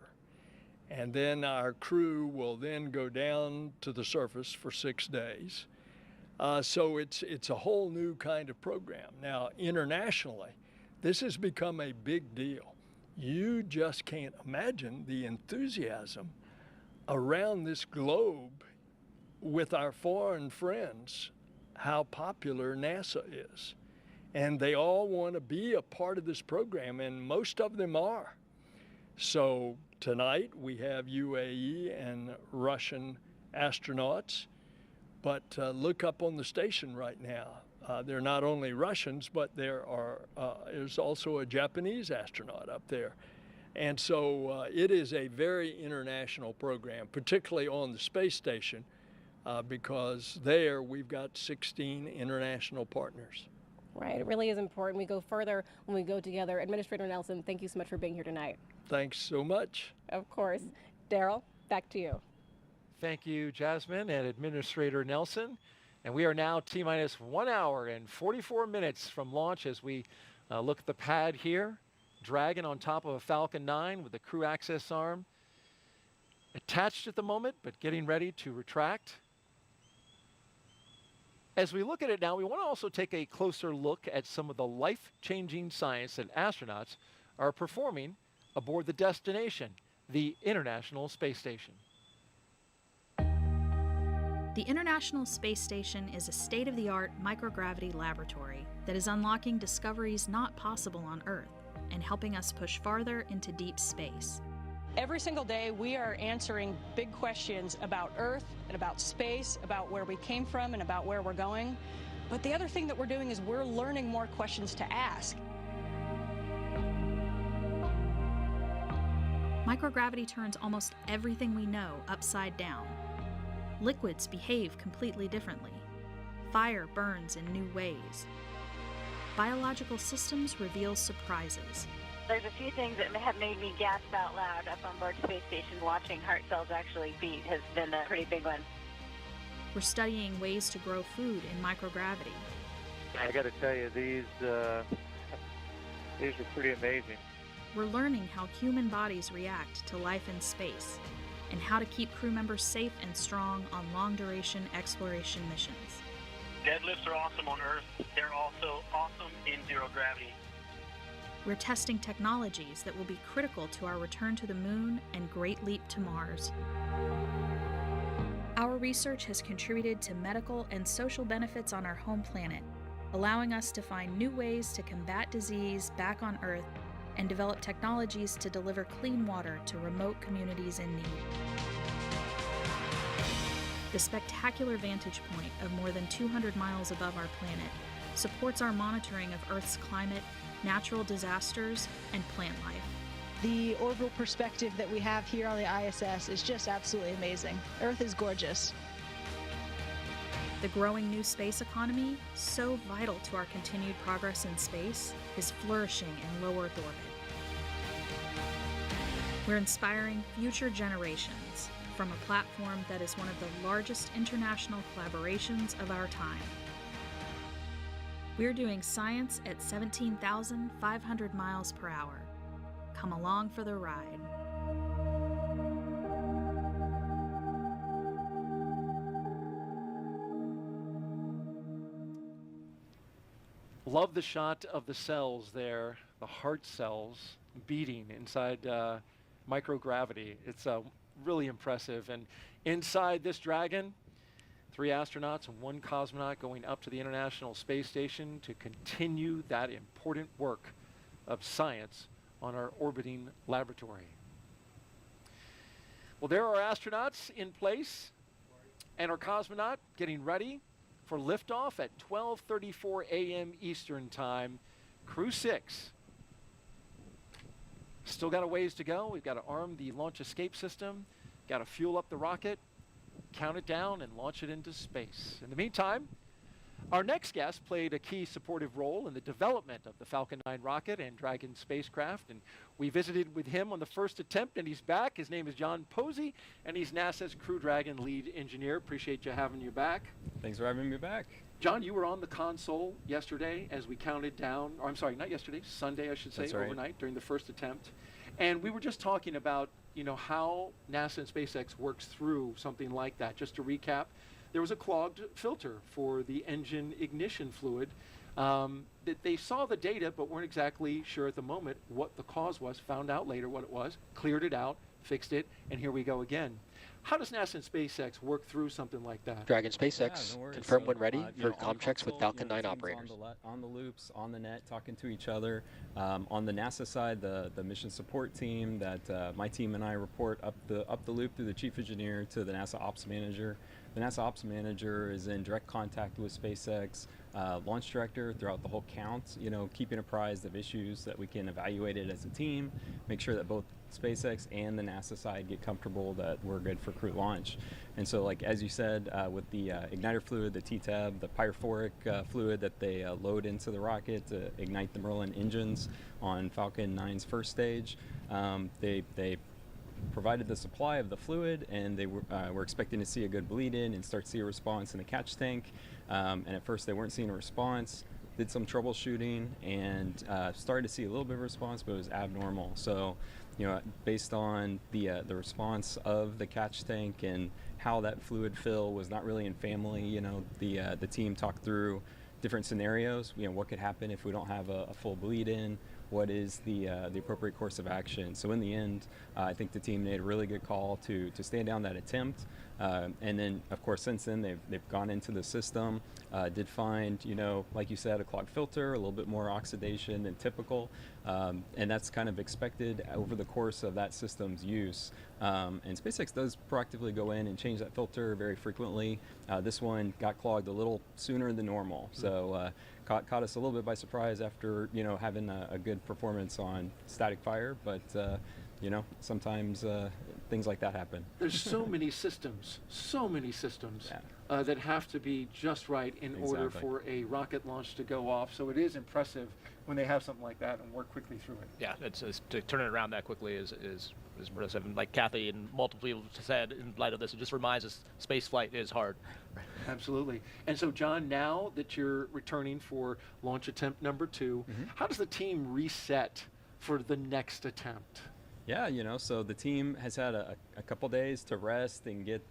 And then our crew will then go down to the surface for 6 days. So it's a whole new kind of program. Now, internationally, this has become a big deal. You just can't imagine the enthusiasm around this globe with our foreign friends how popular NASA is. And they all want to be a part of this program, and most of them are. So tonight we have UAE and Russian astronauts, but look up on the station right now. They're not only Russians, but there's also a Japanese astronaut up there. And so it is a very international program, particularly on the space station, because there we've got 16 international partners. Right, it really is important. We go further when we go together. Administrator Nelson, thank you so much for being here tonight. Thanks so much. Of course. Daryl, back to you. Thank you, Jasmine and Administrator Nelson. And we are now T-minus 1 hour and 44 minutes from launch as we look at the pad here. Dragon on top of a Falcon 9 with the crew access arm attached at the moment, but getting ready to retract. As we look at it now, we want to also take a closer look at some of the life-changing science that astronauts are performing aboard the destination, the International Space Station. The International Space Station is a state-of-the-art microgravity laboratory that is unlocking discoveries not possible on Earth and helping us push farther into deep space. Every single day, we are answering big questions about Earth and about space, about where we came from and about where we're going. But the other thing that we're doing is we're learning more questions to ask. Microgravity turns almost everything we know upside down. Liquids behave completely differently. Fire burns in new ways. Biological systems reveal surprises. There's a few things that have made me gasp out loud up on board Space Station. Watching heart cells actually beat has been a pretty big one. We're studying ways to grow food in microgravity. I got to tell you, these are pretty amazing. We're learning how human bodies react to life in space and how to keep crew members safe and strong on long-duration exploration missions. Deadlifts are awesome on Earth. They're also awesome in zero gravity. We're testing technologies that will be critical to our return to the moon and great leap to Mars. Our research has contributed to medical and social benefits on our home planet, allowing us to find new ways to combat disease back on Earth and develop technologies to deliver clean water to remote communities in need. The spectacular vantage point of more than 200 miles above our planet supports our monitoring of Earth's climate, natural disasters, and plant life. The orbital perspective that we have here on the ISS is just absolutely amazing. Earth is gorgeous. The growing new space economy, so vital to our continued progress in space, is flourishing in low Earth orbit. We're inspiring future generations from a platform that is one of the largest international collaborations of our time. We're doing science at 17,500 miles per hour. Come along for the ride. Love the shot of the cells there, the heart cells beating inside microgravity. It's really impressive. And inside this Dragon, 3 astronauts and 1 cosmonaut going up to the International Space Station to continue that important work of science on our orbiting laboratory. Well, there are astronauts in place and our cosmonaut getting ready for liftoff at 12:34 a.m. Eastern Time. Crew-6. Still got a ways to go. We've got to arm the launch escape system, got to fuel up the rocket, count it down, and launch it into space. In the meantime, our next guest played a key supportive role in the development of the Falcon 9 rocket and Dragon spacecraft, and we visited with him on the first attempt, and he's back. His name is John Posey, and he's NASA's Crew Dragon lead engineer. Appreciate you having you back. Thanks for having me back. John, you were on the console yesterday as we counted down, or I'm sorry, not yesterday, Sunday, I should say, That's right. overnight during the first attempt. And we were just talking about, you know, how NASA and SpaceX works through something like that. Just to recap, there was a clogged filter for the engine ignition fluid. That they saw the data, but weren't exactly sure at the moment what the cause was, found out later what it was, cleared it out, fixed it, and here we go again. How does NASA and SpaceX work through something like that? Dragon SpaceX, no worries. confirm So, when ready you for know, on comm checks with console, Falcon you know, 9 the team's operators. on the loops, on the net, talking to each other. On the NASA side, the mission support team that my team and I report up the loop through the chief engineer to the NASA ops manager. The NASA ops manager is in direct contact with SpaceX launch director throughout the whole count, you know, keeping apprised of issues that we can evaluate it as a team, make sure that both SpaceX and the NASA side get comfortable that we're good for crew launch. And so, like as you said, with the igniter fluid, the TTAB, the pyrophoric fluid that they load into the rocket to ignite the Merlin engines on Falcon 9's first stage, they provided the supply of the fluid, and they were expecting to see a good bleed in and start to see a response in the catch tank. And at first they weren't seeing a response. Did some troubleshooting and started to see a little bit of response, but it was abnormal. So, you know, based on the response of the catch tank and how that fluid fill was not really in family, you know, the team talked through different scenarios. You know, what could happen if we don't have a full bleed in? What is the appropriate course of action? So in the end, I think the team made a really good call to stand down that attempt. And then, of course, since then they've gone into the system, did find, you know, like you said, a clogged filter, a little bit more oxidation than typical, and that's kind of expected over the course of that system's use. And SpaceX does proactively go in and change that filter very frequently. This one got clogged a little sooner than normal, so caught us a little bit by surprise after, you know, having a good performance on static fire, but you know, sometimes things like that happen. There's so many systems that have to be just right in order for a rocket launch to go off. So it is impressive when they have something like that and work quickly through it. Yeah, it's to turn it around that quickly is impressive. And like Kathy and multiple people said, in light of this, it just reminds us space flight is hard. Absolutely. And so, John, now that you're returning for launch attempt number 2, how does the team reset for the next attempt? Yeah, you know, so the team has had a couple days to rest and get,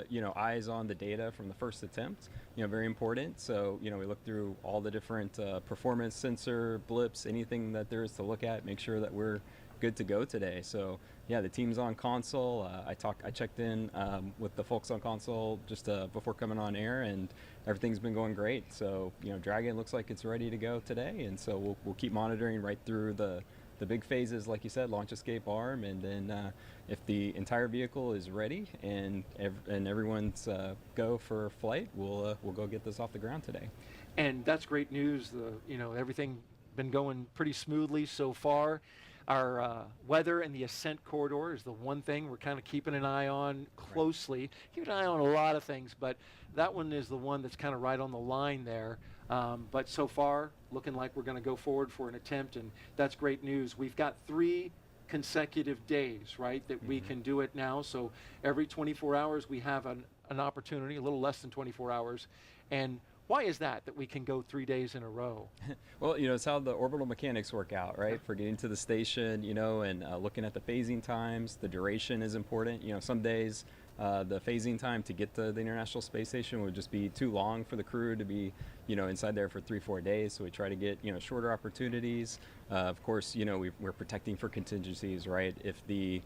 you know, eyes on the data from the first attempt, you know, very important. So, you know, we look through all the different performance sensor blips, anything that there is to look at, make sure that we're good to go today. So, yeah, the team's on console. I checked in with the folks on console just before coming on air, and everything's been going great. So, you know, Dragon looks like it's ready to go today, and so we'll keep monitoring right through the big phases, like you said, launch escape arm, and then if the entire vehicle is ready and everyone's go for flight, we'll go get this off the ground today. And that's great news. You know, everything been going pretty smoothly so far. Our weather and the Ascent corridor is the one thing we're kind of keeping an eye on closely. Keeping an eye on a lot of things, but that one is the one that's kind of right on the line there. But so far, looking like we're going to go forward for an attempt, and that's great news. We've got 3 consecutive days, right, that we can do it now. So every 24 hours we have an opportunity, a little less than 24 hours. And why is that we can go 3 days in a row? Well, you know, it's how the orbital mechanics work out, right? For getting to the station, you know, and looking at the phasing times, the duration is important. You know, some days the phasing time to get to the International Space Station would just be too long for the crew to be, you know, inside there for 3-4 days. So we try to get, you know, shorter opportunities. Of course, you know, we're protecting for contingencies, right? If we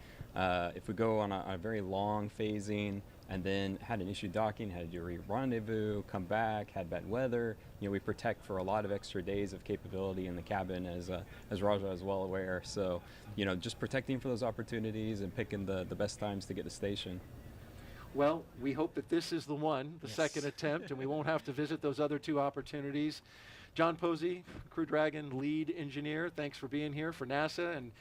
go on a very long phasing and then had an issue docking, had to re-rendezvous, come back, had bad weather, you know, we protect for a lot of extra days of capability in the cabin, as Raja is well aware. So, you know, just protecting for those opportunities and picking the best times to get to station. Well, we hope that this is the one, the second attempt, and we won't have to visit those other 2 opportunities. John Posey, Crew Dragon lead engineer, thanks for being here for NASA, and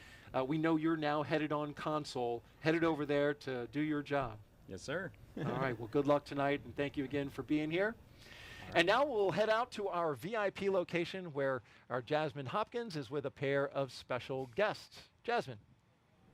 we know you're now headed on console, headed over there to do your job. Yes, sir. All right, well, good luck tonight, and thank you again for being here. And now we'll head out to our VIP location where our Jasmine Hopkins is with a pair of special guests. Jasmine.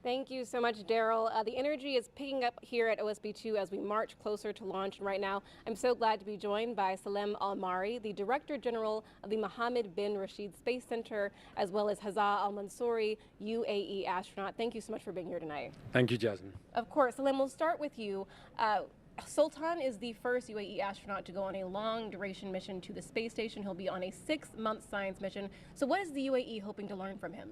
Thank you so much, Daryl. The energy is picking up here at OSB2 as we march closer to launch. And right now, I'm so glad to be joined by Salem Al-Mari, the Director General of the Mohammed bin Rashid Space Center, as well as Hazza Al-Mansouri, UAE astronaut. Thank you so much for being here tonight. Thank you, Jasmine. Of course. Salem, we'll start with you. Sultan is the first UAE astronaut to go on a long-duration mission to the space station. He'll be on a 6-month science mission. So what is the UAE hoping to learn from him?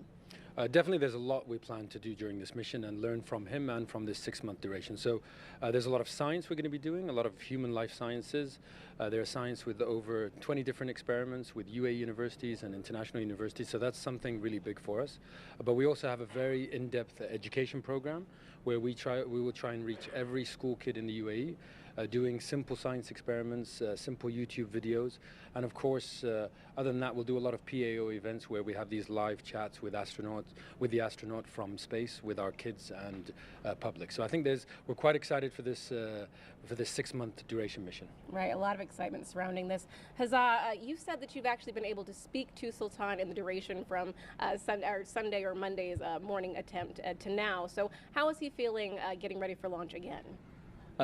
Definitely there's a lot we plan to do during this mission and learn from him and from this 6-month duration. So there's a lot of science we're going to be doing, a lot of human life sciences. There's science with over 20 different experiments with UA universities and international universities, so that's something really big for us. But we also have a very in-depth education program where we will try and reach every school kid in the UAE, doing simple science experiments, simple YouTube videos, and of course, other than that, we'll do a lot of PAO events where we have these live chats with the astronaut from space, with our kids and public. So I think we're quite excited for this 6-month duration mission. Right, a lot of excitement surrounding this. You said that you've actually been able to speak to Sultan in the duration from Sunday or Monday's morning attempt to now. So how is he feeling getting ready for launch again?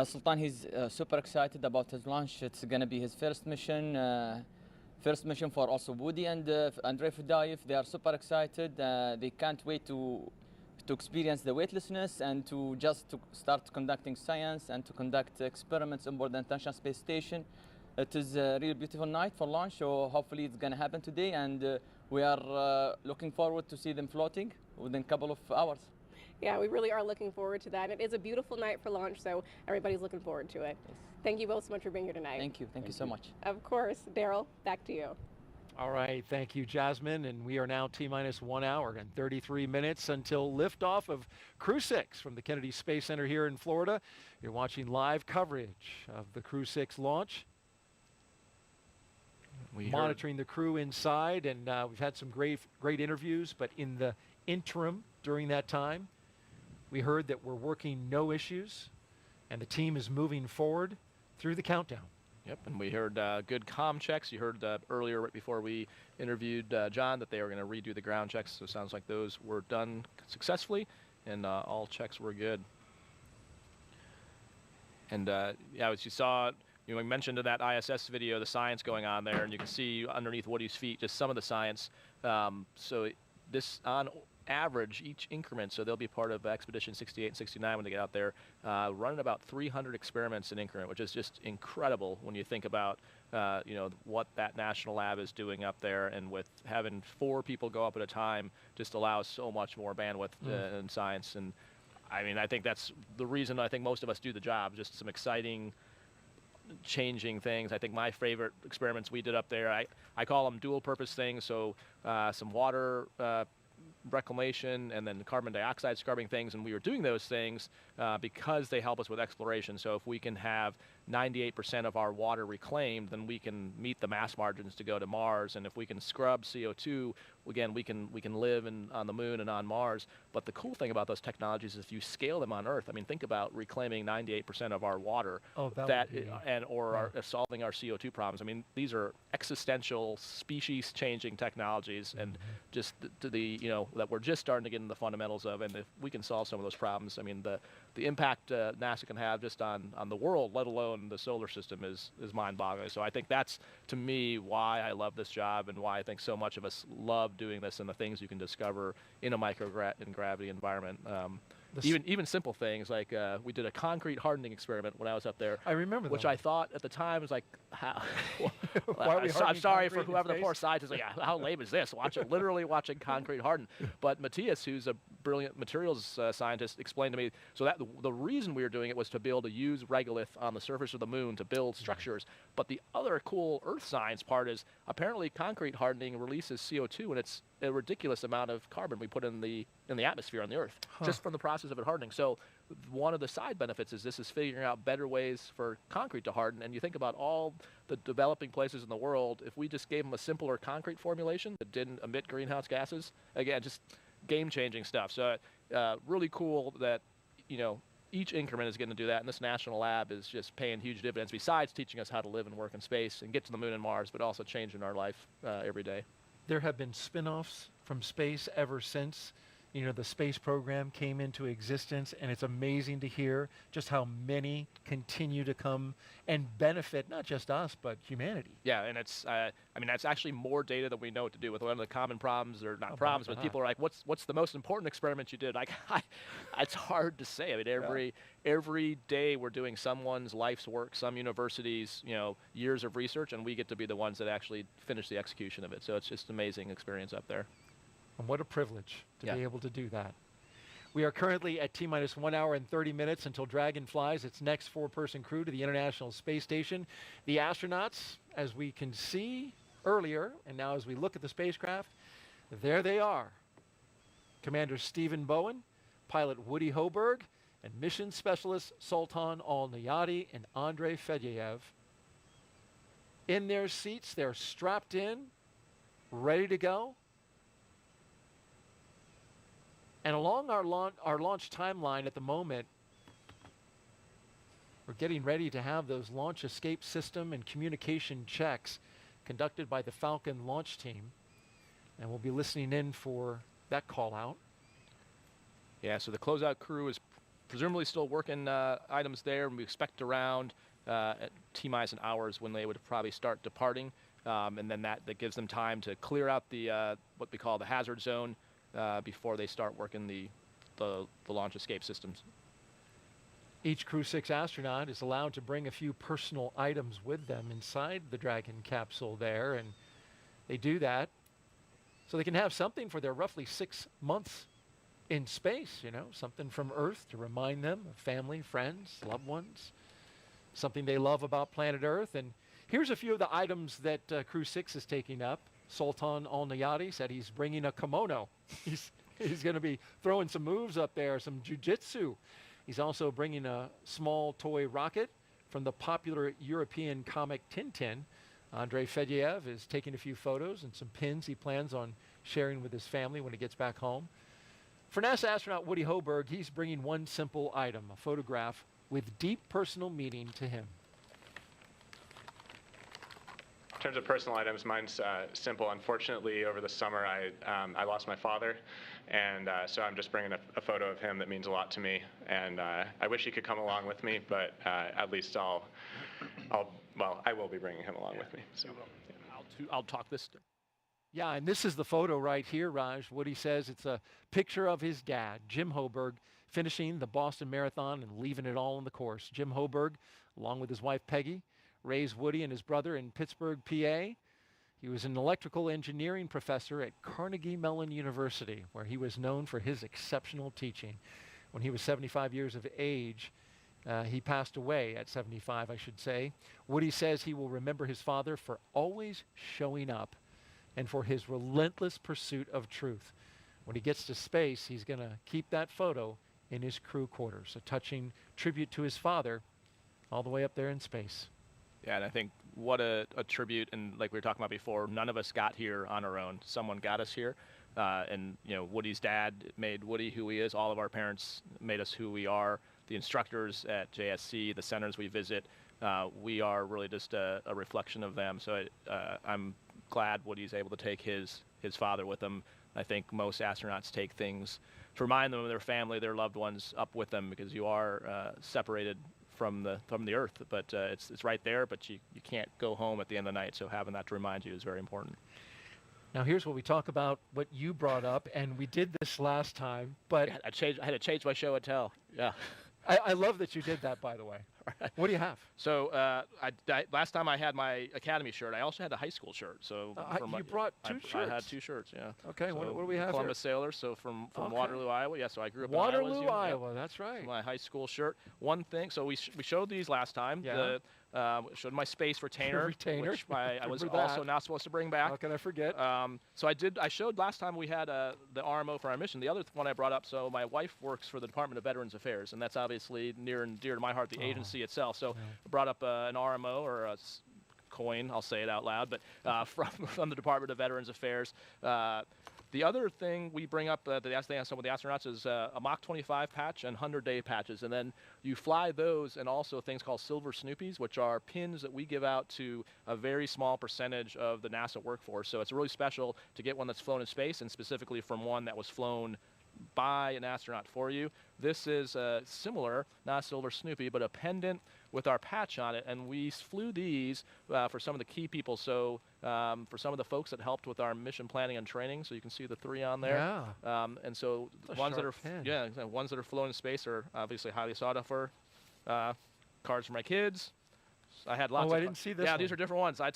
Sultan, he's super excited about his launch. It's going to be his first mission for also Woody and Andrey Fediaev. They are super excited. They can't wait to experience the weightlessness and to start conducting science and to conduct experiments on board the International Space Station. It is a really beautiful night for launch, so hopefully it's going to happen today, and we are looking forward to see them floating within a couple of hours. Yeah, we really are looking forward to that. It is a beautiful night for launch, so everybody's looking forward to it. Yes. Thank you both so much for being here tonight. Thank you. Thank you so much. Of course. Daryl, back to you. All right, thank you, Jasmine. And we are now T-minus 1 hour and 33 minutes until liftoff of Crew-6 from the Kennedy Space Center here in Florida. You're watching live coverage of the Crew-6 launch. Monitoring the crew inside, and we've had some great interviews, but in the interim during that time, we heard that we're working no issues, and the team is moving forward through the countdown. Yep, and we heard good comm checks. You heard earlier, right before we interviewed John, that they were going to redo the ground checks, so it sounds like those were done successfully, and all checks were good. And yeah, as you saw, we mentioned in that ISS video the science going on there, and you can see underneath Woody's feet just some of the science. So this, on average, each increment, so they'll be part of Expedition 68 and 69 when they get out there, running about 300 experiments an increment, which is just incredible when you think about what that national lab is doing up there, and with having 4 people go up at a time just allows so much more bandwidth in science. And I mean, I think that's the reason I think most of us do the job, just some exciting changing things. I think my favorite experiments we did up there, I call them dual purpose things, so some water reclamation and then carbon dioxide scrubbing things, and we were doing those things because they help us with exploration. So if we can have 98% of our water reclaimed, then we can meet the mass margins to go to Mars. And if we can scrub CO2, again, we can live on the moon and on Mars. But the cool thing about those technologies is if you scale them on Earth, I mean, think about reclaiming 98% of our water, solving our CO2 problems. I mean, these are existential, species-changing technologies, and just that we're just starting to get into the fundamentals of. And if we can solve some of those problems, I mean, the impact NASA can have just on the world, let alone the solar system, is mind-boggling. So I think that's, to me, why I love this job and why I think so much of us love doing this and the things you can discover in a microgravity environment. Even simple things like we did a concrete hardening experiment when I was up there. I remember that. Which I thought at the time was like, how? I'm sorry for whoever the poor scientist, like, how lame is this? Literally watching concrete harden. But Matthias, who's a brilliant materials scientist, explained to me, so that the reason we were doing it was to be able to use regolith on the surface of the moon to build structures. But the other cool earth science part is apparently concrete hardening releases CO2, and it's a ridiculous amount of carbon we put in the atmosphere on the Earth, just from the process of it hardening. So one of the side benefits is this is figuring out better ways for concrete to harden. And you think about all the developing places in the world, if we just gave them a simpler concrete formulation that didn't emit greenhouse gases, again, just game-changing stuff. So really cool that, each increment is going to do that, and this national lab is just paying huge dividends, besides teaching us how to live and work in space and get to the moon and Mars, but also changing our life every day. There have been spin-offs from space ever since the space program came into existence, and it's amazing to hear just how many continue to come and benefit not just us but humanity. Yeah, and it's that's actually more data than we know what to do with. One of the common problems, or not problems, but people are like, what's the most important experiment you did? Like, it's hard to say. I mean, every day we're doing someone's life's work, some universities, years of research, and we get to be the ones that actually finish the execution of it. So it's just an amazing experience up there. And what a privilege to Yeah. be able to do that. We are currently at T-minus 1 hour and 30 minutes until Dragon flies its next 4-person crew to the International Space Station. The astronauts, as we can see earlier, and now as we look at the spacecraft, there they are. Commander Stephen Bowen, pilot Woody Hoburg, and mission specialist Sultan Al Neyadi and Andrey Fediaev. In their seats, they're strapped in, ready to go. And along our launch timeline at the moment, we're getting ready to have those launch escape system and communication checks conducted by the Falcon launch team. And we'll be listening in for that call out. Yeah, so the closeout crew is presumably still working items there, and we expect around at T-minus an hour is when they would probably start departing. And then that gives them time to clear out the what we call the hazard zone before they start working the launch escape systems. Each Crew-6 astronaut is allowed to bring a few personal items with them inside the Dragon capsule there, and they do that so they can have something for their roughly 6 months in space, you know, something from Earth to remind them of family, friends, loved ones, something they love about planet Earth. And here's a few of the items that Crew-6 is taking up. Sultan Al Neyadi said he's bringing a kimono. He's going to be throwing some moves up there, some jiu-jitsu. He's also bringing a small toy rocket from the popular European comic Tintin. Andrey Fediaev is taking a few photos and some pins he plans on sharing with his family when he gets back home. For NASA astronaut Woody Hoburg, he's bringing one simple item, a photograph with deep personal meaning to him. In terms of personal items, mine's simple. Unfortunately, over the summer, I lost my father, and so I'm just bringing a photo of him that means a lot to me. And I wish he could come along with me, but at least I will be bringing him along with me. So yeah. I'll talk this. Yeah, and this is the photo right here, Raj. Woody says it's a picture of his dad, Jim Hoburg, finishing the Boston Marathon and leaving it all on the course. Jim Hoburg, along with his wife Peggy, raised Woody and his brother in Pittsburgh, PA. He was an electrical engineering professor at Carnegie Mellon University, where he was known for his exceptional teaching. When he was 75 years of age, he passed away at 75, I should say. Woody says he will remember his father for always showing up and for his relentless pursuit of truth. When he gets to space, he's going to keep that photo in his crew quarters, a touching tribute to his father all the way up there in space. Yeah, and I think what a tribute, and like we were talking about before, none of us got here on our own. Someone got us here, and you know, Woody's dad made Woody who he is. All of our parents made us who we are. The instructors at JSC, the centers we visit, we are really just a reflection of them. So I'm glad Woody's able to take his father with him. I think most astronauts take things to remind them of their family, their loved ones, up with them, because you are separated from the Earth, but it's right there, but you can't go home at the end of the night, so having that to remind you is very important. Now here's what we talk about, what you brought up, and we did this last time, but I had to change my show and tell. Yeah. I love that you did that, by the way. What do you have? So last time I had my Academy shirt. I also had a high school shirt. So you brought two shirts? I had two shirts, yeah. Okay, so what do we have Columbus here? Sailor, so from Waterloo, Iowa. Yeah, so I grew up Waterloo, in Iowa. Iowa, that's right. So my high school shirt. One thing, so we showed these last time. Yeah. Showed my space retainer, which I was Remember also not supposed to bring back. How can I forget? So I showed last time we had the RMO for our mission. The other one I brought up, so my wife works for the Department of Veterans Affairs, and that's obviously near and dear to my heart, the agency itself. So I brought up an RMO, or a coin, I'll say it out loud, but from the Department of Veterans Affairs. The other thing we bring up that they ask some of the astronauts is a Mach 25 patch and 100-day patches. And then you fly those, and also things called Silver Snoopies, which are pins that we give out to a very small percentage of the NASA workforce. So it's really special to get one that's flown in space, and specifically from one that was flown by an astronaut for you. This is similar, not a Silver Snoopy, but a pendant with our patch on it, and we flew these for some of the key people. So for some of the folks that helped with our mission planning and training, so you can see the 3 on there. Yeah. And so ones that are ones that are flown in space are obviously highly sought after. Cards for my kids, I had lots. Oh, of I didn't see this Yeah, one. these are different ones. I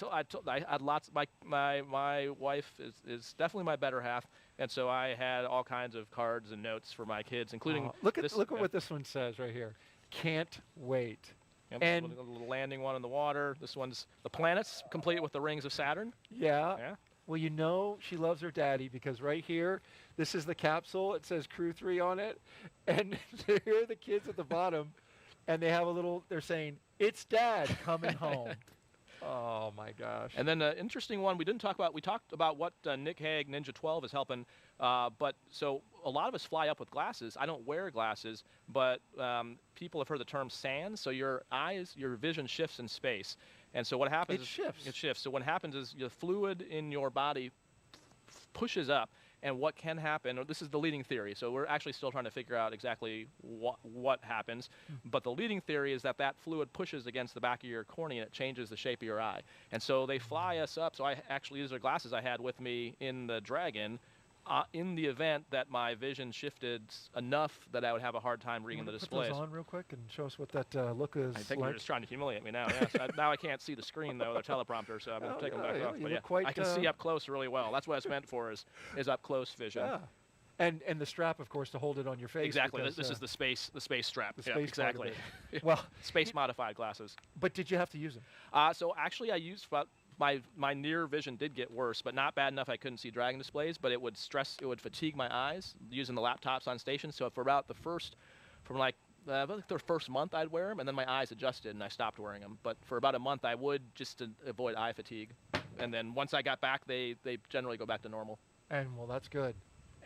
had lots. My wife is definitely my better half, and so I had all kinds of cards and notes for my kids, including look at this, what this one says right here. Can't wait. Yep, And a little landing one in the water. This one's the planets, complete with the rings of Saturn. yeah. Yeah. Well, you know she loves her daddy because right here, this is the capsule. It says Crew 3 on it, and here are the kids at the bottom, and they have a little. They're saying, "It's Dad coming home." Oh my gosh. And then an interesting one we didn't talk about. We talked about what Nick Hague Ninja 12 is helping, but so a lot of us fly up with glasses. I don't wear glasses, but people have heard the term SANS. So your vision shifts in space. And so what happens It shifts. So what happens is the fluid in your body pushes up. And what can happen, this is the leading theory, so we're actually still trying to figure out exactly what happens, but the leading theory is that fluid pushes against the back of your cornea and it changes the shape of your eye. And so they fly us up, so these are glasses I had with me in the Dragon, in the event that my vision shifted enough that I would have a hard time reading the displays. Put those on real quick and show us what that look is. I think like. you're just trying to humiliate me now. Yes. Now I can't see the screen though, the teleprompter, so I'm going to take them back off. But quite, I can see up close really well. That's what it's meant for is up close vision. Yeah. And the strap, of course, to hold it on your face. Exactly. Because, this is the space strap. The space exactly. Well, space modified glasses. But did you have to use them? So actually, I used. My near vision did get worse, but not bad enough I couldn't see Dragon displays, but it would fatigue my eyes using the laptops on station. So for about the first month I'd wear them, and then my eyes adjusted and I stopped wearing them. But for about a month I would, just to avoid eye fatigue. And then once I got back, they generally go back to normal. And well, that's good.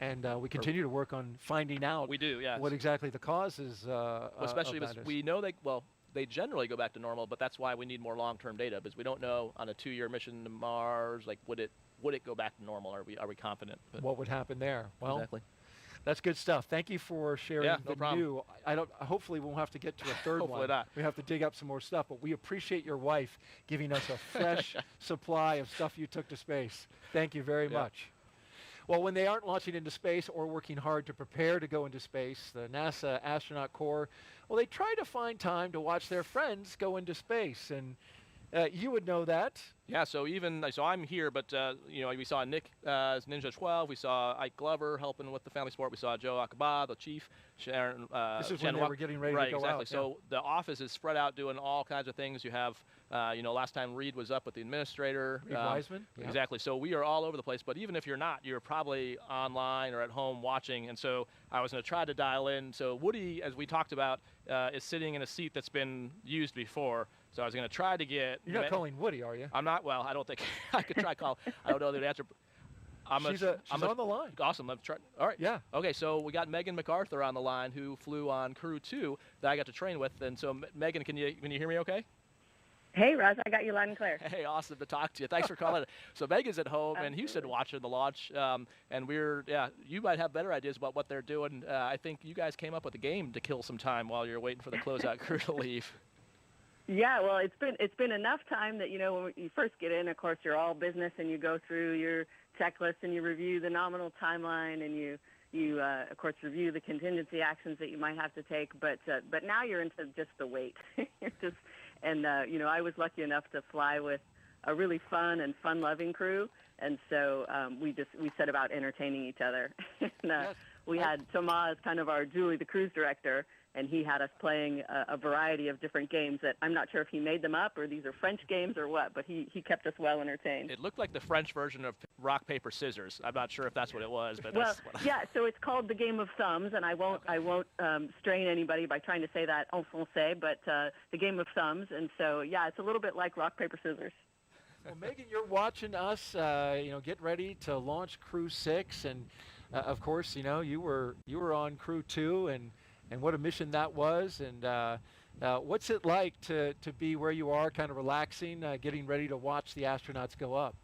And we continue to work on finding out we do, yes. what exactly the cause is. Especially because we know they generally go back to normal, but that's why we need more long-term data, because we don't know on a 2-year mission to Mars, like would it go back to normal? Are we confident? But what would happen there? Well, exactly. That's good stuff. Thank you for sharing no the problem. new. Hopefully we won't have to get to a third Hopefully one. not. We have to dig up some more stuff, but we appreciate your wife giving us a fresh supply of stuff you took to space. Thank you very much. Well, when they aren't launching into space or working hard to prepare to go into space, the NASA Astronaut Corps, well, they try to find time to watch their friends go into space. And you would know that. Yeah, so I'm here, but we saw Nick as Ninja 12. We saw Ike Glover helping with the family sport. We saw Joe Akaba, the chief. Sharon. This is when they were getting ready to go exactly. out. So the office is spread out doing all kinds of things. You have, last time Reed was up with the administrator. Reed Wiseman. Yeah. Exactly. So we are all over the place. But even if you're not, you're probably online or at home watching. And so I was going to try to dial in. So Woody, as we talked about, is sitting in a seat that's been used before. So I was going to try to get. You're not calling Woody, are you? I'm not. Well, I don't think I could try call. I don't know the answer. She's on the line. Awesome. Let's try. All right. Yeah. Okay. So we got Megan MacArthur on the line, who flew on Crew 2 that I got to train with. And so, Megan, can you hear me? Okay. Hey, Roz, I got you loud and clear. Hey, awesome to talk to you. Thanks for calling. So Megan's at home in Houston watching the launch, and you might have better ideas about what they're doing. I think you guys came up with a game to kill some time while you're waiting for the closeout crew to leave. Yeah, well, it's been enough time that, when you first get in, of course, you're all business and you go through your checklist and you review the nominal timeline and you of course, review the contingency actions that you might have to take. But now you're into just the wait. I was lucky enough to fly with a really fun and fun-loving crew, and so we set about entertaining each other. And, we had Thomas as kind of our Julie, the cruise director, and he had us playing a variety of different games that I'm not sure if he made them up or these are French games or what, but he kept us well entertained. It looked like the French version of rock, paper, scissors. I'm not sure if that's what it was, but so it's called the game of thumbs, and I won't strain anybody by trying to say that en français, but the game of thumbs, and so it's a little bit like rock, paper, scissors. Well, Megan, you're watching us, get ready to launch Crew-6, and of course, you were on Crew 2, and what a mission that was, and what's it like to be where you are, kind of relaxing, getting ready to watch the astronauts go up?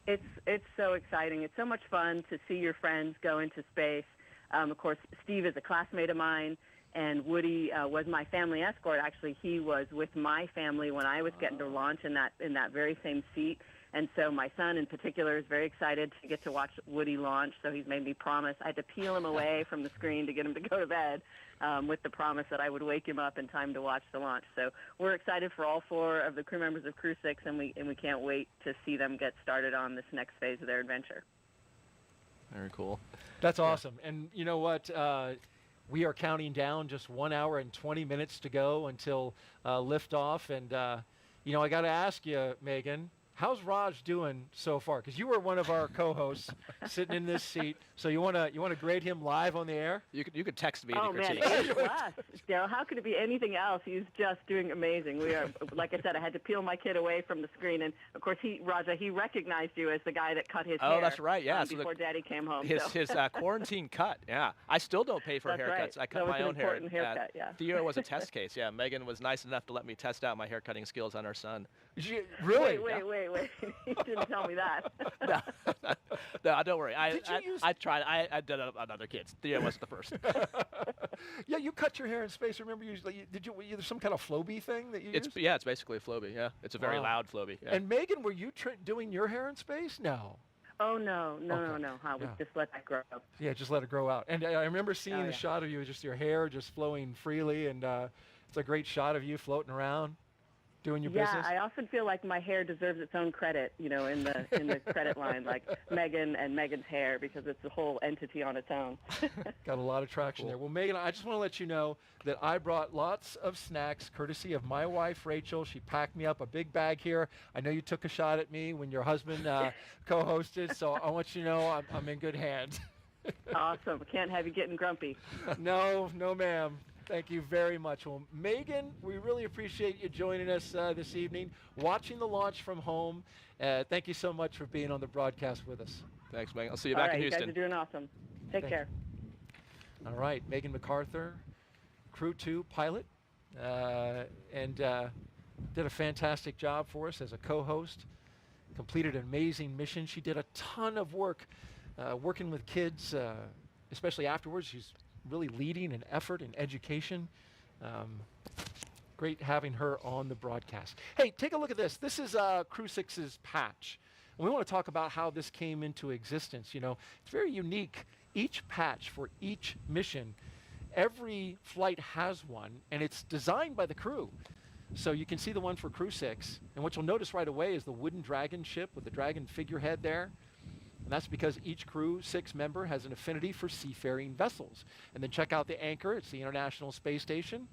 It's so exciting. It's so much fun to see your friends go into space. Of course, Steve is a classmate of mine, and Woody was my family escort. Actually, he was with my family when I was getting to launch in that very same seat. And so my son in particular is very excited to get to watch Woody launch. So he's made me promise. I had to peel him away from the screen to get him to go to bed with the promise that I would wake him up in time to watch the launch. So we're excited for all 4 of the crew members of Crew-6, and we can't wait to see them get started on this next phase of their adventure. Very cool. That's awesome. And you know what? We are counting down just 1 hour and 20 minutes to go until liftoff. And, you know, I got to ask you, Megan, how's Raj doing so far? Because you were one of our co-hosts sitting in this seat. So you want to grade him live on the air? You could text me. Oh man, Daryl, how could it be anything else? He's just doing amazing. We are, like I said, I had to peel my kid away from the screen, and of course Raja, he recognized you as the guy that cut his hair. Oh, that's right. Yeah. Before Daddy came home. His quarantine cut. Yeah. I still don't pay for That's haircuts. Right. I cut my own hair. Haircut, yeah. Theo was a test case. Yeah. Megan was nice enough to let me test out my hair cutting skills on our son. Really? Wait. You didn't tell me that. No, don't worry. I tried. I did it on other kids. Theo wasn't the first. Yeah, you cut your hair in space. Remember, did you some kind of Flowbee thing that you used? Yeah, it's basically a Flowbee. Yeah, it's a very loud Flowbee. Yeah. And Megan, were you doing your hair in space? No. Oh no. We just let that grow up. Yeah, just let it grow out. And I remember seeing a shot of you, just your hair just flowing freely, and it's a great shot of you floating around, doing your business. Yeah, I often feel like my hair deserves its own credit, you know, in the credit line, like Megan and Megan's hair, because it's a whole entity on its own. Got a lot of traction there. Well, Megan, I just want to let you know that I brought lots of snacks, courtesy of my wife, Rachel. She packed me up a big bag here. I know you took a shot at me when your husband co-hosted, so I want you to know I'm in good hands. Awesome. Can't have you getting grumpy. No, ma'am. Thank you very much. Well, Megan, we really appreciate you joining us this evening, watching the launch from home. Thank you so much for being on the broadcast with us. Thanks, Megan. I'll see you back in Houston. You guys are doing awesome. Take care. All right, Megan MacArthur, Crew-2 pilot, and did a fantastic job for us as a co-host, completed an amazing mission. She did a ton of work working with kids, especially afterwards. She's really leading an effort in education. Great having her on the broadcast. Hey, take a look at this. This is Crew-6's patch. And we want to talk about how this came into existence. You know, it's very unique. Each patch for each mission, every flight has one, and it's designed by the crew. So you can see the one for Crew-6, and what you'll notice right away is the wooden dragon ship with the dragon figurehead there. And that's because each Crew-6 member has an affinity for seafaring vessels. And then check out the anchor. It's the International Space Station.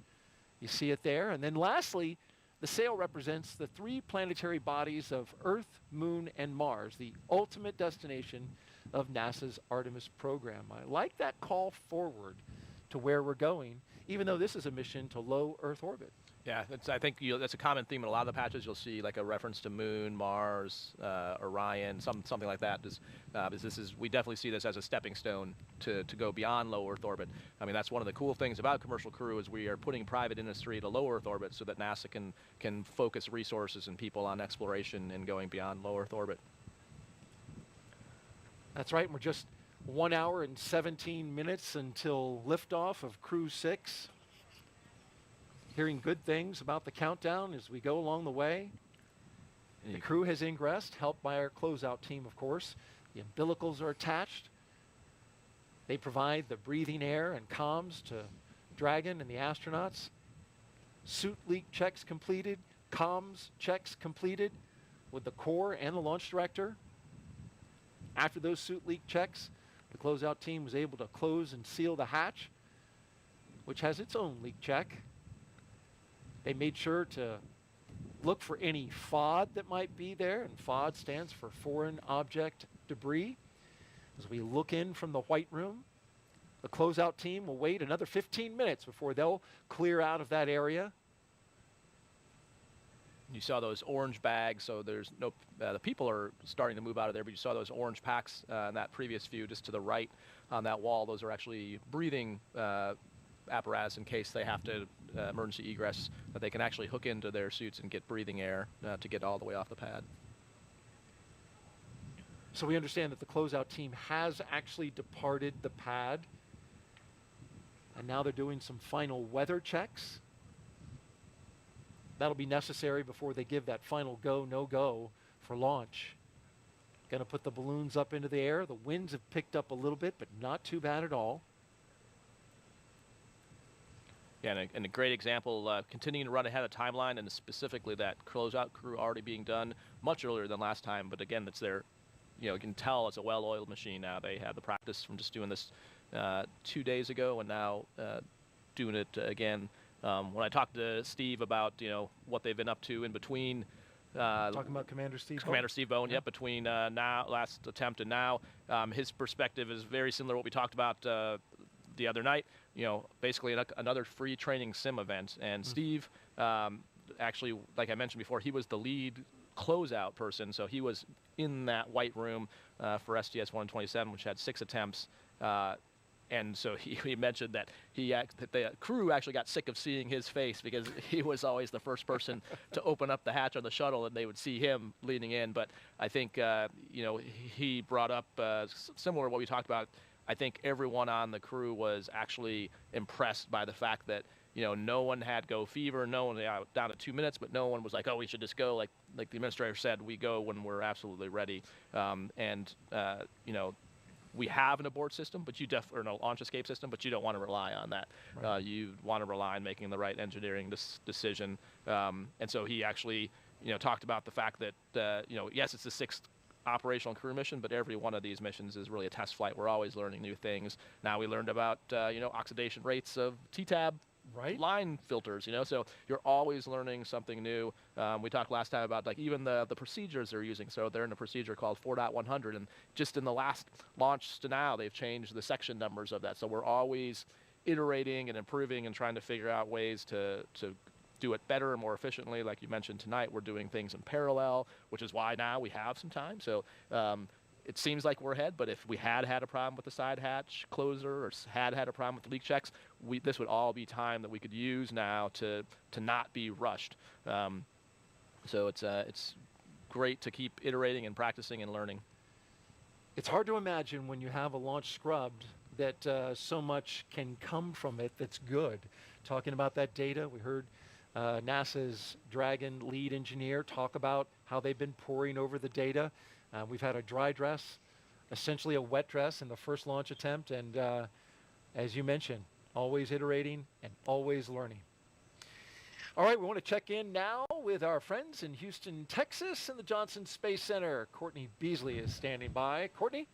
You see it there. And then lastly, the sail represents the 3 planetary bodies of Earth, Moon, and Mars, the ultimate destination of NASA's Artemis program. I like that call forward to where we're going, even though this is a mission to low Earth orbit. Yeah, I think that's a common theme in a lot of the patches. You'll see like a reference to Moon, Mars, Orion, something like that. We definitely see this as a stepping stone to go beyond low Earth orbit. I mean, that's one of the cool things about Commercial Crew is we are putting private industry to low Earth orbit so that NASA can focus resources and people on exploration and going beyond low Earth orbit. That's right. We're just 1 hour and 17 minutes until liftoff of Crew-6. Hearing good things about the countdown as we go along the way. The crew has ingressed, helped by our closeout team, of course. The umbilicals are attached. They provide the breathing air and comms to Dragon and the astronauts. Suit leak checks completed, comms checks completed with the core and the launch director. After those suit leak checks, the closeout team was able to close and seal the hatch, which has its own leak check. They made sure to look for any FOD that might be there, and FOD stands for Foreign Object Debris. As we look in from the White Room, the closeout team will wait another 15 minutes before they'll clear out of that area. You saw those orange bags, so there's no, the people are starting to move out of there, but you saw those orange packs in that previous view just to the right on that wall. Those are actually breathing apparatus in case they have to emergency egress, that they can actually hook into their suits and get breathing air to get all the way off the pad. So we understand that the closeout team has actually departed the pad. And now they're doing some final weather checks. That'll be necessary before they give that final go, no-go for launch. Going to put the balloons up into the air. The winds have picked up a little bit, but not too bad at all. Yeah, and a great example, continuing to run ahead of timeline, and specifically that closeout crew already being done much earlier than last time. But again, it's their, you can tell it's a well-oiled machine now. They had the practice from just doing this 2 days ago, and now doing it again. When I talked to Steve about what they've been up to in between. Talking about Commander Steve Bowen? Commander Steve Bowen, yep, between last attempt and now. His perspective is very similar to what we talked about the other night. Basically another free training sim event. And Steve, actually, like I mentioned before, he was the lead closeout person. So he was in that white room for STS-127, which had 6 attempts. And so he mentioned that that the crew actually got sick of seeing his face because he was always the first person to open up the hatch on the shuttle, and they would see him leaning in. But I think, he brought up similar to what we talked about. I think everyone on the crew was actually impressed by the fact that, no one had go fever, no one down to 2 minutes, but no one was like, oh, we should just go. Like the administrator said, we go when we're absolutely ready. We have an abort system, but or a launch escape system, but you don't want to rely on that. Right. You want to rely on making the right engineering decision. And so he actually, talked about the fact that, yes, it's the 6th operational crew mission, but every one of these missions is really a test flight. We're always learning new things. Now we learned about, oxidation rates of T-tab line filters, so you're always learning something new. We talked last time about even the procedures they're using. So they're in a procedure called 4.100, and just in the last launch to now, they've changed the section numbers of that. So we're always iterating and improving and trying to figure out ways to do it better and more efficiently. Like you mentioned tonight, we're doing things in parallel, which is why now we have some time. So it seems like we're ahead, but if we had a problem with the side hatch closer or had a problem with the leak checks, this would all be time that we could use now to not be rushed. So it's great to keep iterating and practicing and learning. It's hard to imagine when you have a launch scrubbed that so much can come from it that's good. Talking about that data, we heard NASA's Dragon lead engineer talk about how they've been poring over the data. We've had a dry dress, essentially a wet dress in the first launch attempt, and as you mentioned, always iterating and always learning. All right, we want to check in now with our friends in Houston, Texas, in the Johnson Space Center. Courtney Beasley is standing by. Courtney?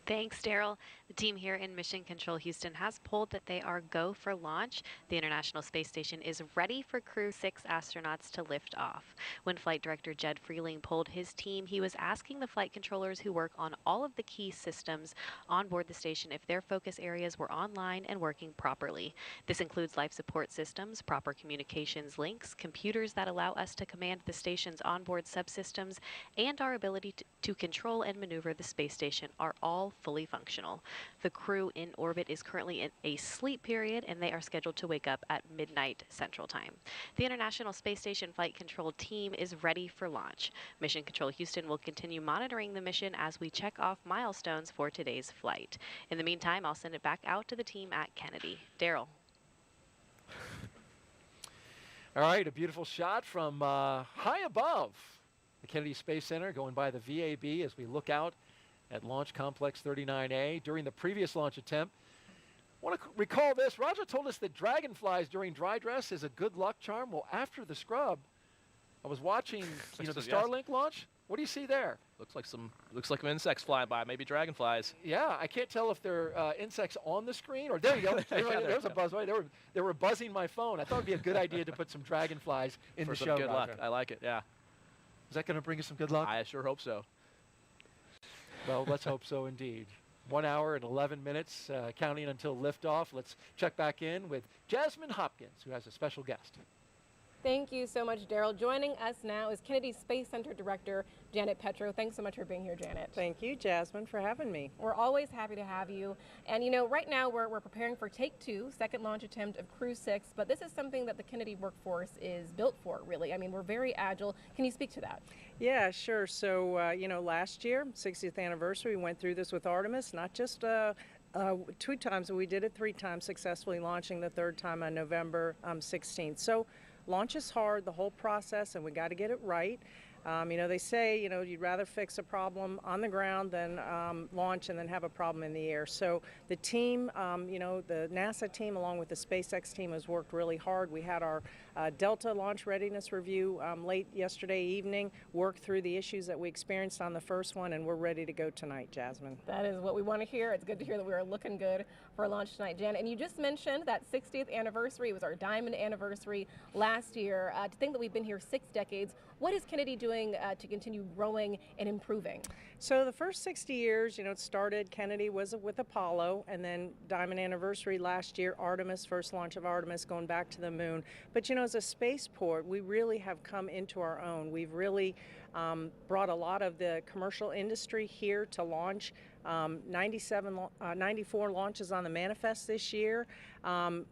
Thanks, Daryl. The team here in Mission Control Houston has polled that they are go for launch. The International Space Station is ready for Crew-6 astronauts to lift off. When Flight Director Jed Freeling polled his team, he was asking the flight controllers who work on all of the key systems on board the station if their focus areas were online and working properly. This includes life support systems, proper communications links, computers that allow us to command the station's onboard subsystems, and our ability to control and maneuver the space station are all fully functional. The crew in orbit is currently in a sleep period, and they are scheduled to wake up at midnight Central Time. The International Space Station Flight Control team is ready for launch. Mission Control Houston will continue monitoring the mission as we check off milestones for today's flight. In the meantime, I'll send it back out to the team at Kennedy. Daryl. All right, a beautiful shot from high above the Kennedy Space Center, going by the VAB as we look out at Launch Complex 39A. During the previous launch attempt, I want to recall this. Raja told us that dragonflies during dry dress is a good luck charm. Well, after the scrub, I was watching the Starlink launch. What do you see there? Looks like some insects flying by, maybe dragonflies. Yeah, I can't tell if they're insects on the screen or there you go. There's a buzz. Right? They were buzzing my phone. I thought it'd be a good idea to put some dragonflies in the show. For some good luck. I like it. Yeah. Is that going to bring us some good luck? I sure hope so. Well, let's hope so indeed. 1 hour and 11 minutes, counting until liftoff. Let's check back in with Jasmine Hopkins, who has a special guest. Thank you so much, Daryl. Joining us now is Kennedy Space Center Director Janet Petro. Thanks so much for being here, Janet. Thank you, Jasmine, for having me. We're always happy to have you. And you know, right now we're preparing for Take 2, second launch attempt of Crew-6, but this is something that the Kennedy workforce is built for, really. I mean, we're very agile. Can you speak to that? Yeah, sure. So, you know, last year, 60th anniversary, we went through this with Artemis, not just 2 times, but we did it 3 times, successfully launching the 3rd time on November 16th. So launch is hard, the whole process, and we got to get it right. You know, they say, you know, you'd rather fix a problem on the ground than launch and then have a problem in the air. So the team, you know, the NASA team along with the SpaceX team has worked really hard. We had our Delta launch readiness review late yesterday evening, worked through the issues that we experienced on the first one, and we're ready to go tonight, Jasmine. That is what we want to hear. It's good to hear that we are looking good for launch tonight, Jan. And you just mentioned that 60th anniversary. It was our diamond anniversary last year. To think that we've been here 6 decades, what is Kennedy doing to continue growing and improving? So the first 60 years, you know, it started, Kennedy was with Apollo, and then diamond anniversary last year, Artemis, first launch of Artemis, going back to the moon. But, you know, as a spaceport, we really have come into our own. We've really brought a lot of the commercial industry here to launch. 94 launches on the manifest this year.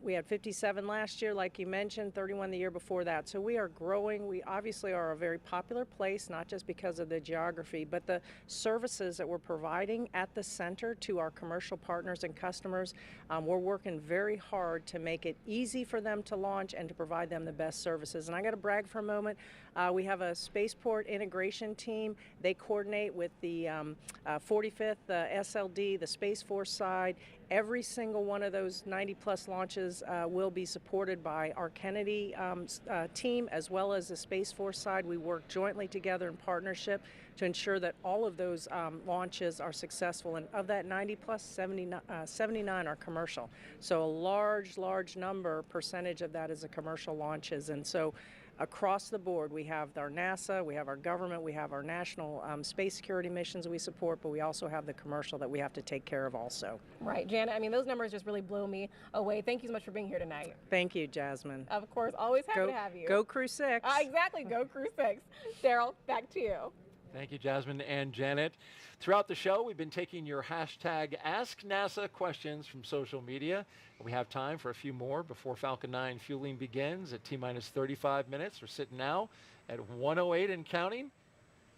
We had 57 last year, like you mentioned, 31 the year before that. So we are growing. We obviously are a very popular place, not just because of the geography, but the services that we're providing at the center to our commercial partners and customers. We're working very hard to make it easy for them to launch and to provide them the best services. And I got to brag for a moment. We have a spaceport integration team. They coordinate with the 45th SLD, the Space Force side. Every single one of those 90-plus launches will be supported by our Kennedy team as well as the Space Force side. We work jointly together in partnership to ensure that all of those launches are successful. And of that 90-plus, 79 are commercial. So a large percentage of that is the commercial launches. And so across the board, we have our NASA, we have our government, we have our national space security missions we support, but we also have the commercial that we have to take care of also. Right, Janet, I mean, those numbers just really blow me away. Thank you so much for being here tonight. Thank you, Jasmine. Of course, always happy to have you. Go Crew-6. Exactly, go Crew-6. Daryl, back to you. Thank you, Jasmine and Janet. Throughout the show, we've been taking your hashtag #AskNASA questions from social media. We have time for a few more before Falcon 9 fueling begins at T-minus 35 minutes. We're sitting now at 1:08 and counting.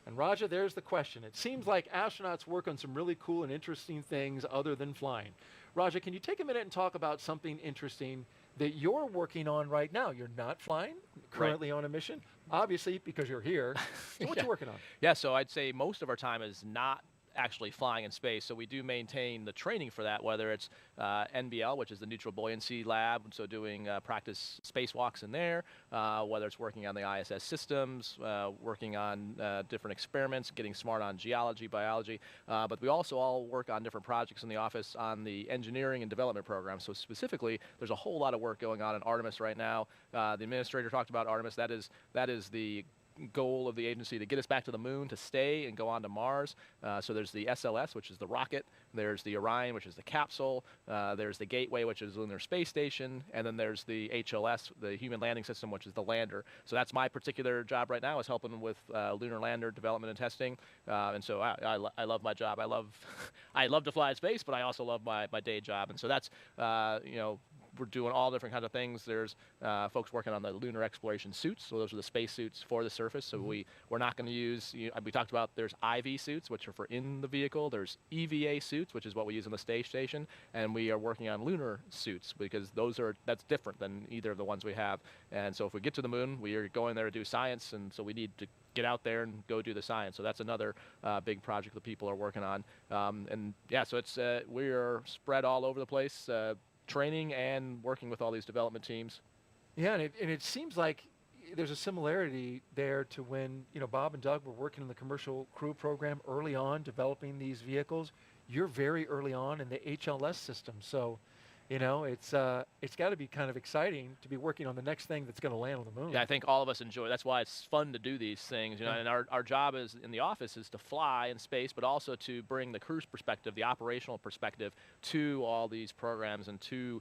And Raja, there's the question. It seems like astronauts work on some really cool and interesting things other than flying. Raja, can you take a minute and talk about something interesting that you're working on right now? You're not flying, currently on a mission, obviously because you're here. So what you working on? Yeah, so I'd say most of our time is not actually flying in space, so we do maintain the training for that, whether it's NBL, which is the Neutral Buoyancy Lab, so doing practice spacewalks in there, whether it's working on the ISS systems, working on different experiments, getting smart on geology, biology, but we also all work on different projects in the office on the engineering and development program. So specifically, there's a whole lot of work going on in Artemis right now. The administrator talked about Artemis. That is the goal of the agency to get us back to the moon, to stay and go on to Mars. So there's the SLS, which is the rocket. There's the Orion, which is the capsule. There's the Gateway, which is the Lunar Space Station. And then there's the HLS, the Human Landing System, which is the lander. So that's my particular job right now, is helping with lunar lander development and testing. And so I love my job. I love to fly in space, but I also love my day job. And so that's, you know, we're doing all different kinds of things. There's folks working on the lunar exploration suits, so those are the space suits for the surface. So we're not going to use, we talked about there's IV suits, which are for in the vehicle. There's EVA suits, which is what we use on the space station, and we are working on lunar suits because that's different than either of the ones we have. And so if we get to the moon, we are going there to do science, and so we need to get out there and go do the science. So that's another big project that people are working on. And yeah, so it's we are spread all over the place. Training and working with all these development teams. Yeah, and it seems like there's a similarity there to when, you know, Bob and Doug were working in the Commercial Crew program early on, developing these vehicles. You're very early on in the HLS system, so, you know, it's got to be kind of exciting to be working on the next thing that's going to land on the moon. Yeah, I think all of us enjoy. That's why it's fun to do these things. You know, and our job is in the office is to fly in space, but also to bring the crew's perspective, the operational perspective, to all these programs and to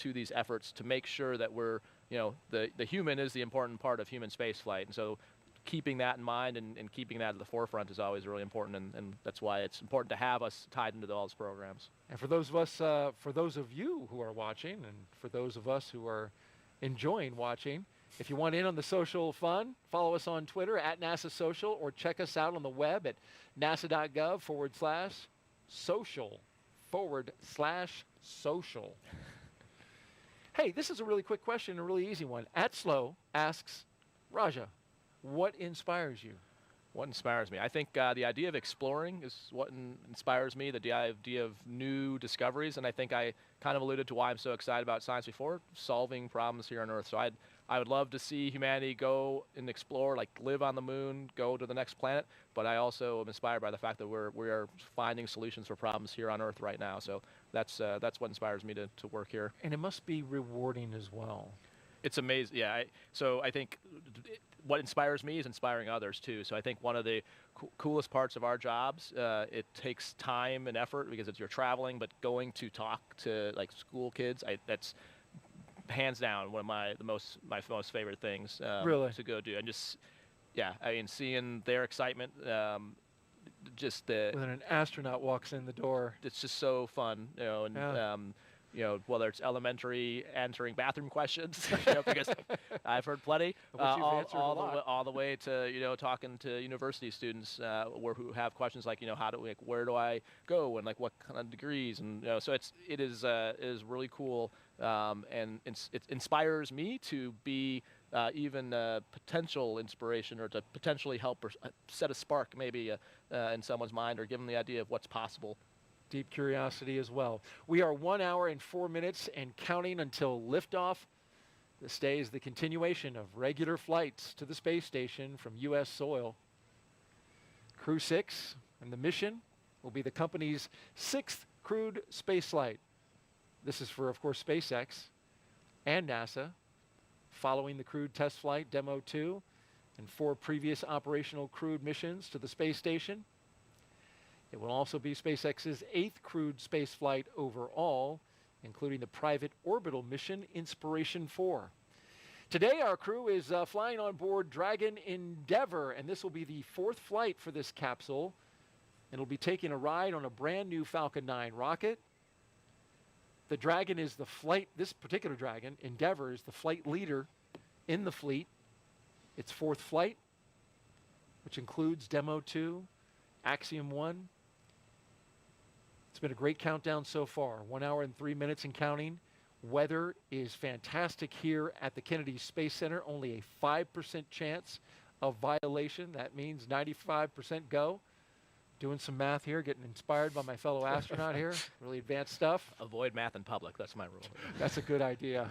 these efforts to make sure that we're the human is the important part of human spaceflight, and so keeping that in mind and keeping that at the forefront is always really important, and that's why it's important to have us tied into all those programs. And for those of us, for those of you who are watching, and for those of us who are enjoying watching, if you want in on the social fun, follow us on Twitter at NASA Social, or check us out on the web at nasa.gov/social/social. Hey, this is a really quick question, a really easy one. At Slow asks, Raja, what inspires you? What inspires me? I think the idea of exploring is what inspires me, the idea of new discoveries, and I think I kind of alluded to why I'm so excited about science before, solving problems here on Earth. So I would love to see humanity go and explore, like live on the moon, go to the next planet, but I also am inspired by the fact that we are finding solutions for problems here on Earth right now. So that's what inspires me to work here. And it must be rewarding as well. It's amazing, yeah. So I think what inspires me is inspiring others too. So I think one of the coolest parts of our jobs, it takes time and effort because you're traveling, but going to talk to like school kids, that's hands down one of my most favorite things really to go do. And just, yeah, I mean, seeing their excitement, just the when an astronaut walks in the door, it's just so fun, and yeah. Whether it's elementary answering bathroom questions, because I've heard plenty, all the way to talking to university students who have questions like where do I go and like what kind of degrees, and so it is really cool, and it inspires me to be even potential inspiration, or to potentially help or set a spark maybe in someone's mind, or give them the idea of what's possible. Deep curiosity as well. We are 1 hour and 4 minutes and counting until liftoff. This day is the continuation of regular flights to the space station from U.S. soil. Crew-6 and the mission will be the company's 6th crewed spaceflight. This is for, of course, SpaceX and NASA, following the crewed test flight Demo 2 and 4 previous operational crewed missions to the space station. It will also be SpaceX's 8th crewed spaceflight overall, including the private orbital mission Inspiration 4. Today, our crew is flying on board Dragon Endeavour, and this will be the 4th flight for this capsule. It'll be taking a ride on a brand new Falcon 9 rocket. The Dragon is this particular Dragon, Endeavour, is the flight leader in the fleet. Its 4th flight, which includes Demo 2, Axiom 1. It's been a great countdown so far, 1 hour and 3 minutes and counting. Weather is fantastic here at the Kennedy Space Center, only a 5% chance of violation. That means 95% go. Doing some math here, getting inspired by my fellow astronaut here. Really advanced stuff. Avoid math in public, that's my rule. That's a good idea.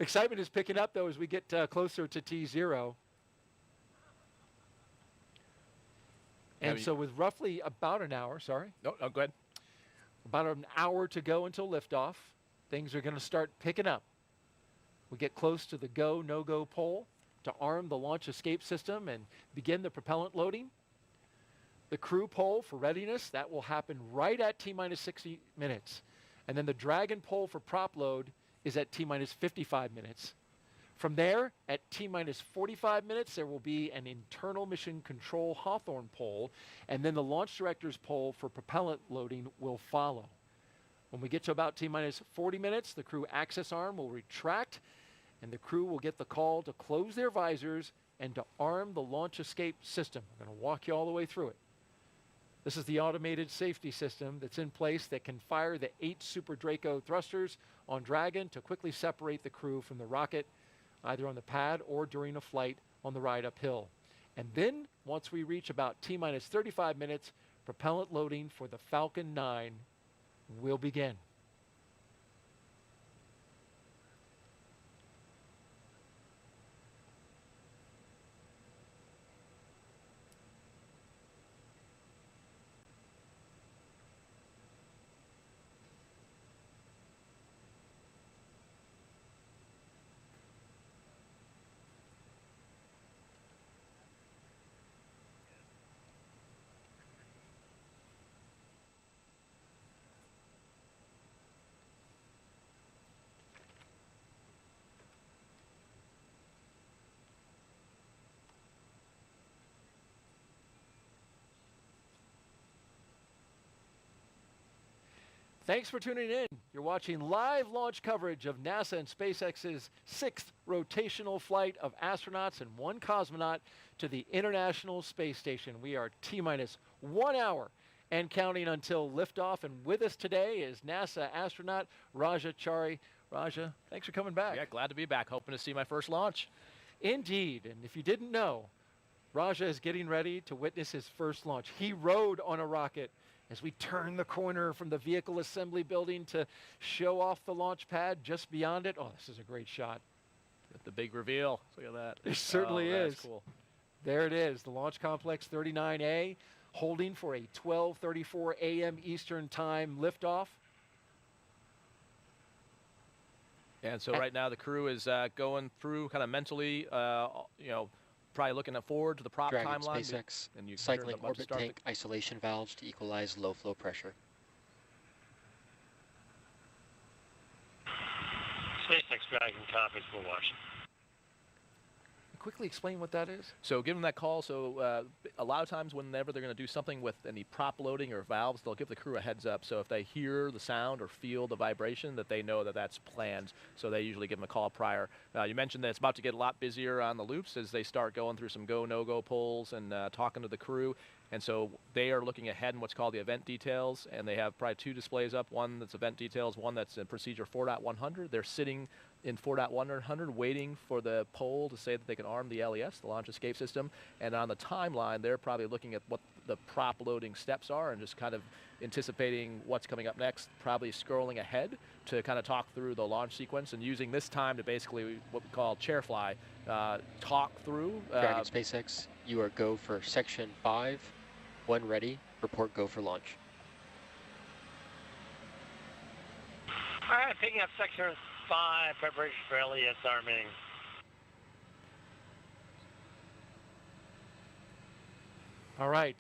Excitement is picking up, though, as we get closer to T0. And so with roughly about an hour, No, go ahead. About an hour to go until liftoff, things are going to start picking up. We get close to the go, no-go pole to arm the launch escape system and begin the propellant loading. The crew poll for readiness, that will happen right at T-minus 60 minutes. And then the Dragon poll for prop load is at T-minus 55 minutes. From there, at T-minus 45 minutes, there will be an internal mission control Hawthorne poll, and then the launch director's poll for propellant loading will follow. When we get to about T-minus 40 minutes, the crew access arm will retract, and the crew will get the call to close their visors and to arm the launch escape system. I'm going to walk you all the way through it. This is the automated safety system that's in place that can fire the 8 Super Draco thrusters on Dragon to quickly separate the crew from the rocket, either on the pad or during a flight on the ride uphill. And then, once we reach about T-minus 35 minutes, propellant loading for the Falcon 9 will begin. Thanks for tuning in. You're watching live launch coverage of NASA and SpaceX's 6th rotational flight of astronauts and 1 cosmonaut to the International Space Station. We are T-minus 1 hour and counting until liftoff. And with us today is NASA astronaut Raja Chari. Raja, thanks for coming back. Yeah, glad to be back. Hoping to see my first launch. Indeed. And if you didn't know, Raja is getting ready to witness his first launch. He rode on a rocket as we turn the corner from the vehicle assembly building to show off the launch pad just beyond it. Oh, this is a great shot. Got the big reveal. Look at that. It certainly is. That's cool. There it is, the Launch Complex 39A, holding for a 12:34 a.m. Eastern Time liftoff. And so right now the crew is going through kind of mentally, probably looking forward to the prop Dragon timeline. SpaceX, and you cycling orbit tank isolation valves to equalize low flow pressure. SpaceX Dragon copies, we're watching. Quickly explain what that is. So give them that call. So a lot of times whenever they're going to do something with any prop loading or valves, they'll give the crew a heads up. So if they hear the sound or feel the vibration, that they know that that's planned. So they usually give them a call prior. You mentioned that it's about to get a lot busier on the loops as they start going through some go, no-go polls and talking to the crew. And so they are looking ahead in what's called the event details, and they have probably 2 displays up, one that's event details, one that's in procedure 4.100. They're sitting in 4.100 waiting for the poll to say that they can arm the LES, the launch escape system. And on the timeline, they're probably looking at what the prop loading steps are and just kind of anticipating what's coming up next, probably scrolling ahead to kind of talk through the launch sequence and using this time to basically what we call chair fly, talk through. Dragon SpaceX, you are go for section 5. When ready, report go for launch. All right, picking up section 5, preparation for LES arming. All right.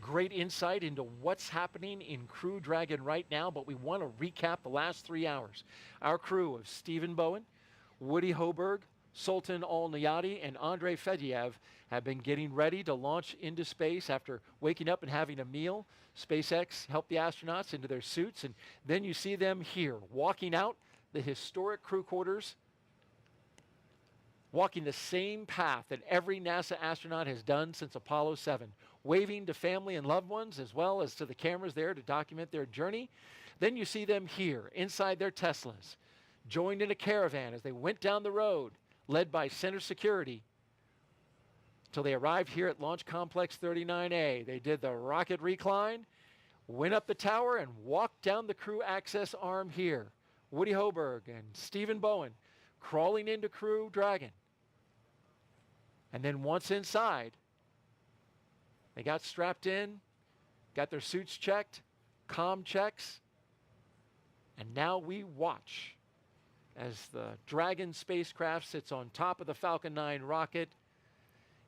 Great insight into what's happening in Crew Dragon right now, but we want to recap the last 3 hours. Our crew of Stephen Bowen, Warren Hoburg, Sultan Al Neyadi, and Andrey Fediaev have been getting ready to launch into space after waking up and having a meal. SpaceX helped the astronauts into their suits, and then you see them here, walking out the historic crew quarters, walking the same path that every NASA astronaut has done since Apollo 7, waving to family and loved ones as well as to the cameras there to document their journey. Then you see them here, inside their Teslas, joined in a caravan as they went down the road, led by Center Security, till they arrived here at Launch Complex 39A. They did the rocket recline, went up the tower, and walked down the crew access arm here. Warren Hoburg and Stephen Bowen crawling into Crew Dragon. And then once inside, they got strapped in, got their suits checked, comm checks, and now we watch as the Dragon spacecraft sits on top of the Falcon 9 rocket,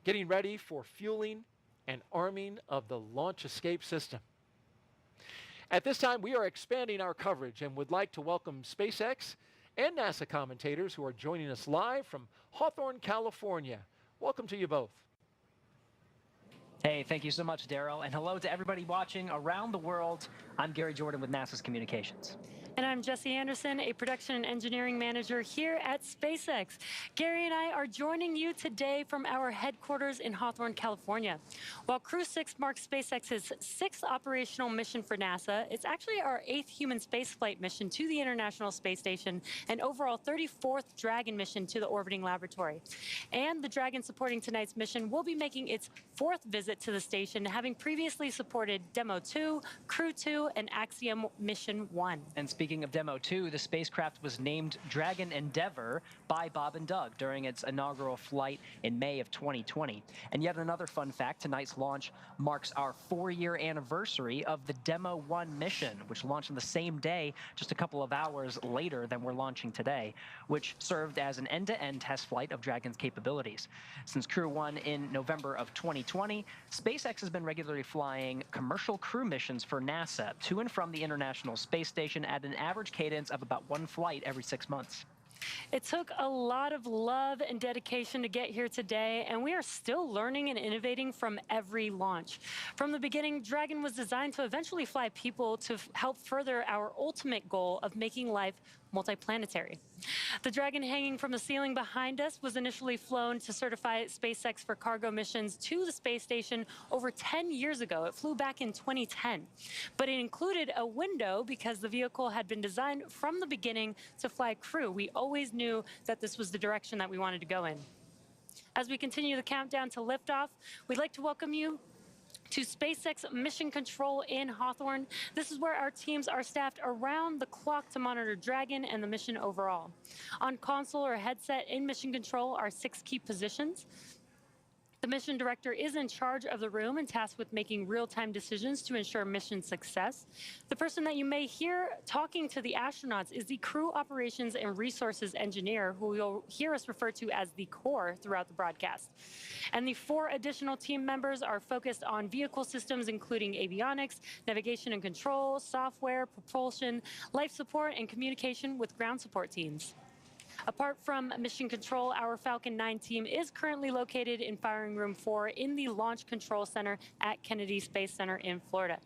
getting ready for fueling and arming of the launch escape system. At this time, we are expanding our coverage and would like to welcome SpaceX and NASA commentators who are joining us live from Hawthorne, California. Welcome to you both. Hey, thank you so much, Daryl. And hello to everybody watching around the world. I'm Gary Jordan with NASA's Communications. And I'm Jesse Anderson, a production and engineering manager here at SpaceX. Gary and I are joining you today from our headquarters in Hawthorne, California. While Crew-6 marks SpaceX's 6th operational mission for NASA, it's actually our 8th human spaceflight mission to the International Space Station and overall 34th Dragon mission to the orbiting laboratory. And the Dragon supporting tonight's mission will be making its 4th visit to the station, having previously supported Demo 2, Crew 2, and Axiom Mission 1. And speaking of Demo 2, the spacecraft was named Dragon Endeavour by Bob and Doug during its inaugural flight in May of 2020. And yet another fun fact, tonight's launch marks our 4-year anniversary of the Demo 1 mission, which launched on the same day, just a couple of hours later than we're launching today, which served as an end-to-end test flight of Dragon's capabilities. Since Crew 1 in November of 2020, SpaceX has been regularly flying commercial crew missions for NASA to and from the International Space Station at an average cadence of about 1 flight every 6 months. It took a lot of love and dedication to get here today, and we are still learning and innovating from every launch. From the beginning, Dragon was designed to eventually fly people to help further our ultimate goal of making life multiplanetary. The Dragon hanging from the ceiling behind us was initially flown to certify SpaceX for cargo missions to the space station over 10 years ago. It flew back in 2010, but it included a window because the vehicle had been designed from the beginning to fly crew. We always knew that this was the direction that we wanted to go in. As we continue the countdown to liftoff, we'd like to welcome you to SpaceX Mission Control in Hawthorne. This is where our teams are staffed around the clock to monitor Dragon and the mission overall. On console or headset in Mission Control are 6 key positions. The mission director is in charge of the room and tasked with making real-time decisions to ensure mission success. The person that you may hear talking to the astronauts is the Crew Operations and Resources Engineer, who you'll hear us refer to as the Core throughout the broadcast. And the 4 additional team members are focused on vehicle systems, including avionics, navigation and control, software, propulsion, life support, and communication with ground support teams. Apart from Mission Control, our Falcon 9 team is currently located in Firing Room 4 in the Launch Control Center at Kennedy Space Center in Florida.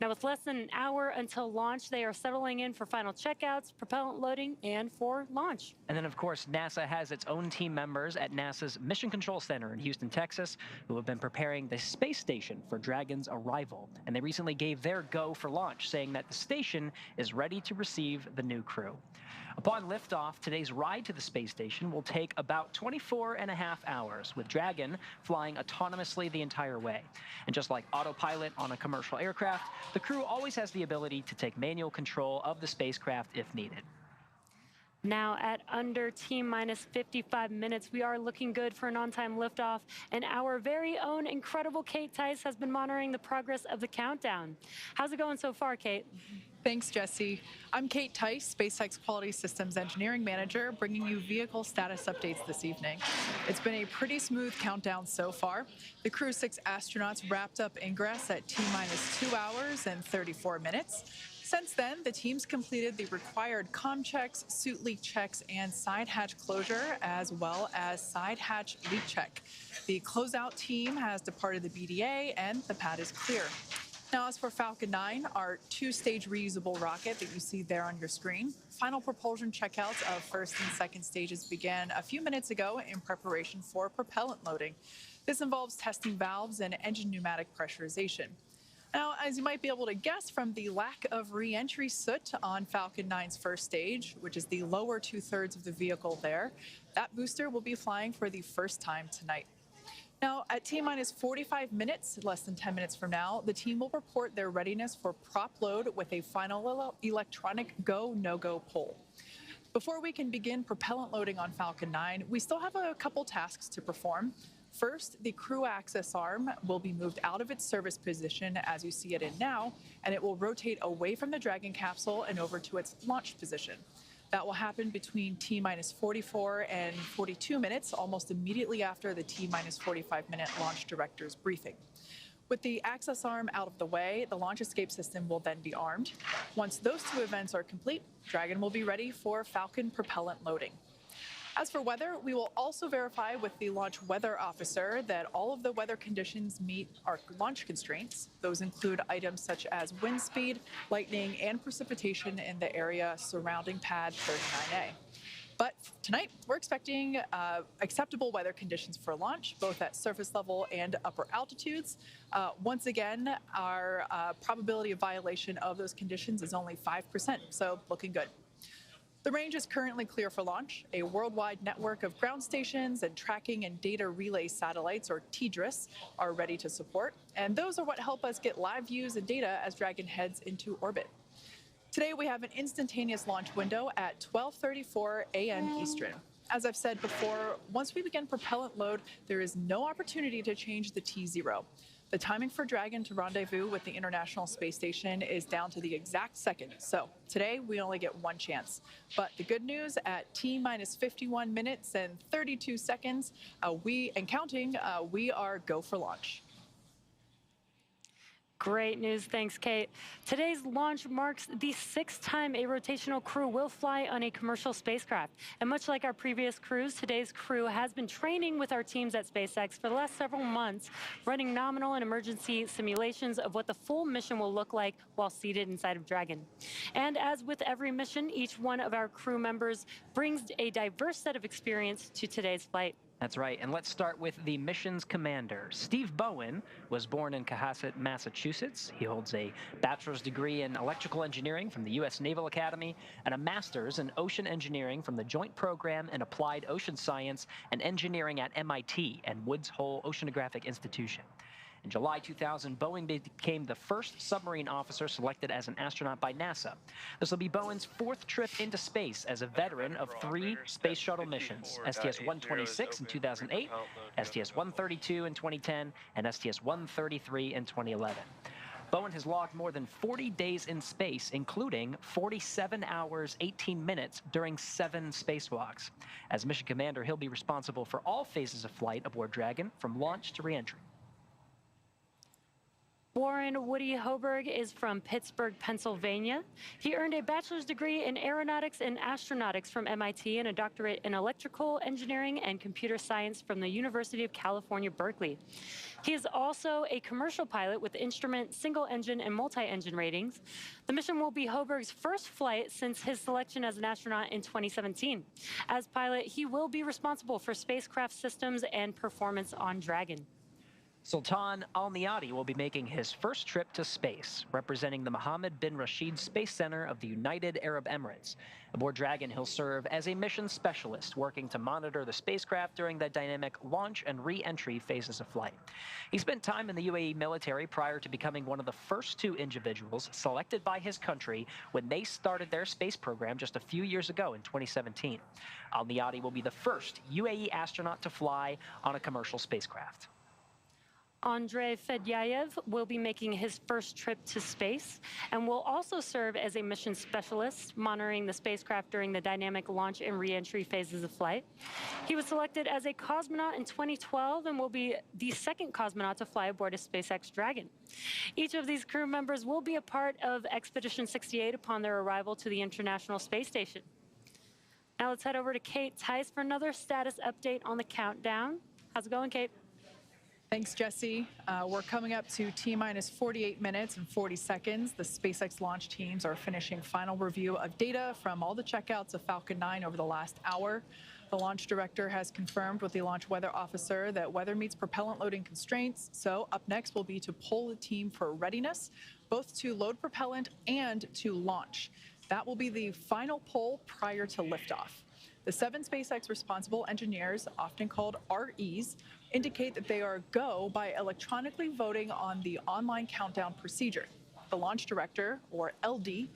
Now, with less than an hour until launch, they are settling in for final checkouts, propellant loading, and for launch. And then, of course, NASA has its own team members at NASA's Mission Control Center in Houston, Texas, who have been preparing the space station for Dragon's arrival. And they recently gave their go for launch, saying that the station is ready to receive the new crew. Upon liftoff, today's ride to the space station will take about 24.5 hours, with Dragon flying autonomously the entire way. And just like autopilot on a commercial aircraft, the crew always has the ability to take manual control of the spacecraft if needed. Now at under T-minus 55 minutes, we are looking good for an on-time liftoff, and our very own incredible Kate Tice has been monitoring the progress of the countdown. How's it going so far, Kate? Thanks, Jesse. I'm Kate Tice, SpaceX Quality Systems Engineering Manager, bringing you vehicle status updates this evening. It's been a pretty smooth countdown so far. The Crew-6 astronauts wrapped up Ingress at T-minus 2 hours and 34 minutes. Since then, the teams completed the required comm checks, suit leak checks, and side hatch closure, as well as side hatch leak check. The closeout team has departed the BDA, and the pad is clear. Now, as for Falcon 9, our 2-stage reusable rocket that you see there on your screen, final propulsion checkouts of first and second stages began a few minutes ago in preparation for propellant loading. This involves testing valves and engine pneumatic pressurization. Now, as you might be able to guess from the lack of re-entry soot on Falcon 9's first stage, which is the lower 2/3 of the vehicle there, that booster will be flying for the first time tonight. Now, at T-minus 45 minutes, less than 10 minutes from now, the team will report their readiness for prop load with a final electronic go, no-go poll. Before we can begin propellant loading on Falcon 9, we still have a couple tasks to perform. First, the crew access arm will be moved out of its service position as you see it in now, and it will rotate away from the Dragon capsule and over to its launch position. That will happen between T-minus 44 and 42 minutes, almost immediately after the T-minus 45-minute launch director's briefing. With the access arm out of the way, the launch escape system will then be armed. Once those 2 events are complete, Dragon will be ready for Falcon propellant loading. As for weather, we will also verify with the launch weather officer that all of the weather conditions meet our launch constraints. Those include items such as wind speed, lightning, and precipitation in the area surrounding pad 39A. But tonight, we're expecting acceptable weather conditions for launch, both at surface level and upper altitudes. Once again, our probability of violation of those conditions is only 5%, so looking good. The range is currently clear for launch. A worldwide network of ground stations and tracking and data relay satellites, or TDRS, are ready to support. And those are what help us get live views and data as Dragon heads into orbit. Today, we have an instantaneous launch window at 12:34 a.m. Eastern. As I've said before, once we begin propellant load, there is no opportunity to change the T0. The timing for Dragon to rendezvous with the International Space Station is down to the exact second. So today we only get one chance. But the good news, at T-minus 51 minutes and 32 seconds, we are go for launch. Great news. Thanks, Kate. Today's launch marks the 6th time a rotational crew will fly on a commercial spacecraft. And much like our previous crews, today's crew has been training with our teams at SpaceX for the last several months, running nominal and emergency simulations of what the full mission will look like while seated inside of Dragon. And as with every mission, each one of our crew members brings a diverse set of experience to today's flight. That's right, and let's start with the mission's commander. Steve Bowen was born in Cohasset, Massachusetts. He holds a bachelor's degree in electrical engineering from the U.S. Naval Academy and a master's in ocean engineering from the Joint Program in Applied Ocean Science and Engineering at MIT and Woods Hole Oceanographic Institution. In July 2000, Bowen became the first submarine officer selected as an astronaut by NASA. This will be Bowen's 4th trip into space as a veteran of 3 space shuttle missions, STS-126 in 2008, STS-132 in 2010, and STS-133 in 2011. Bowen has logged more than 40 days in space, including 47 hours, 18 minutes during 7 spacewalks. As mission commander, he'll be responsible for all phases of flight aboard Dragon, from launch to reentry. Warren Woody Hoburg is from Pittsburgh, Pennsylvania. He earned a bachelor's degree in aeronautics and astronautics from MIT and a doctorate in electrical engineering and computer science from the University of California, Berkeley. He is also a commercial pilot with instrument, single-engine, and multi-engine ratings. The mission will be Hoburg's first flight since his selection as an astronaut in 2017. As pilot, he will be responsible for spacecraft systems and performance on Dragon. Sultan Al Neyadi will be making his first trip to space, representing the Mohammed bin Rashid Space Center of the United Arab Emirates. Aboard Dragon, he'll serve as a mission specialist, working to monitor the spacecraft during the dynamic launch and re-entry phases of flight. He spent time in the UAE military prior to becoming one of the first 2 individuals selected by his country when they started their space program just a few years ago in 2017. Al Neyadi will be the first UAE astronaut to fly on a commercial spacecraft. Andrey Fediaev will be making his first trip to space and will also serve as a mission specialist, monitoring the spacecraft during the dynamic launch and re-entry phases of flight. He was selected as a cosmonaut in 2012 and will be the 2nd cosmonaut to fly aboard a SpaceX Dragon. Each of these crew members will be a part of Expedition 68 upon their arrival to the International Space Station. Now let's head over to Kate Tice for another status update on the countdown. How's it going, Kate? Thanks, Jesse. We're coming up to T-minus 48 minutes and 40 seconds. The SpaceX launch teams are finishing final review of data from all the checkouts of Falcon 9 over the last hour. The launch director has confirmed with the launch weather officer that weather meets propellant loading constraints. So up next will be to poll the team for readiness, both to load propellant and to launch. That will be the final poll prior to liftoff. The 7 SpaceX responsible engineers, often called REs, indicate that they are go by electronically voting on the online countdown procedure. The launch director, or LD,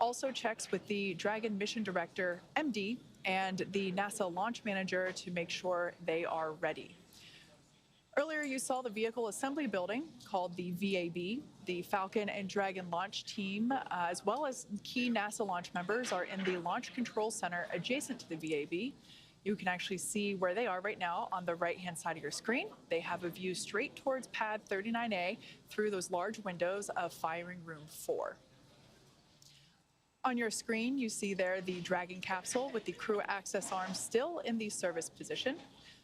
also checks with the Dragon mission director, MD, and the NASA launch manager to make sure they are ready. Earlier, you saw the vehicle assembly building called the VAB. The Falcon and Dragon launch team, as well as key NASA launch members, are in the Launch Control Center adjacent to the VAB. You can actually see where they are right now on the right-hand side of your screen. They have a view straight towards pad 39A through those large windows of firing room 4. On your screen, you see there the Dragon capsule with the crew access arm still in the service position.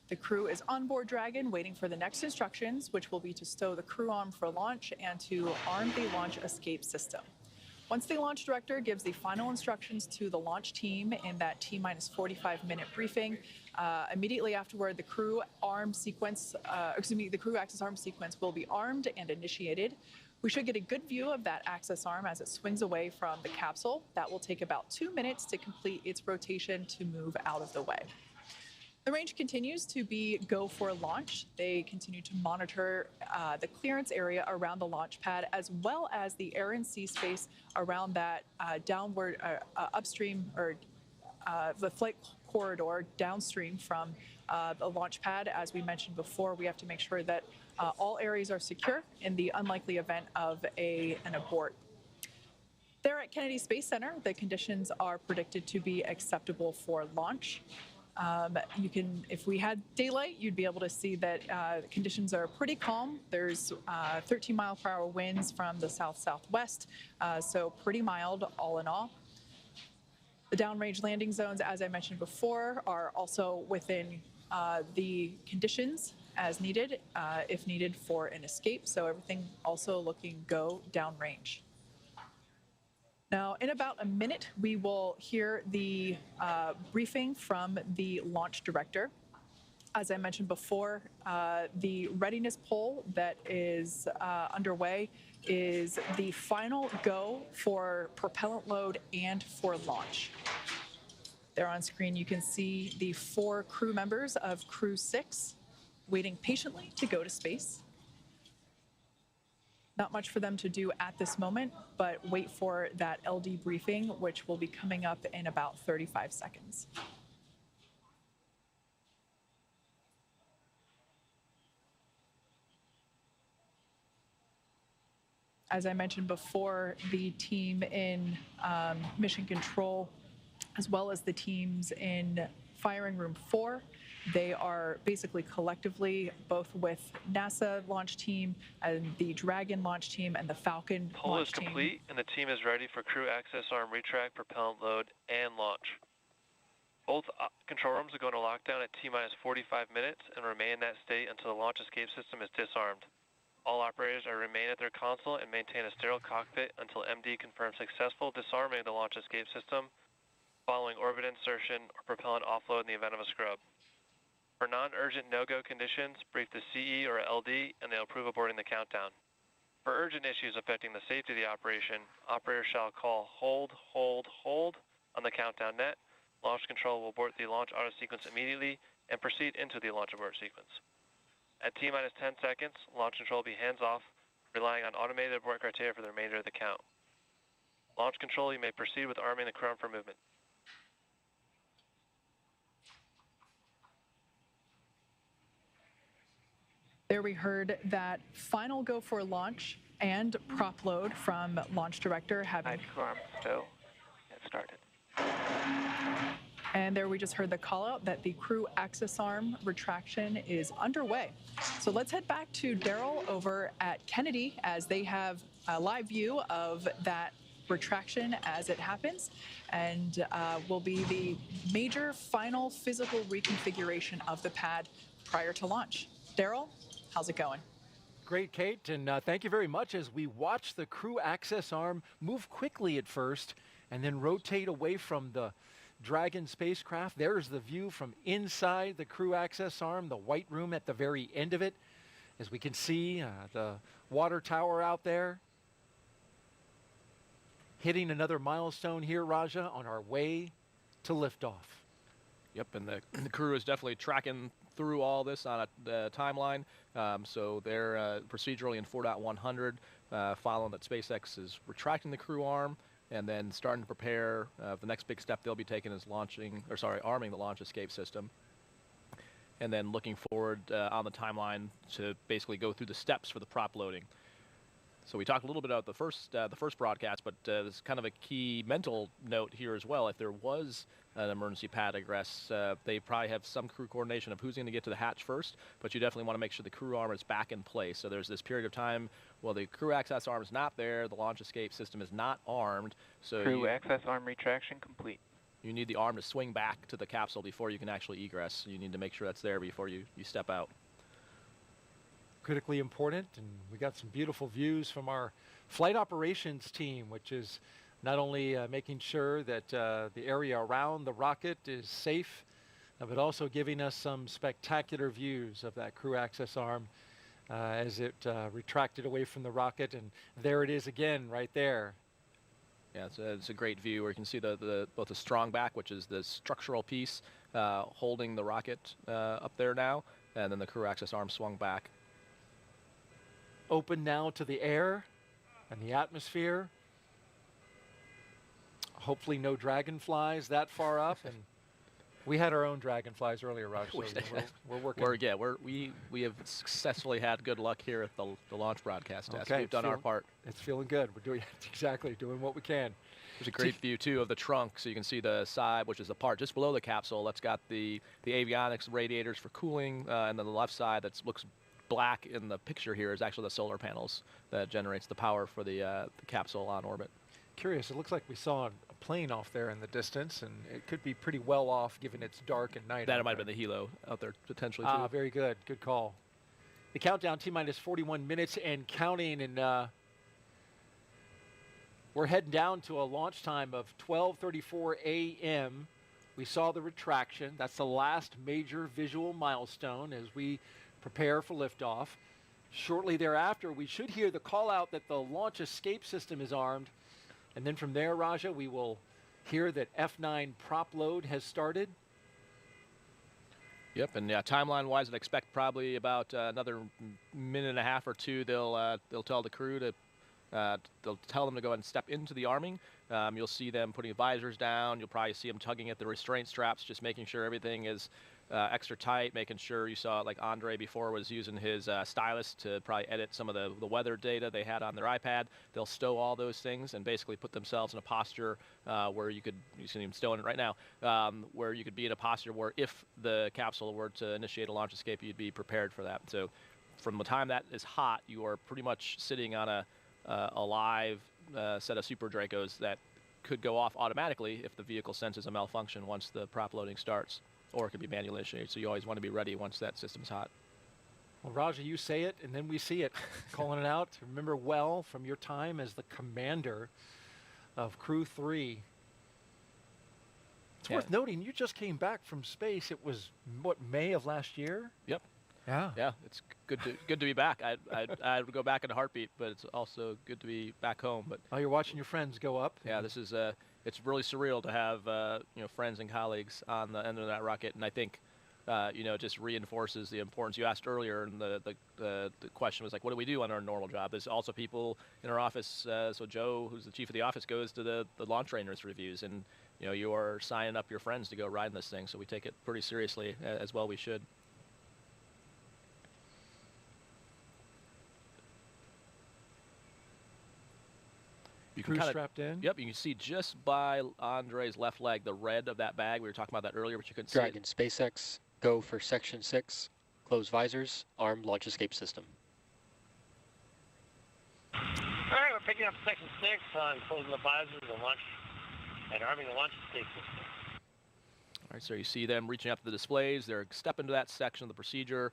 The crew is on board Dragon waiting for the next instructions, which will be to stow the crew arm for launch and to arm the launch escape system. Once the launch director gives the final instructions to the launch team in that T-minus 45-minute briefing, immediately afterward, the crew the crew access arm sequence will be armed and initiated. We should get a good view of that access arm as it swings away from the capsule. That will take about 2 minutes to complete its rotation to move out of the way. The range continues to be go for launch. They continue to monitor the clearance area around the launch pad, as well as the air and sea space around that downward upstream, or the flight corridor downstream from the launch pad. As we mentioned before, we have to make sure that all areas are secure in the unlikely event of an abort. There at Kennedy Space Center, the conditions are predicted to be acceptable for launch. You can, if we had daylight, you'd be able to see that conditions are pretty calm. There's 13-mile-per-hour winds from the south-southwest, so pretty mild all in all. The downrange landing zones, as I mentioned before, are also within the conditions as needed, if needed for an escape. So everything also looking go downrange. Now, in about a minute, we will hear the briefing from the launch director. As I mentioned before, the readiness poll that is underway is the final go for propellant load and for launch. There on screen, you can see the 4 crew members of Crew-6 waiting patiently to go to space. Not much for them to do at this moment, but wait for that LD briefing, which will be coming up in about 35 seconds. As I mentioned before, the team in Mission Control, as well as the teams in Firing Room 4, they are basically collectively both with NASA launch team and the Dragon launch team and the Falcon Poll launch is team. complete, and the team is ready for crew access arm retract, propellant load, and launch. Both control rooms are going to lockdown at T-minus 45 minutes and remain in that state until the launch escape system is disarmed. All operators are remain at their console and maintain a sterile cockpit until MD confirms successful disarming of the launch escape system following orbit insertion or propellant offload in the event of a scrub. For non-urgent no-go conditions, brief the CE or LD and they'll approve aborting the countdown. For urgent issues affecting the safety of the operation, operators shall call hold on the countdown net. Launch control will abort the launch auto sequence immediately and proceed into the launch abort sequence. At T-minus 10 seconds, launch control will be hands-off, relying on automated abort criteria for the remainder of the count. Launch control, you may proceed with arming the crew for movement. There we heard that final go for launch and prop load from launch director having... Crew arm, go, get started. And there we just heard the call out that the crew access arm retraction is underway. So let's head back to Daryl over at Kennedy as they have a live view of that retraction as it happens, and will be the major final physical reconfiguration of the pad prior to launch. Daryl, how's it going? Great, Kate, and thank you very much as we watch the crew access arm move quickly at first and then rotate away from the Dragon spacecraft. There's the view from inside the crew access arm, the white room at the very end of it. As we can see the water tower out there. Hitting another milestone here, Raja, on our way to liftoff. Yep, and the crew is definitely tracking through all this on a timeline. So they're procedurally in 4.100, following that SpaceX is retracting the crew arm and then starting to prepare. The next big step they'll be taking is arming the launch escape system. And then looking forward on the timeline to basically go through the steps for the prop loading. So we talked a little bit about the first broadcast, but there's kind of a key mental note here as well. If there was an emergency pad egress, they probably have some crew coordination of who's going to get to the hatch first, but you definitely want to make sure the crew arm is back in place. So there's this period of time while the crew access arm is not there, the launch escape system is not armed. So Crew access arm retraction complete. You need the arm to swing back to the capsule before you can actually egress. You need to make sure that's there before you step out. Critically important, and we got some beautiful views from our flight operations team, which is not only making sure that the area around the rocket is safe, but also giving us some spectacular views of that crew access arm as it retracted away from the rocket, and there it is again right there. Yeah, it's a great view where you can see both the strong back, which is the structural piece holding the rocket up there now, and then the crew access arm swung back. Open now to the air and the atmosphere. Hopefully no dragonflies that far up, and We had our own dragonflies earlier, Raj. So we're working. We have successfully had good luck here at the launch broadcast test. Okay, We've done our part. It's feeling good. We're doing what we can. There's a great view too of the trunk, so you can see the side, which is the part just below the capsule. That's got the avionics radiators for cooling, and then the left side that looks black in the picture here is actually the solar panels that generates the power for the capsule on orbit. Curious, it looks like we saw a plane off there in the distance, and it could be pretty well off given it's dark and night. That it might have been the helo out there potentially too. Very good. Good call. The countdown, T-minus 41 minutes and counting, and we're heading down to a launch time of 12:34 a.m. We saw the retraction. That's the last major visual milestone as we prepare for liftoff. Shortly thereafter, we should hear the call out that the launch escape system is armed. And then from there, Raja, we will hear that F9 prop load has started. Yep, and timeline-wise, I'd expect probably about another minute and a half or two. They'll tell the crew to they'll tell them to go ahead and step into the arming. You'll see them putting visors down. You'll probably see them tugging at the restraint straps, just making sure everything is extra tight, making sure you saw like Andrey before was using his stylus to probably edit some of the weather data they had on their iPad. They'll stow all those things and basically put themselves in a posture where you see them stowing it right now, where you could be in a posture where if the capsule were to initiate a launch escape, you'd be prepared for that. So from the time that is hot, you are pretty much sitting on a live set of Super Dracos that could go off automatically if the vehicle senses a malfunction once the prop loading starts. Or it could be manually initiated, so you always want to be ready once that system's hot. Well, Raja, you say it, and then we see it. Calling it out. Remember well from your time as the commander of Crew-3. It's worth noting, you just came back from space. It was, what, May of last year? Yep. Yeah. Yeah, it's good to be back. I would go back in a heartbeat, but it's also good to be back home. But you're watching your friends go up. Yeah, this is it's really surreal to have friends and colleagues on the end of that rocket, and I think it just reinforces the importance. You asked earlier, and the question was like, what do we do on our normal job? There's also people in our office. So Joe, who's the chief of the office, goes to the launch trainers reviews, and you are signing up your friends to go ride in this thing. So we take it pretty seriously, as well we should. You can strapped in? Yep, you can see just by Andrey's left leg, the red of that bag. We were talking about that earlier, but you couldn't see it. Dragon SpaceX, go for Section 6, close visors, armed launch escape system. All right, we're picking up Section 6 on closing the visors and arming the launch escape system. All right, so you see them reaching out to the displays. They're stepping to that section of the procedure.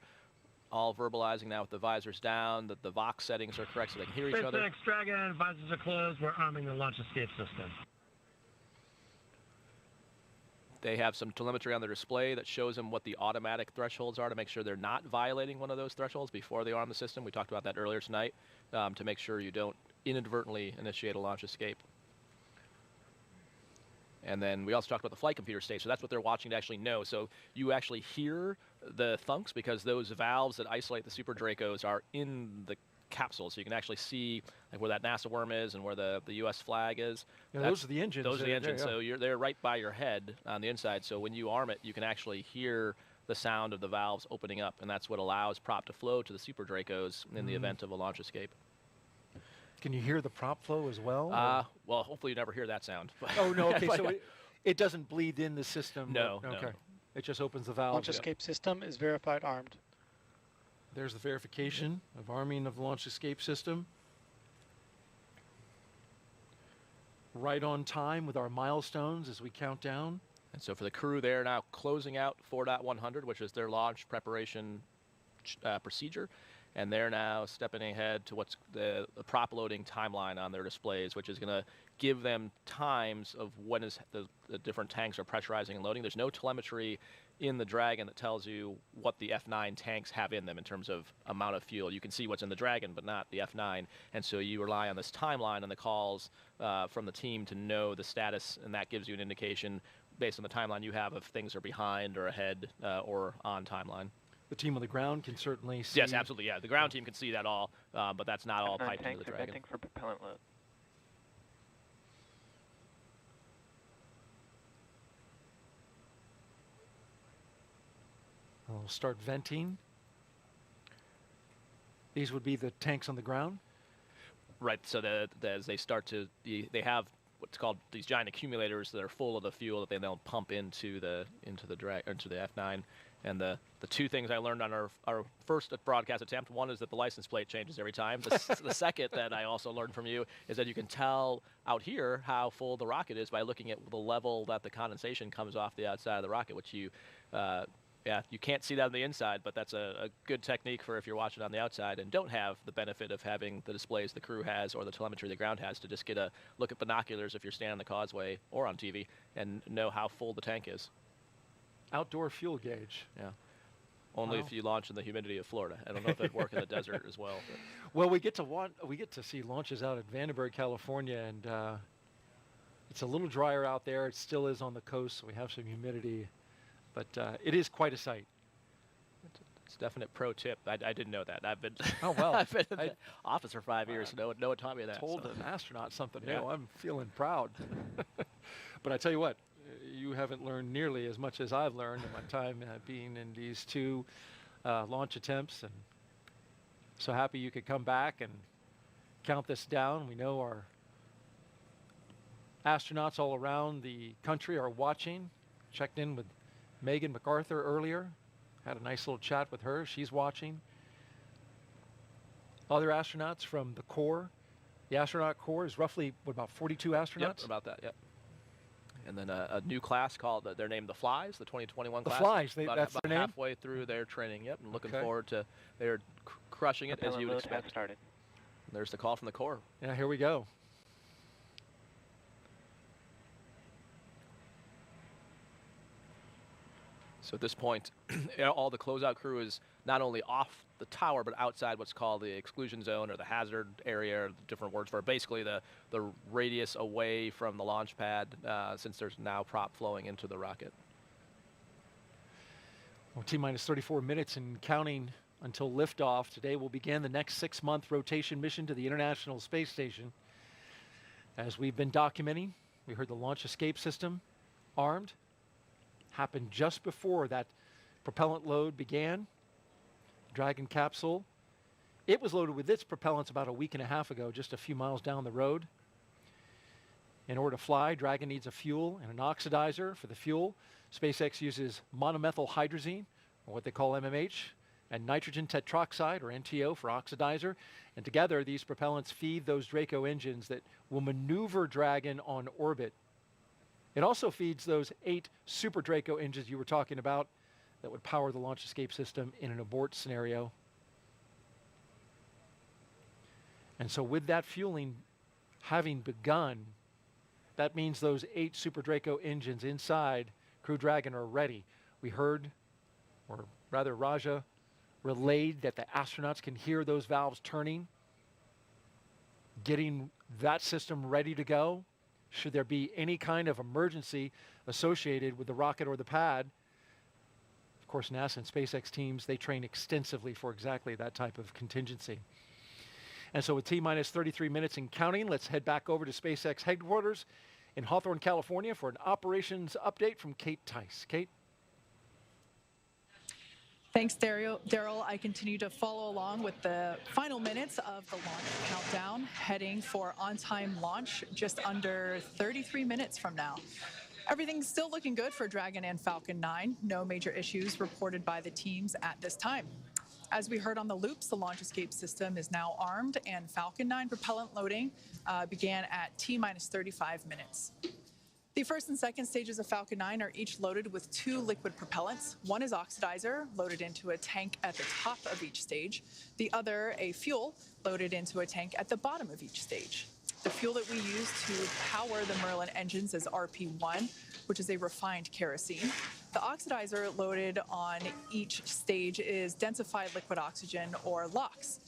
All verbalizing now with the visors down, that the Vox settings are correct so they can hear each other. SpaceX Dragon, visors are closed. We're arming the launch escape system. They have some telemetry on their display that shows them what the automatic thresholds are to make sure they're not violating one of those thresholds before they arm the system. We talked about that earlier tonight to make sure you don't inadvertently initiate a launch escape. And then we also talked about the flight computer stage, so that's what they're watching to actually know. So you actually hear the thunks because those valves that isolate the Super Dracos are in the capsule, so you can actually see like where that NASA worm is and where the U.S. flag is. Yeah, those are the engines. Those are the engines, so they're right by your head on the inside. So when you arm it, you can actually hear the sound of the valves opening up, and that's what allows prop to flow to the Super Dracos in the event of a launch escape. Can you hear the prop flow as well? Well, hopefully you never hear that sound. Oh, no, okay, so it doesn't bleed in the system? No, okay. No. It just opens the valve. Launch escape system is verified armed. There's the verification of arming of the launch escape system. Right on time with our milestones as we count down. And so for the crew, they're now closing out 4.100, which is their launch preparation procedure. And they're now stepping ahead to what's the prop loading timeline on their displays, which is going to give them times of when is the different tanks are pressurizing and loading. There's no telemetry in the Dragon that tells you what the F9 tanks have in them in terms of amount of fuel. You can see what's in the Dragon, but not the F9. And so you rely on this timeline and the calls from the team to know the status, and that gives you an indication based on the timeline you have if things are behind or ahead or on timeline. The team on the ground can certainly see. Yes, absolutely. Yeah, the ground team can see that all, but that's not all piped into the Dragon. Venting for propellant load. We'll start venting. These would be the tanks on the ground? Right, so as they start to, they have what's called these giant accumulators that are full of the fuel that they then pump into the F9. And the two things I learned on our first broadcast attempt, one is that the license plate changes every time. The second that I also learned from you is that you can tell out here how full the rocket is by looking at the level that the condensation comes off the outside of the rocket, which you can't see that on the inside, but that's a good technique for if you're watching on the outside and don't have the benefit of having the displays the crew has or the telemetry the ground has, to just get a look at binoculars if you're standing on the causeway or on TV and know how full the tank is. Outdoor fuel gauge. Yeah. Only if you launch in the humidity of Florida. I don't know if it'd work in the desert as well. But. Well, we get to see launches out at Vandenberg, California, and it's a little drier out there. It still is on the coast, so we have some humidity. But it is quite a sight. It's a definite pro tip. I didn't know that. I've been I've been in the office for 5 years. No one taught me that. Told an astronaut something new. Yeah. I'm feeling proud. But I tell you what, you haven't learned nearly as much as I've learned in my time being in these two launch attempts. And so happy you could come back and count this down. We know our astronauts all around the country are watching. Checked in with Megan MacArthur earlier, had a nice little chat with her. She's watching. Other astronauts from the Corps. The astronaut Corps is roughly, what, about 42 astronauts? Yep, about that, yep. And then a new class called, they're named the Flies, the 2021 class. The Flies, that's their name? halfway through their training, yep, and looking forward to, they're crushing it as you would expect. Started. There's the call from the Corps. Yeah, here we go. So at this point, all the closeout crew is not only off the tower, but outside what's called the exclusion zone or the hazard area, or different words for it. Basically the radius away from the launch pad, since there's now prop flowing into the rocket. Well, T-minus 34 minutes and counting until liftoff. Today will begin the next 6-month rotation mission to the International Space Station. As we've been documenting, we heard the launch escape system armed. Happened just before that propellant load began. Dragon capsule. It was loaded with its propellants about a week and a half ago, just a few miles down the road. In order to fly, Dragon needs a fuel and an oxidizer for the fuel. SpaceX uses monomethyl hydrazine, or what they call MMH, and nitrogen tetroxide, or NTO, for oxidizer. And together, these propellants feed those Draco engines that will maneuver Dragon on orbit. It also feeds those 8 Super Draco engines you were talking about that would power the launch escape system in an abort scenario. And so with that fueling having begun, that means those 8 Super Draco engines inside Crew Dragon are ready. We heard, or rather Raja relayed, that the astronauts can hear those valves turning, getting that system ready to go. Should there be any kind of emergency associated with the rocket or the pad. Of course, NASA and SpaceX teams, they train extensively for exactly that type of contingency. And so with T-minus 33 minutes and counting, let's head back over to SpaceX headquarters in Hawthorne, California for an operations update from Kate Tice. Kate? Thanks, Daryl. I continue to follow along with the final minutes of the launch countdown, heading for on-time launch just under 33 minutes from now. Everything's still looking good for Dragon and Falcon 9. No major issues reported by the teams at this time. As we heard on the loops, the launch escape system is now armed, and Falcon 9 propellant loading began at T-minus 35 minutes. The first and second stages of Falcon 9 are each loaded with 2 liquid propellants. One is oxidizer, loaded into a tank at the top of each stage. The other, a fuel, loaded into a tank at the bottom of each stage. The fuel that we use to power the Merlin engines is RP1, which is a refined kerosene. The oxidizer loaded on each stage is densified liquid oxygen, or LOX.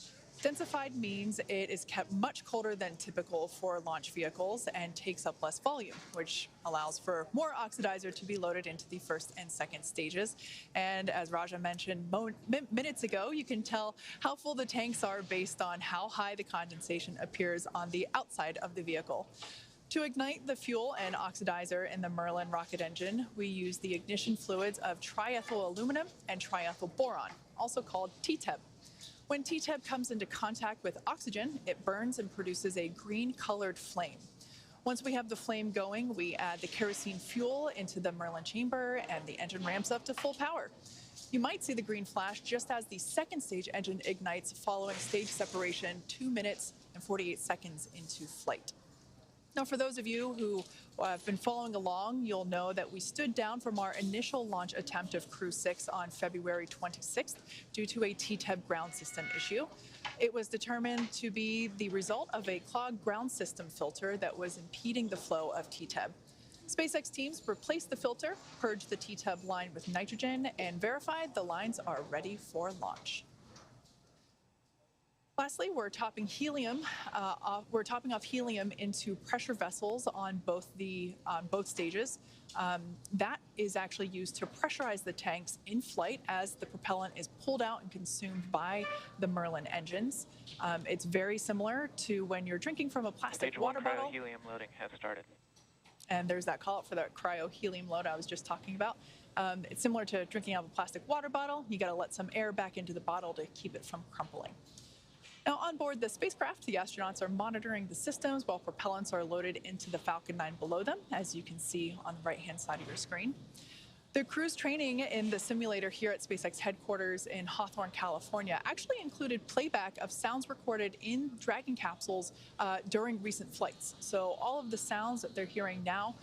Densified means it is kept much colder than typical for launch vehicles and takes up less volume, which allows for more oxidizer to be loaded into the first and second stages. And as Raja mentioned minutes ago, you can tell how full the tanks are based on how high the condensation appears on the outside of the vehicle. To ignite the fuel and oxidizer in the Merlin rocket engine, we use the ignition fluids of triethyl aluminum and triethyl boron, also called TTEB. When TTEB comes into contact with oxygen, it burns and produces a green-colored flame. Once we have the flame going, we add the kerosene fuel into the Merlin chamber and the engine ramps up to full power. You might see the green flash just as the second stage engine ignites following stage separation 2 minutes and 48 seconds into flight. Now, for those of you who have been following along, you'll know that we stood down from our initial launch attempt of Crew-6 on February 26th due to a TTEB ground system issue. It was determined to be the result of a clogged ground system filter that was impeding the flow of TTEB. SpaceX teams replaced the filter, purged the TTEB line with nitrogen, and verified the lines are ready for launch. Lastly, we're topping off helium into pressure vessels on both stages. That is actually used to pressurize the tanks in flight as the propellant is pulled out and consumed by the Merlin engines. It's very similar to when you're drinking from a plastic water bottle. Helium loading has started. And there's that call out for that cryo-helium load I was just talking about. It's similar to drinking out of a plastic water bottle. You got to let some air back into the bottle to keep it from crumpling. Now, on board the spacecraft, the astronauts are monitoring the systems while propellants are loaded into the Falcon 9 below them, as you can see on the right-hand side of your screen. The crew's training in the simulator here at SpaceX headquarters in Hawthorne, California, actually included playback of sounds recorded in Dragon capsules during recent flights. So all of the sounds that they're hearing now,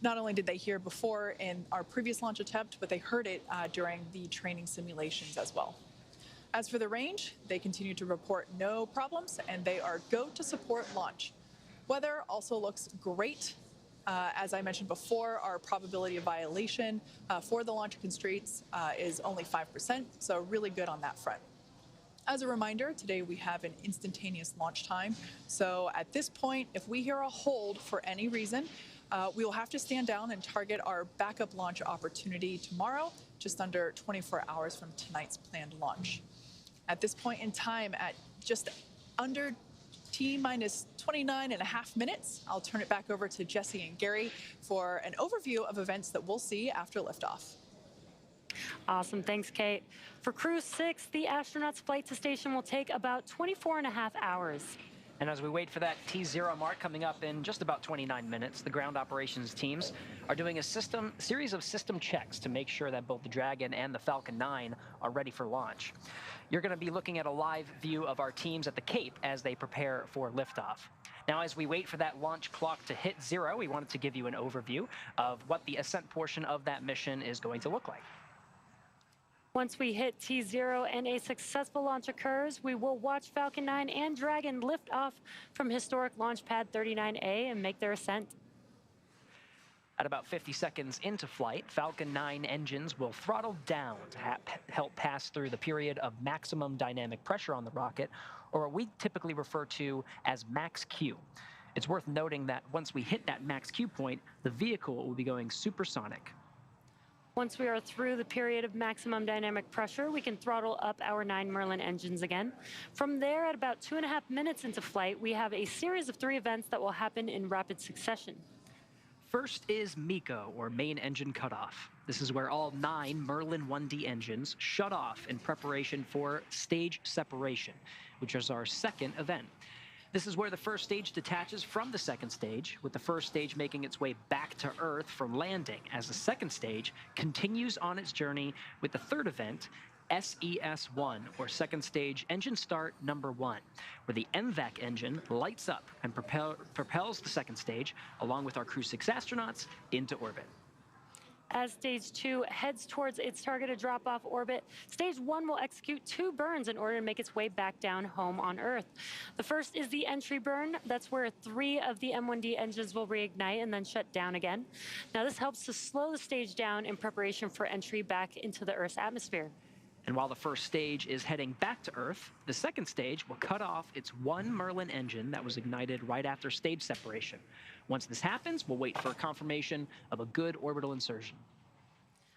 not only did they hear before in our previous launch attempt, but they heard it during the training simulations as well. As for the range, they continue to report no problems, and they are go to support launch. Weather also looks great. As I mentioned before, our probability of violation for the launch constraints is only 5%, so really good on that front. As a reminder, today we have an instantaneous launch time. So at this point, if we hear a hold for any reason, we will have to stand down and target our backup launch opportunity tomorrow, just under 24 hours from tonight's planned launch. At this point in time, at just under T-minus 29.5 minutes, I'll turn it back over to Jesse and Gary for an overview of events that we'll see after liftoff. Awesome. Thanks, Kate. For Crew-6, the astronauts' flight to station will take about 24.5 hours. And as we wait for that T0 mark coming up in just about 29 minutes, the ground operations teams are doing a series of system checks to make sure that both the Dragon and the Falcon 9 are ready for launch. You're going to be looking at a live view of our teams at the Cape as they prepare for liftoff. Now, as we wait for that launch clock to hit 0, we wanted to give you an overview of what the Ascent portion of that mission is going to look like. Once we hit T0 and a successful launch occurs, we will watch Falcon 9 and Dragon lift off from historic launch pad 39A and make their ascent. At about 50 seconds into flight, Falcon 9 engines will throttle down to help pass through the period of maximum dynamic pressure on the rocket, or what we typically refer to as max Q. It's worth noting that once we hit that max Q point, the vehicle will be going supersonic. Once we are through the period of maximum dynamic pressure, we can throttle up our 9 Merlin engines again. From there, at about 2.5 minutes into flight, we have a series of 3 events that will happen in rapid succession. First is MECO, or main engine cutoff. This is where all 9 Merlin 1D engines shut off in preparation for stage separation, which is our second event. This is where the first stage detaches from the second stage, with the first stage making its way back to Earth from landing, as the second stage continues on its journey with the third event, SES-1, or second stage engine start number 1, where the MVAC engine lights up and propels the second stage, along with our Crew-6 astronauts, into orbit. As Stage 2 heads towards its targeted drop-off orbit, Stage 1 will execute 2 burns in order to make its way back down home on Earth. The first is the entry burn. That's where 3 of the M1D engines will reignite and then shut down again. Now, this helps to slow the stage down in preparation for entry back into the Earth's atmosphere. And while the first stage is heading back to Earth, the second stage will cut off its 1 Merlin engine that was ignited right after stage separation. Once this happens, we'll wait for a confirmation of a good orbital insertion.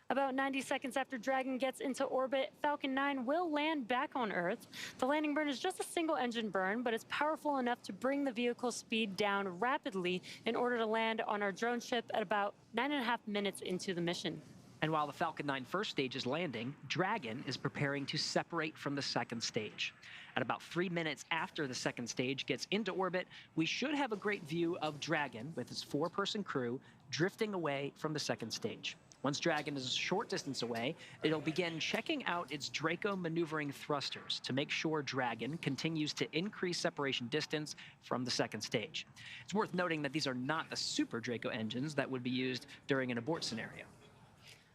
About 90 seconds after Dragon gets into orbit, Falcon 9 will land back on Earth. The landing burn is just a single engine burn, but it's powerful enough to bring the vehicle's speed down rapidly in order to land on our drone ship at about 9.5 minutes into the mission. And while the Falcon 9 first stage is landing, Dragon is preparing to separate from the second stage. At about 3 minutes after the second stage gets into orbit, we should have a great view of Dragon with its 4-person crew drifting away from the second stage. Once Dragon is a short distance away, it'll begin checking out its Draco maneuvering thrusters to make sure Dragon continues to increase separation distance from the second stage. It's worth noting that these are not the Super Draco engines that would be used during an abort scenario.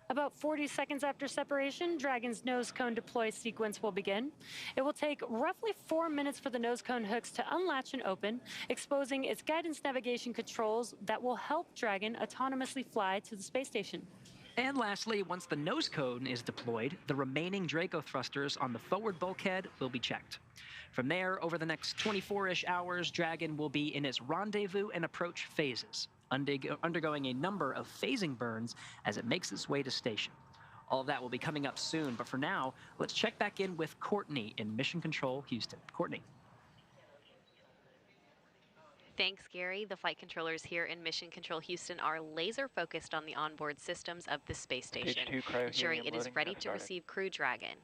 About 40 seconds after separation, Dragon's nose cone deploy sequence will begin. It will take roughly 4 minutes for the nose cone hooks to unlatch and open, exposing its guidance navigation controls that will help Dragon autonomously fly to the space station. And lastly, once the nose cone is deployed, the remaining Draco thrusters on the forward bulkhead will be checked. From there, over the next 24-ish hours, Dragon will be in its rendezvous and approach phases, undergoing a number of phasing burns as it makes its way to station. All of that will be coming up soon, but for now, let's check back in with Courtney in Mission Control Houston. Courtney. Thanks, Gary. The flight controllers here in Mission Control Houston are laser focused on the onboard systems of the space station, ensuring it is ready to receive Crew Dragon.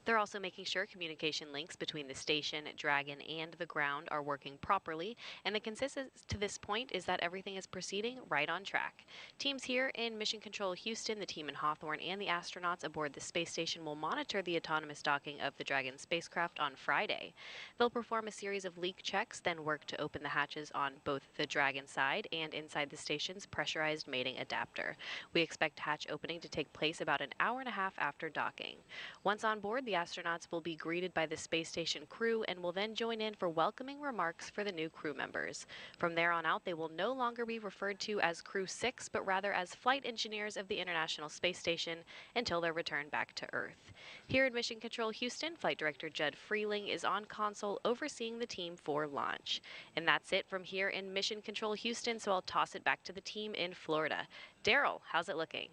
They're also making sure communication links between the station, Dragon, and the ground are working properly, and the consensus to this point is that everything is proceeding right on track. Teams here in Mission Control Houston, the team in Hawthorne, and the astronauts aboard the space station will monitor the autonomous docking of the Dragon spacecraft on Friday. They'll perform a series of leak checks, then work to open the hatches on both the Dragon side and inside the station's pressurized mating adapter. We expect hatch opening to take place about an hour and a half after docking. Once on board, the astronauts will be greeted by the space station crew and will then join in for welcoming remarks for the new crew members. From there on out, they will no longer be referred to as Crew-6, but rather as flight engineers of the International Space Station until their return back to Earth. Here in Mission Control Houston, Flight Director Judd Freeling is on console overseeing the team for launch. And that's it from here in Mission Control Houston, so I'll toss it back to the team in Florida. Daryl, how's it looking?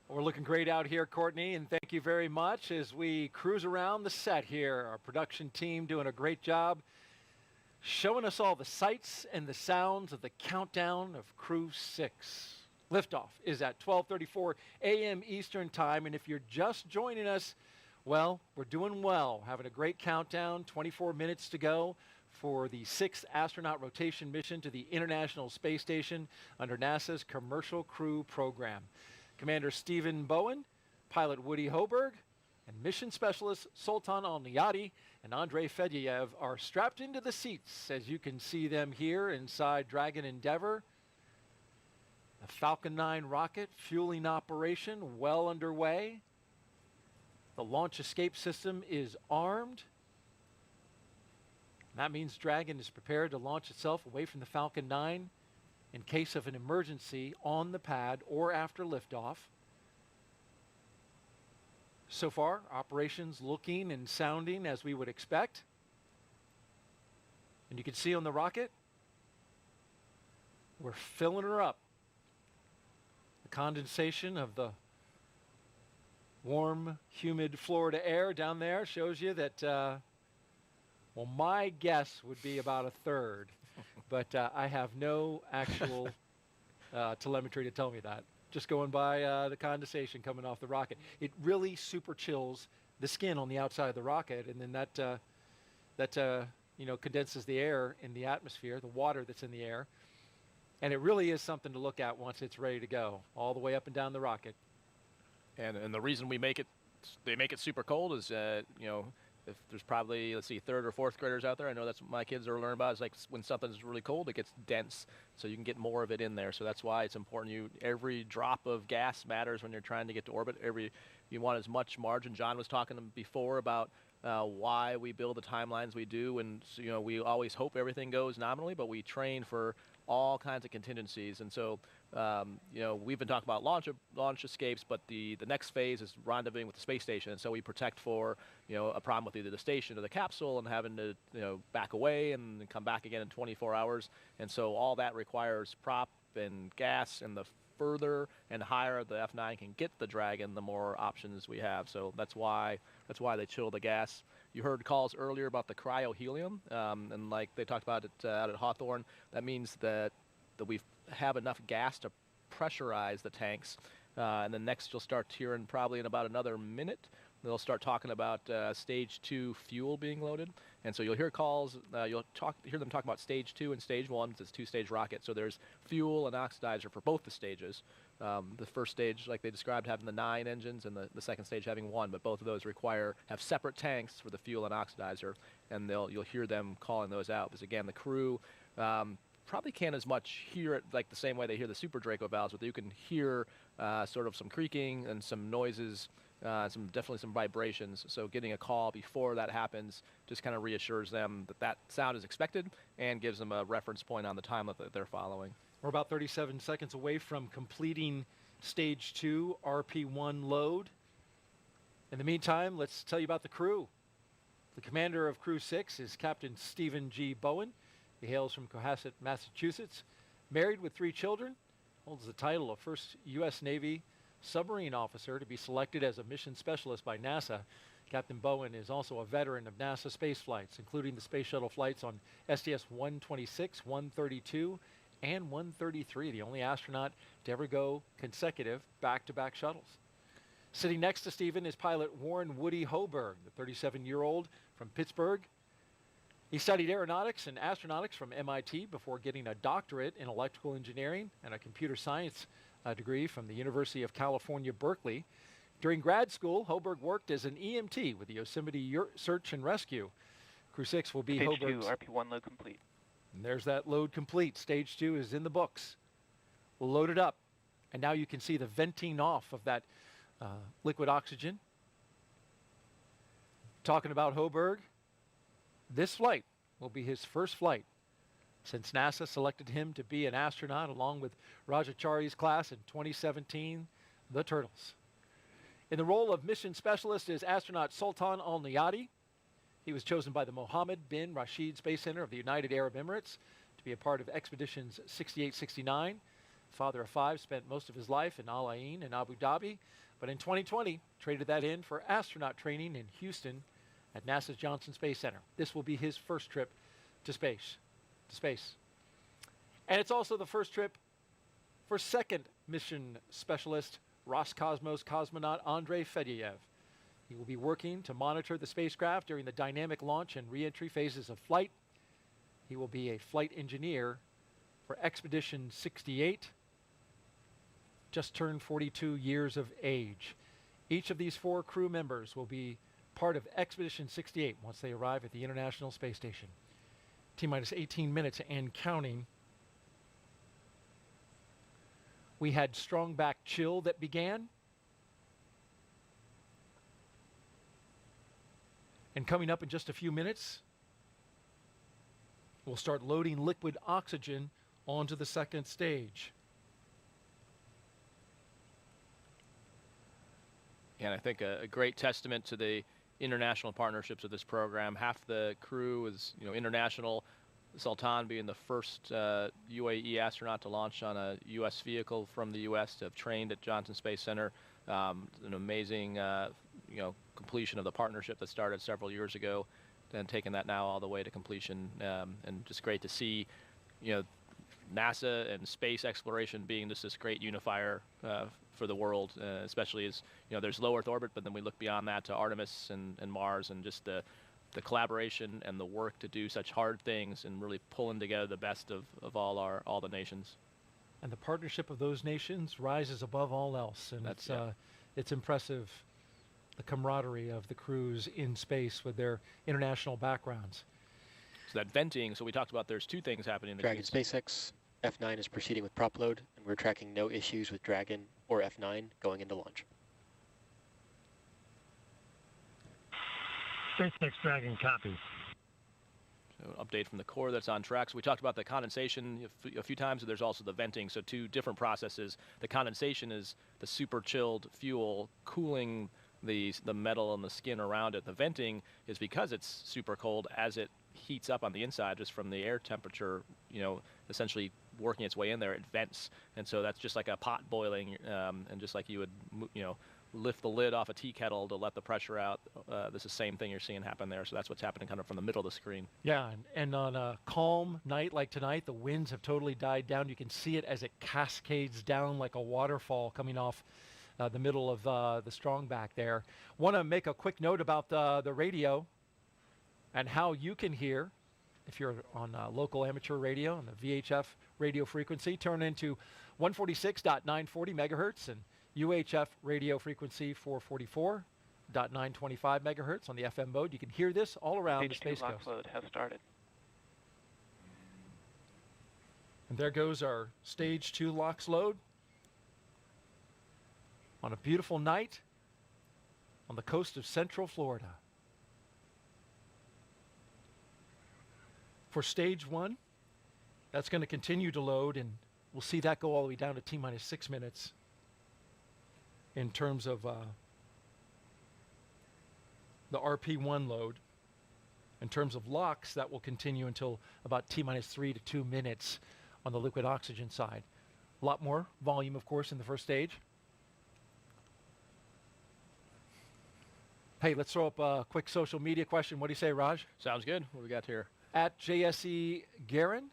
We're looking great out here, Courtney, and thank you very much as we cruise around the set here. Our production team doing a great job showing us all the sights and the sounds of the countdown of Crew-6. Liftoff is at 12:34 a.m. Eastern Time, and if you're just joining us, well, we're doing well. Having a great countdown, 24 minutes to go for the 6th astronaut rotation mission to the International Space Station under NASA's Commercial Crew Program. Commander Stephen Bowen, pilot Warren Hoburg, and mission specialist Sultan Al Neyadi and Andrey Fediaev are strapped into the seats, as you can see them here inside Dragon Endeavour. The Falcon 9 rocket fueling operation well underway. The launch escape system is armed. That means Dragon is prepared to launch itself away from the Falcon 9 in case of an emergency on the pad or after liftoff. So far, operations looking and sounding as we would expect. And you can see on the rocket, we're filling her up. The condensation of the warm, humid Florida air down there shows you that, well, my guess would be about a third. But I have no actual telemetry to tell me that. Just going by the condensation coming off the rocket. It really super chills the skin on the outside of the rocket, and then that condenses the air in the atmosphere, the water that's in the air. And it really is something to look at once it's ready to go, all the way up and down the rocket. And the reason they make it super cold is, if there's probably, let's see, 3rd or 4th graders out there, I know that's what my kids are learning about, is like when something's really cold, it gets dense, so you can get more of it in there. So that's why it's important. Every drop of gas matters when you're trying to get to orbit. You want as much margin. John was talking before about why we build the timelines we do, and so, we always hope everything goes nominally, but we train for all kinds of contingencies. And so we've been talking about launch escapes, but the next phase is rendezvousing with the space station, and so we protect for a problem with either the station or the capsule and having to back away and come back again in 24 hours. And so all that requires prop and gas, and the further and higher the F9 can get the Dragon, the more options we have. So that's why they chill the gas. You heard calls earlier about the cryo-helium, and like they talked about it out at Hawthorne. That means that we have enough gas to pressurize the tanks. And then next you'll start hearing probably in about another minute, they'll start talking about stage 2 fuel being loaded. And so you'll hear calls, hear them talk about stage 2 and stage 1, because it's 2-stage rocket. So there's fuel and oxidizer for both the stages. The first stage, like they described, having the 9 engines, and the second stage having 1, but both of those have separate tanks for the fuel and oxidizer, and you'll hear them calling those out. Because again, the crew probably can't as much hear it like the same way they hear the Super Draco valves, but you can hear sort of some creaking and some noises, definitely some vibrations. So getting a call before that happens just kind of reassures them that that sound is expected and gives them a reference point on the time that they're following. We're about 37 seconds away from completing stage 2 RP1 load. In the meantime, let's tell you about the crew. The commander of Crew-6 is Captain Stephen G. Bowen. He hails from Cohasset, Massachusetts. Married with 3 children, holds the title of first U.S. Navy submarine officer to be selected as a mission specialist by NASA. Captain Bowen is also a veteran of NASA space flights, including the space shuttle flights on STS-126, 132, and 133, the only astronaut to ever go consecutive back-to-back shuttles. Sitting next to Stephen is pilot Warren Woody Hoburg, the 37-year-old from Pittsburgh. He studied aeronautics and astronautics from MIT before getting a doctorate in electrical engineering and a computer science degree from the University of California, Berkeley. During grad school, Hoburg worked as an EMT with the Yosemite Search and Rescue. Crew-6 will be Hoburg's... Stage 2, RP1 load complete. And there's that load complete. Stage 2 is in the books. We'll load it up. And now you can see the venting off of that liquid oxygen. Talking about Hoburg, this flight will be his first flight since NASA selected him to be an astronaut along with Rajachari's class in 2017, the Turtles. In the role of mission specialist is astronaut Sultan Al Neyadi. He was chosen by the Mohammed bin Rashid Space Center of the United Arab Emirates to be a part of expeditions 68-69. Father of 5, spent most of his life in Al Ain and Abu Dhabi, but in 2020 traded that in for astronaut training in Houston at NASA's Johnson Space Center. This will be his first trip to space. And it's also the first trip for second mission specialist Roscosmos cosmonaut Andrey Fediaev. He will be working to monitor the spacecraft during the dynamic launch and re-entry phases of flight. He will be a flight engineer for Expedition 68, just turned 42 years of age. Each of these 4 crew members will be part of Expedition 68 once they arrive at the International Space Station. T-minus 18 minutes and counting. We had strong back chill that began. And coming up in just a few minutes, we'll start loading liquid oxygen onto the second stage. And I think a great testament to the international partnerships of this program. Half the crew is, international. Sultan being the first UAE astronaut to launch on a U.S. vehicle from the U.S. to have trained at Johnson Space Center. An amazing, completion of the partnership that started several years ago, and taking that now all the way to completion. And just great to see, NASA and space exploration being just this great unifier for the world, especially as there's low Earth orbit, but then we look beyond that to Artemis and Mars, and just the collaboration and the work to do such hard things and really pulling together the best of all the nations. And the partnership of those nations rises above all else, and it's impressive, the camaraderie of the crews in space with their international backgrounds. So that venting, so we talked about there's 2 things happening in the Dragon SpaceX F9 is proceeding with prop load, and we're tracking no issues with Dragon or F9 going into launch. SpaceX Dragon copies. So an update from the core that's on track. So we talked about the condensation a few times, and there's also the venting. So 2 different processes. The condensation is the super chilled fuel cooling the metal and the skin around it. The venting is because it's super cold as it heats up on the inside just from the air temperature, essentially working its way in there, it vents, and so that's just like a pot boiling, and just like you would, lift the lid off a tea kettle to let the pressure out. This is the same thing you're seeing happen there. So that's what's happening kind of from the middle of the screen. Yeah, and on a calm night like tonight, the winds have totally died down. You can see it as it cascades down like a waterfall coming off the middle of the strong back there. Want to make a quick note about the radio and how you can hear. If you're on local amateur radio on the VHF radio frequency, turn into 146.940 megahertz and UHF radio frequency 444.925 megahertz on the FM mode. You can hear this all around the Space Coast. Stage 2 load has started. And there goes our Stage 2 LOX load on a beautiful night on the coast of Central Florida. For Stage 1, that's going to continue to load, and we'll see that go all the way down to T-minus 6 minutes in terms of the RP1 load. In terms of LOX, that will continue until about T-minus 3 to 2 minutes on the liquid oxygen side. A lot more volume, of course, in the first stage. Hey, let's throw up a quick social media question. What do you say, Raj? Sounds good. What do we got here? At JSE Garin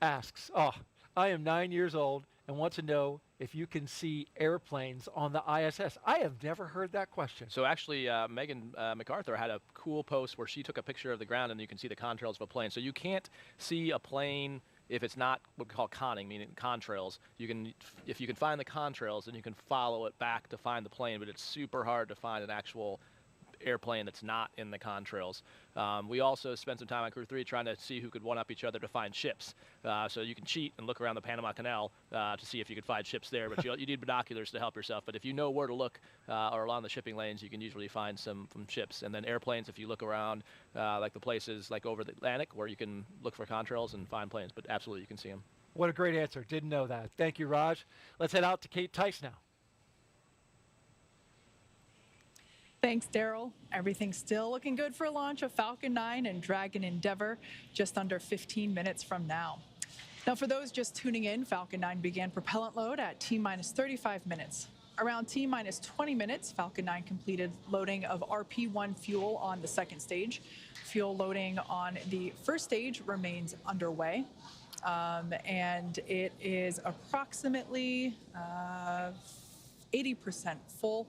asks, I am 9 years old and want to know if you can see airplanes on the ISS. I have never heard that question. So actually, Megan MacArthur had a cool post where she took a picture of the ground and you can see the contrails of a plane. So you can't see a plane if it's not what we call conning, meaning contrails. You can, if you can find the contrails, then you can follow it back to find the plane, but it's super hard to find an actual airplane that's not in the contrails. We also spent some time on Crew 3 trying to see who could one-up each other to find ships. So you can cheat and look around the Panama Canal to see if you could find ships there, but you need binoculars to help yourself. But if you know where to look or along the shipping lanes, you can usually find some ships. And then airplanes, if you look around like the places like over the Atlantic where you can look for contrails and find planes, but absolutely you can see them. What a great answer. Didn't know that. Thank you, Raj. Let's head out to Kate Tice now. Thanks, Daryl. Everything's still looking good for launch of Falcon 9 and Dragon Endeavour just under 15 minutes from now. Now, for those just tuning in, Falcon 9 began propellant load at T-minus 35 minutes. Around T-minus 20 minutes, Falcon 9 completed loading of RP1 fuel on the second stage. Fuel loading on the first stage remains underway, and it is approximately 80% full.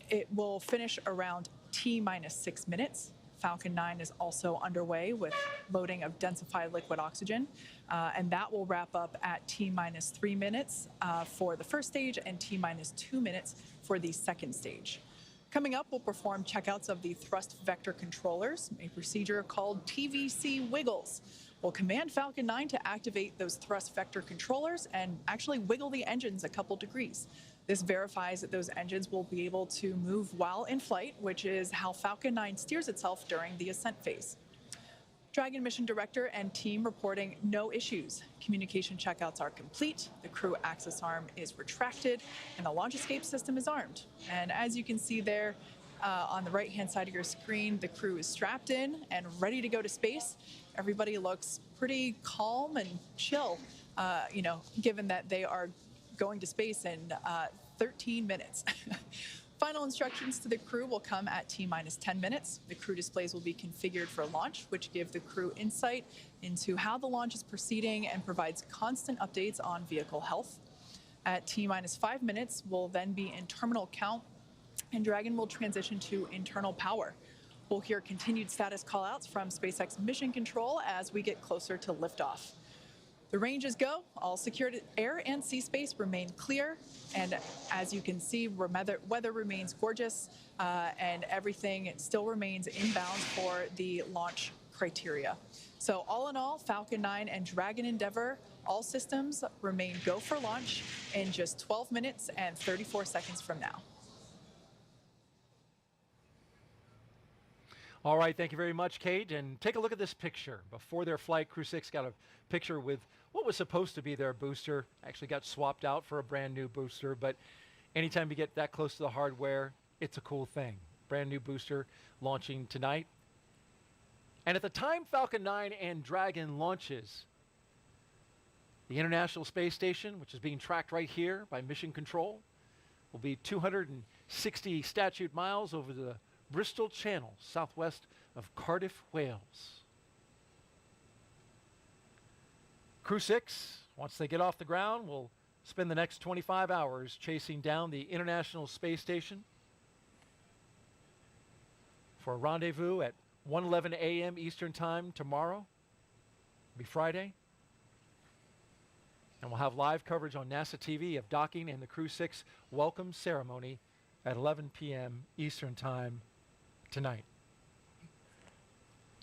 It will finish around T-minus 6 minutes. Falcon 9 is also underway with loading of densified liquid oxygen, and that will wrap up at T-minus 3 minutes for the first stage and T-minus 2 minutes for the second stage. Coming up, we'll perform checkouts of the thrust vector controllers, a procedure called TVC wiggles. We'll command Falcon 9 to activate those thrust vector controllers and actually wiggle the engines a couple degrees. This verifies that those engines will be able to move while in flight, which is how Falcon 9 steers itself during the ascent phase. Dragon mission director and team reporting no issues. Communication checkouts are complete, the crew access arm is retracted, and the launch escape system is armed. And as you can see there on the right-hand side of your screen, the crew is strapped in and ready to go to space. Everybody looks pretty calm and chill, given that they are going to space in 13 minutes. Final instructions to the crew will come at T-minus 10 minutes. The crew displays will be configured for launch, which give the crew insight into how the launch is proceeding and provides constant updates on vehicle health. At T-minus 5 minutes, we'll then be in terminal count, and Dragon will transition to internal power. We'll hear continued status callouts from SpaceX Mission Control as we get closer to liftoff. The ranges go, all secured air and sea space remain clear, and as you can see, weather remains gorgeous, and everything still remains inbound for the launch criteria. So all in all, Falcon 9 and Dragon Endeavour, all systems remain go for launch in just 12 minutes and 34 seconds from now. All right, thank you very much, Kate. And take a look at this picture. Before their flight, Crew-6 got a picture with what was supposed to be their booster. Actually got swapped out for a brand new booster, but anytime you get that close to the hardware, it's a cool thing. Brand new booster launching tonight. And at the time Falcon 9 and Dragon launches, The International Space Station, which is being tracked right here by Mission Control, will be 260 statute miles over the Bristol Channel, southwest of Cardiff, Wales. Crew-6, once they get off the ground, will spend the next 25 hours chasing down the International Space Station for a rendezvous at 1:11 a.m. Eastern Time tomorrow. It'll be Friday. And we'll have live coverage on NASA TV of docking and the Crew-6 welcome ceremony at 11 p.m. Eastern Time tonight.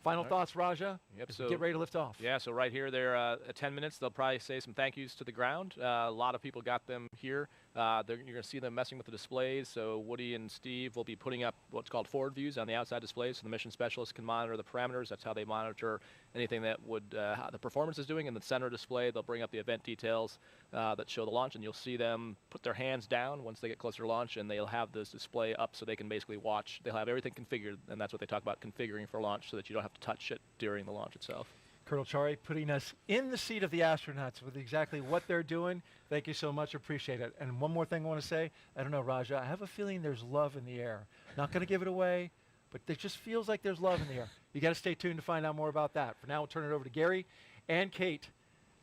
Final thoughts, Raja? Yep, as we get ready to lift off. Yeah, so right here, they're at 10 minutes. They'll probably say some thank yous to the ground. A lot of people got them here. You're going to see them messing with the displays. So Woody and Steve will be putting up what's called forward views on the outside displays, so the mission specialists can monitor the parameters. That's how they monitor anything that would how the performance is doing. In the center display, they'll bring up the event details that show the launch, and you'll see them put their hands down once they get closer to launch, and they'll have this display up so they can basically watch. They'll have everything configured, and that's what they talk about, configuring for launch, so that you don't have to touch it during the launch itself. Colonel Chari putting us in the seat of the astronauts with exactly what they're doing. Thank you so much. Appreciate it. And one more thing I want to say. I don't know, Raja. I have a feeling there's love in the air. Not going to give it away, but it just feels like there's love in the air. You got to stay tuned to find out more about that. For now, we'll turn it over to Gary and Kate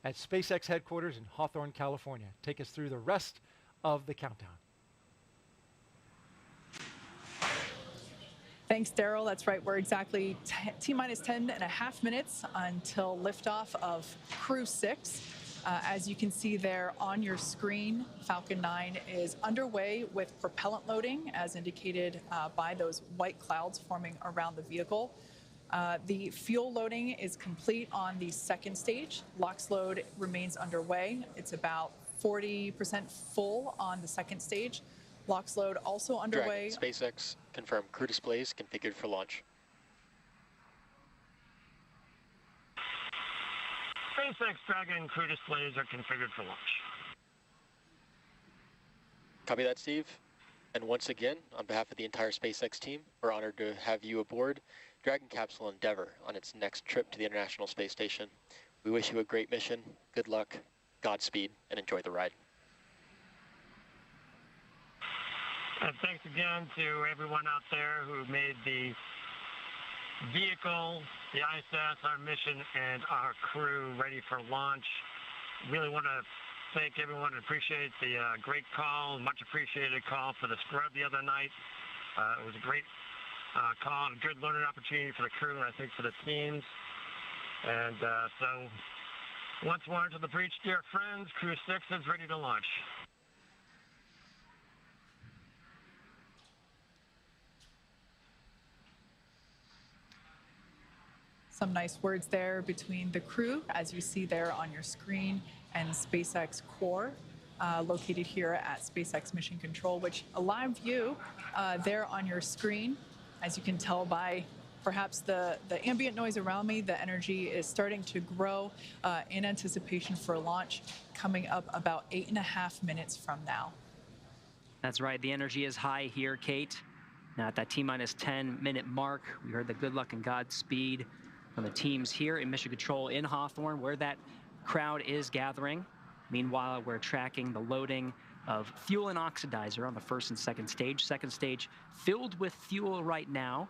at SpaceX headquarters in Hawthorne, California. Take us through the rest of the countdown. Thanks, Daryl. That's right. We're exactly T-minus 10.5 minutes until liftoff of Crew-6. As you can see there on your screen, Falcon 9 is underway with propellant loading, as indicated by those white clouds forming around the vehicle. The fuel loading is complete on the second stage. LOX load remains underway. It's about 40% full on the second stage. LOX load also underway. Dragon, SpaceX, confirm crew displays configured for launch. SpaceX Dragon crew displays are configured for launch. Copy that, Steve. And once again, on behalf of the entire SpaceX team, we're honored to have you aboard Dragon Capsule Endeavour on its next trip to the International Space Station. We wish you a great mission, good luck, Godspeed, and enjoy the ride. And thanks again to everyone out there who made the vehicle, the ISS, our mission, and our crew ready for launch. Really want to thank everyone and appreciate the great call, much appreciated call for the scrub the other night. It was a great call and a good learning opportunity for the crew and I think for the teams. And so once more to the breach, dear friends, Crew-6 is ready to launch. Some nice words there between the crew, as you see there on your screen, and SpaceX Core, located here at SpaceX Mission Control, which a live view there on your screen. As you can tell by perhaps the ambient noise around me, the energy is starting to grow in anticipation for launch, coming up about 8.5 minutes from now. That's right. The energy is high here, Kate. Now at that T-minus 10-minute mark, we heard the good luck and Godspeed from the teams here in Mission Control in Hawthorne, where that crowd is gathering. Meanwhile, we're tracking the loading of fuel and oxidizer on the first and second stage. Second stage filled with fuel right now,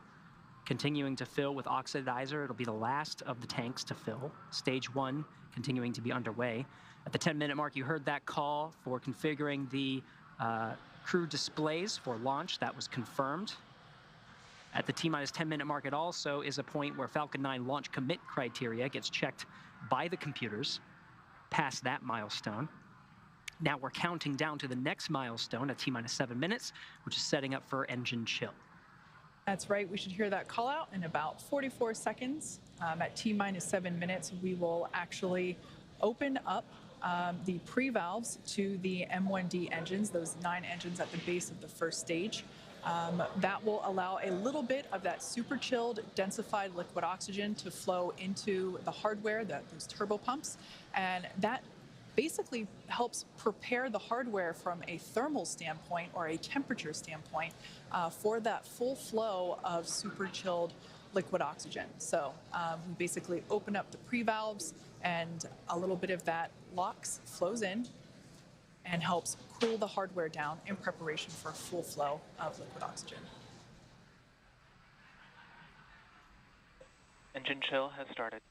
continuing to fill with oxidizer. It'll be the last of the tanks to fill. Stage 1 continuing to be underway. At the 10-minute mark, you heard that call for configuring the crew displays for launch. That was confirmed. At the T-minus 10-minute mark, it also is a point where Falcon 9 launch commit criteria gets checked by the computers past that milestone. Now we're counting down to the next milestone at T-minus 7 minutes, which is setting up for engine chill. That's right. We should hear that call out in about 44 seconds. At T-minus 7 minutes, we will actually open up the pre-valves to the M1D engines, those 9 engines at the base of the first stage. That will allow a little bit of that super chilled, densified liquid oxygen to flow into the hardware, those turbo pumps, and that basically helps prepare the hardware from a thermal standpoint or a temperature standpoint for that full flow of super chilled liquid oxygen. So we basically open up the pre-valves, And a little bit of that LOX flows in and helps cool the hardware down in preparation for full flow of liquid oxygen. Engine chill has started.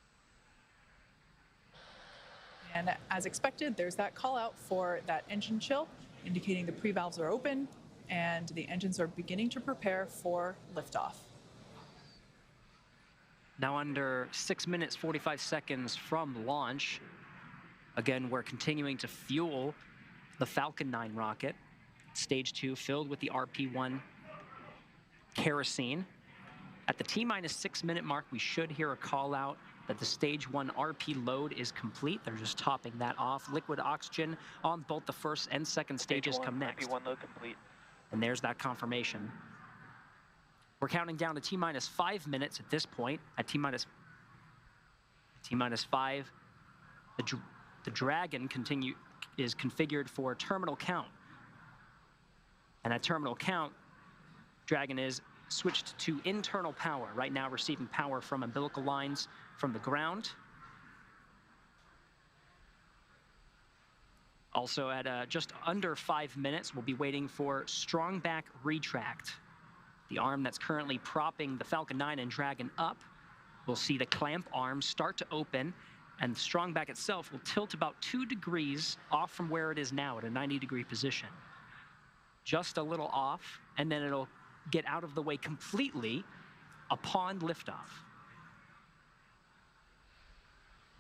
And as expected, there's that call out for that engine chill, indicating the pre-valves are open and the engines are beginning to prepare for liftoff. Now under 6 minutes, 45 seconds from launch. Again, we're continuing to fuel the Falcon 9 rocket. Stage 2 filled with the RP-1 kerosene. At the T-minus 6 minute mark, we should hear a call out that the stage 1 RP load is complete. They're just topping that off. Liquid oxygen on both the first and second stages come next. RP-1 load complete. And there's that confirmation. We're counting down to T-minus 5 minutes at this point. At T-minus 5, the Dragon is configured for terminal count. And at terminal count, Dragon is switched to internal power, right now receiving power from umbilical lines from the ground. Also at just under 5 minutes, we'll be waiting for strong back retract. The arm that's currently propping the Falcon 9 and Dragon up, we'll see the clamp arm start to open, and the strong back itself will tilt about 2 degrees off from where it is now at a 90-degree position. Just a little off, and then it'll get out of the way completely upon liftoff.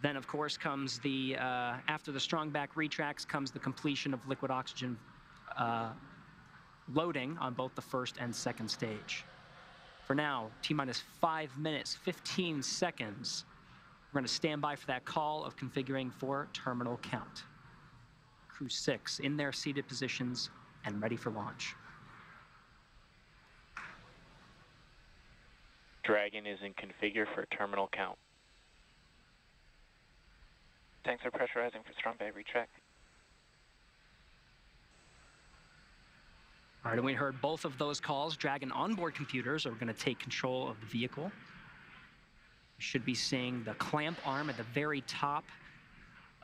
Then, of course, comes the, after the strong back retracts, comes the completion of liquid oxygen loading on both the first and second stage. For now, T-minus 5 minutes, 15 seconds. We're going to stand by for that call of configuring for terminal count. Crew-6 in their seated positions and ready for launch. Dragon is in configure for terminal count. Tanks are pressurizing for strong back retract. All right, and we heard both of those calls. Dragon onboard computers are going to take control of the vehicle. We should be seeing the clamp arm at the very top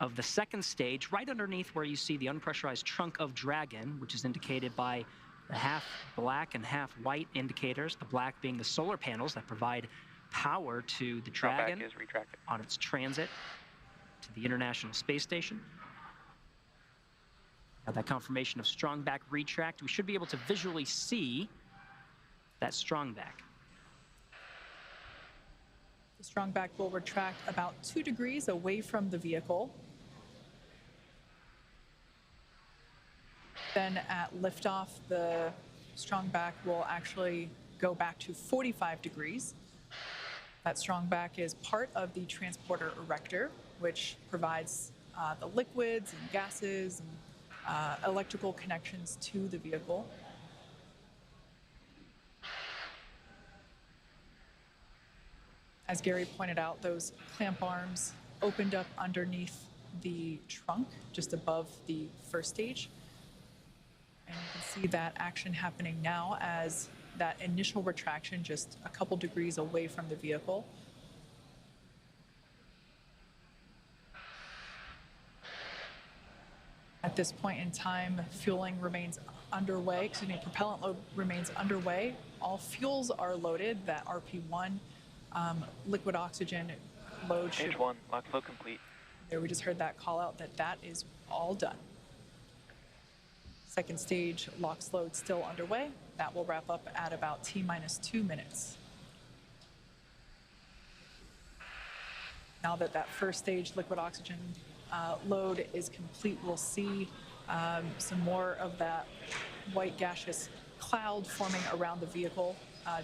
of the second stage, right underneath where you see the unpressurized trunk of Dragon, which is indicated by the half black and half white indicators, the black being the solar panels that provide power to the Dragon on its transit to the International Space Station. Now that confirmation of strong back retract, we should be able to visually see that strong back. The strong back will retract about 2 degrees away from the vehicle. Then at liftoff, the strong back will actually go back to 45 degrees. That strong back is part of the transporter erector, which provides the liquids and gases and electrical connections to the vehicle. As Gary pointed out, those clamp arms opened up underneath the trunk, just above the first stage. And you can see that action happening now as that initial retraction just a couple degrees away from the vehicle. At this point in time, fueling remains underway, propellant load remains underway. All fuels are loaded. That RP-1 liquid oxygen load Stage 1, lock flow complete. There, we just heard that call out that is all done. Second stage LOX load still underway. That will wrap up at about T-minus 2 minutes. Now that that first stage liquid oxygen load is complete, we'll see some more of that white gaseous cloud forming around the vehicle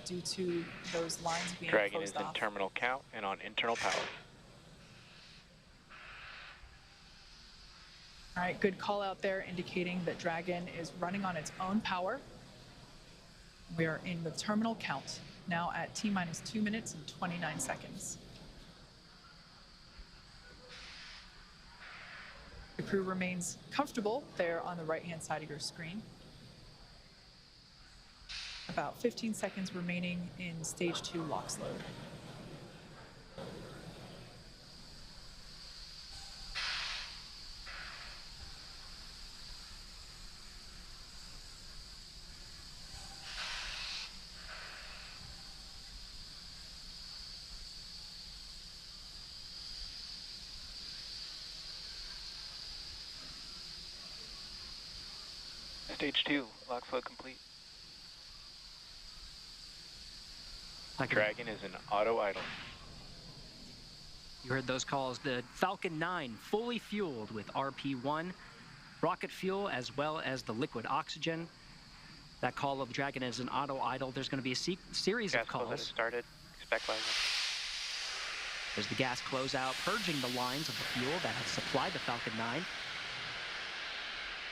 due to those lines being Dragon is closed off. in terminal count and on internal power. All right, good call out there indicating that Dragon is running on its own power. We are in the terminal count now at T-minus 2 minutes and 29 seconds. The crew remains comfortable there on the right-hand side of your screen. About 15 seconds remaining in stage 2 LOX load. Stage 2, lock flow complete. Dragon is an auto idle. You heard those calls. The Falcon 9 fully fueled with RP-1 rocket fuel as well as the liquid oxygen. That call of Dragon is an auto idle. There's going to be a series of calls. Gas started. Expect landing. There's the gas closeout, purging the lines of the fuel that has supplied the Falcon 9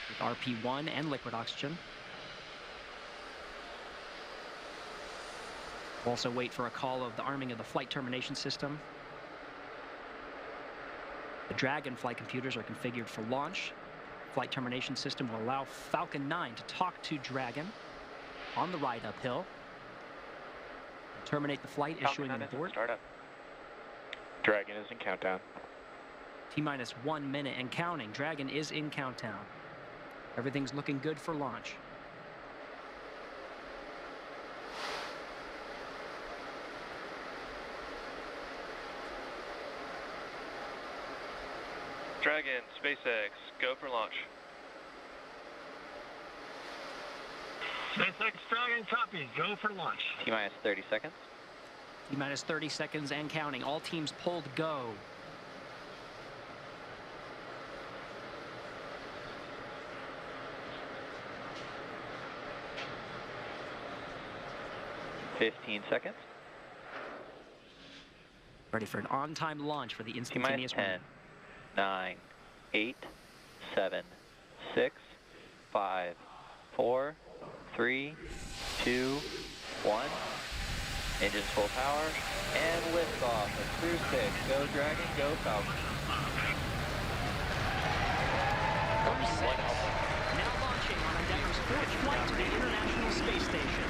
with RP-1 and liquid oxygen. Also wait for a call of the arming of the flight termination system. The Dragon flight computers are configured for launch. Flight termination system will allow Falcon 9 to talk to Dragon on the ride uphill. Terminate the flight, issuing an abort. Startup. Dragon is in countdown. T-minus 1 minute and counting. Dragon is in countdown. Everything's looking good for launch. Dragon, SpaceX, go for launch. SpaceX Dragon copy, go for launch. T-minus 30 seconds. T-minus 30 seconds and counting. All teams pulled go. $15 seconds. Ready for an on-time launch for the instantaneous T-minus 10, 9, 8, 7, 6, 5, 4, 3, 2, 1. Engines full power and liftoff of Crew-6. Go Dragon, go Falcon. Now launching on Endeavour's fourth flight to the International Space Station.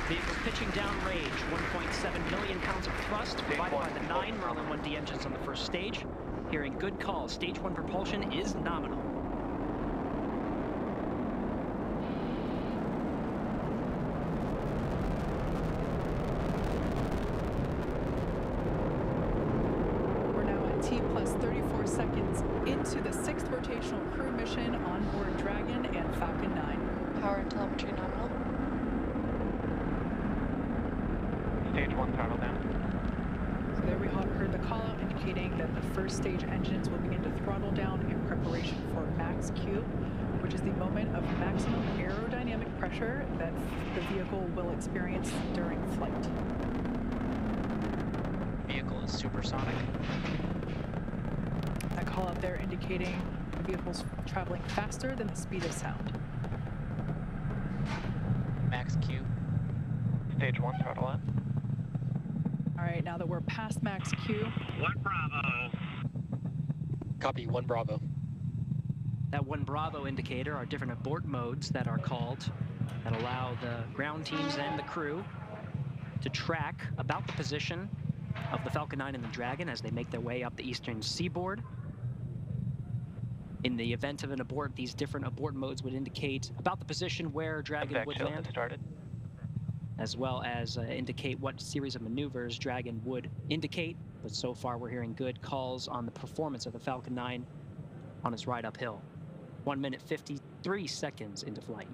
Vehicles pitching downrange, 1.7 million pounds of thrust provided by the 9 Merlin 1D engines on the first stage. Hearing good calls, stage 1 propulsion is nominal. We're now at T plus 34 seconds into the 6th rotational crew mission on board Dragon and Falcon 9. Power and telemetry nominal. Stage 1 throttle down. So there we heard the call out indicating that the first stage engines will begin to throttle down in preparation for max Q, which is the moment of maximum aerodynamic pressure that the vehicle will experience during flight. Vehicle is supersonic. That call out there indicating the vehicle's traveling faster than the speed of sound. Max Q. Stage 1 throttle up. All right, now that we're past max Q. 1 Bravo. Copy, 1 Bravo. That 1 Bravo indicator are different abort modes that are called that allow the ground teams and the crew to track about the position of the Falcon 9 and the Dragon as they make their way up the eastern seaboard. In the event of an abort, these different abort modes would indicate about the position where Dragon would land, as well as indicate what series of maneuvers Dragon would indicate. But so far, we're hearing good calls on the performance of the Falcon 9 on its ride uphill. 1 minute, 53 seconds into flight.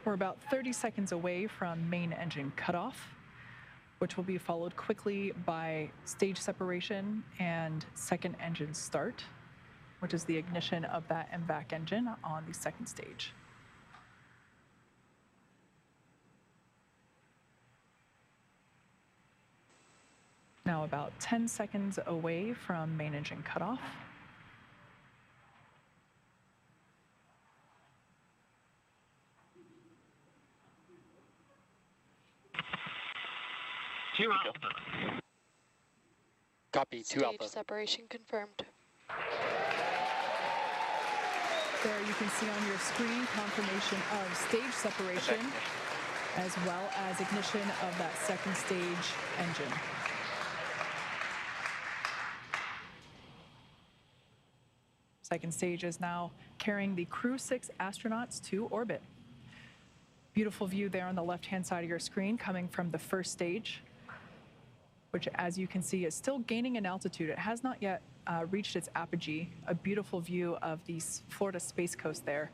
We're about 30 seconds away from main engine cutoff, which will be followed quickly by stage separation and second engine start, which is the ignition of that MVAC engine on the second stage. Now about 10 seconds away from main engine cutoff. Copy, 2 Alpha. Stage separation confirmed. There you can see on your screen confirmation of stage separation as well as ignition of that second stage engine. Second stage is now carrying the Crew-6 astronauts to orbit. Beautiful view there on the left-hand side of your screen coming from the first stage. which, as you can see, is still gaining in altitude. It has not yet reached its apogee, a beautiful view of the Florida Space Coast there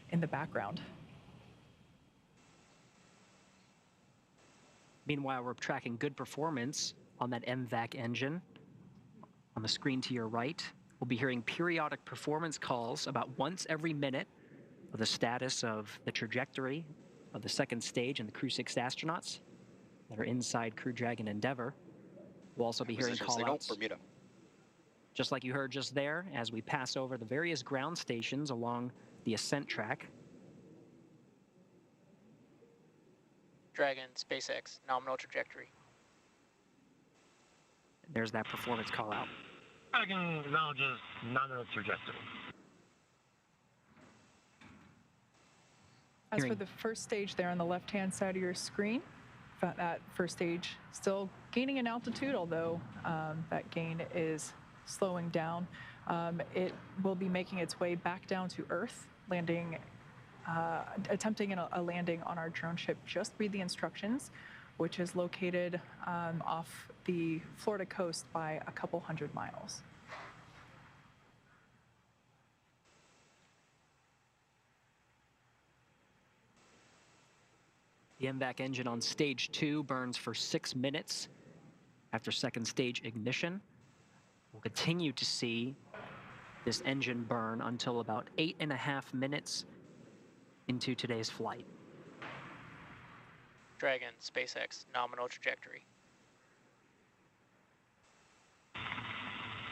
in the background. Meanwhile, we're tracking good performance on that MVAC engine. On the screen to your right, we'll be hearing periodic performance calls about once every minute of the status of the trajectory of the second stage and the Crew-6 astronauts that are inside Crew Dragon Endeavour. We'll also be hearing call-outs, just like you heard just there, as we pass over the various ground stations along the Ascent track. Dragon, SpaceX, nominal trajectory. There's that performance call-out. Dragon acknowledges nominal trajectory. As for the first stage there on the left-hand side of your screen, that first stage still gaining in altitude, although that gain is slowing down. It will be making its way back down to Earth, landing, attempting a landing on our drone ship. Just read the instructions, which is located off the Florida coast by a couple hundred miles. The MVAC engine on stage 2 burns for 6 minutes after second stage ignition. We'll continue to see this engine burn until about 8.5 minutes into today's flight. Dragon, SpaceX, nominal trajectory.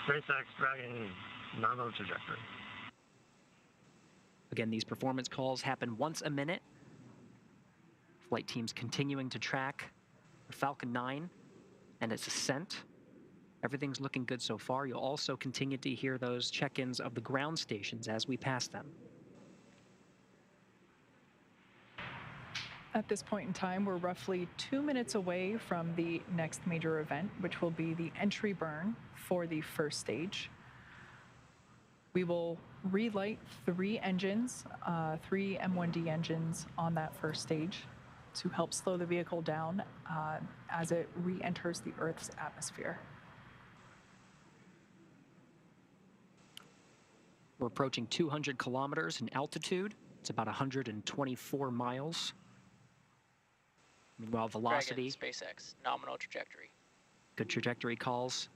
SpaceX Dragon, nominal trajectory. Again, these performance calls happen once a minute. Flight teams continuing to track Falcon 9 and its ascent. Everything's looking good so far. You'll also continue to hear those check-ins of the ground stations as we pass them. At this point in time, we're roughly 2 minutes away from the next major event, which will be the entry burn for the first stage. We will relight 3 engines, 3 M1D engines on that first stage to help slow the vehicle down as it re-enters the Earth's atmosphere. We're approaching 200 kilometers in altitude. It's about 124 miles. Meanwhile, velocity. Dragon, SpaceX, nominal trajectory. Good trajectory calls.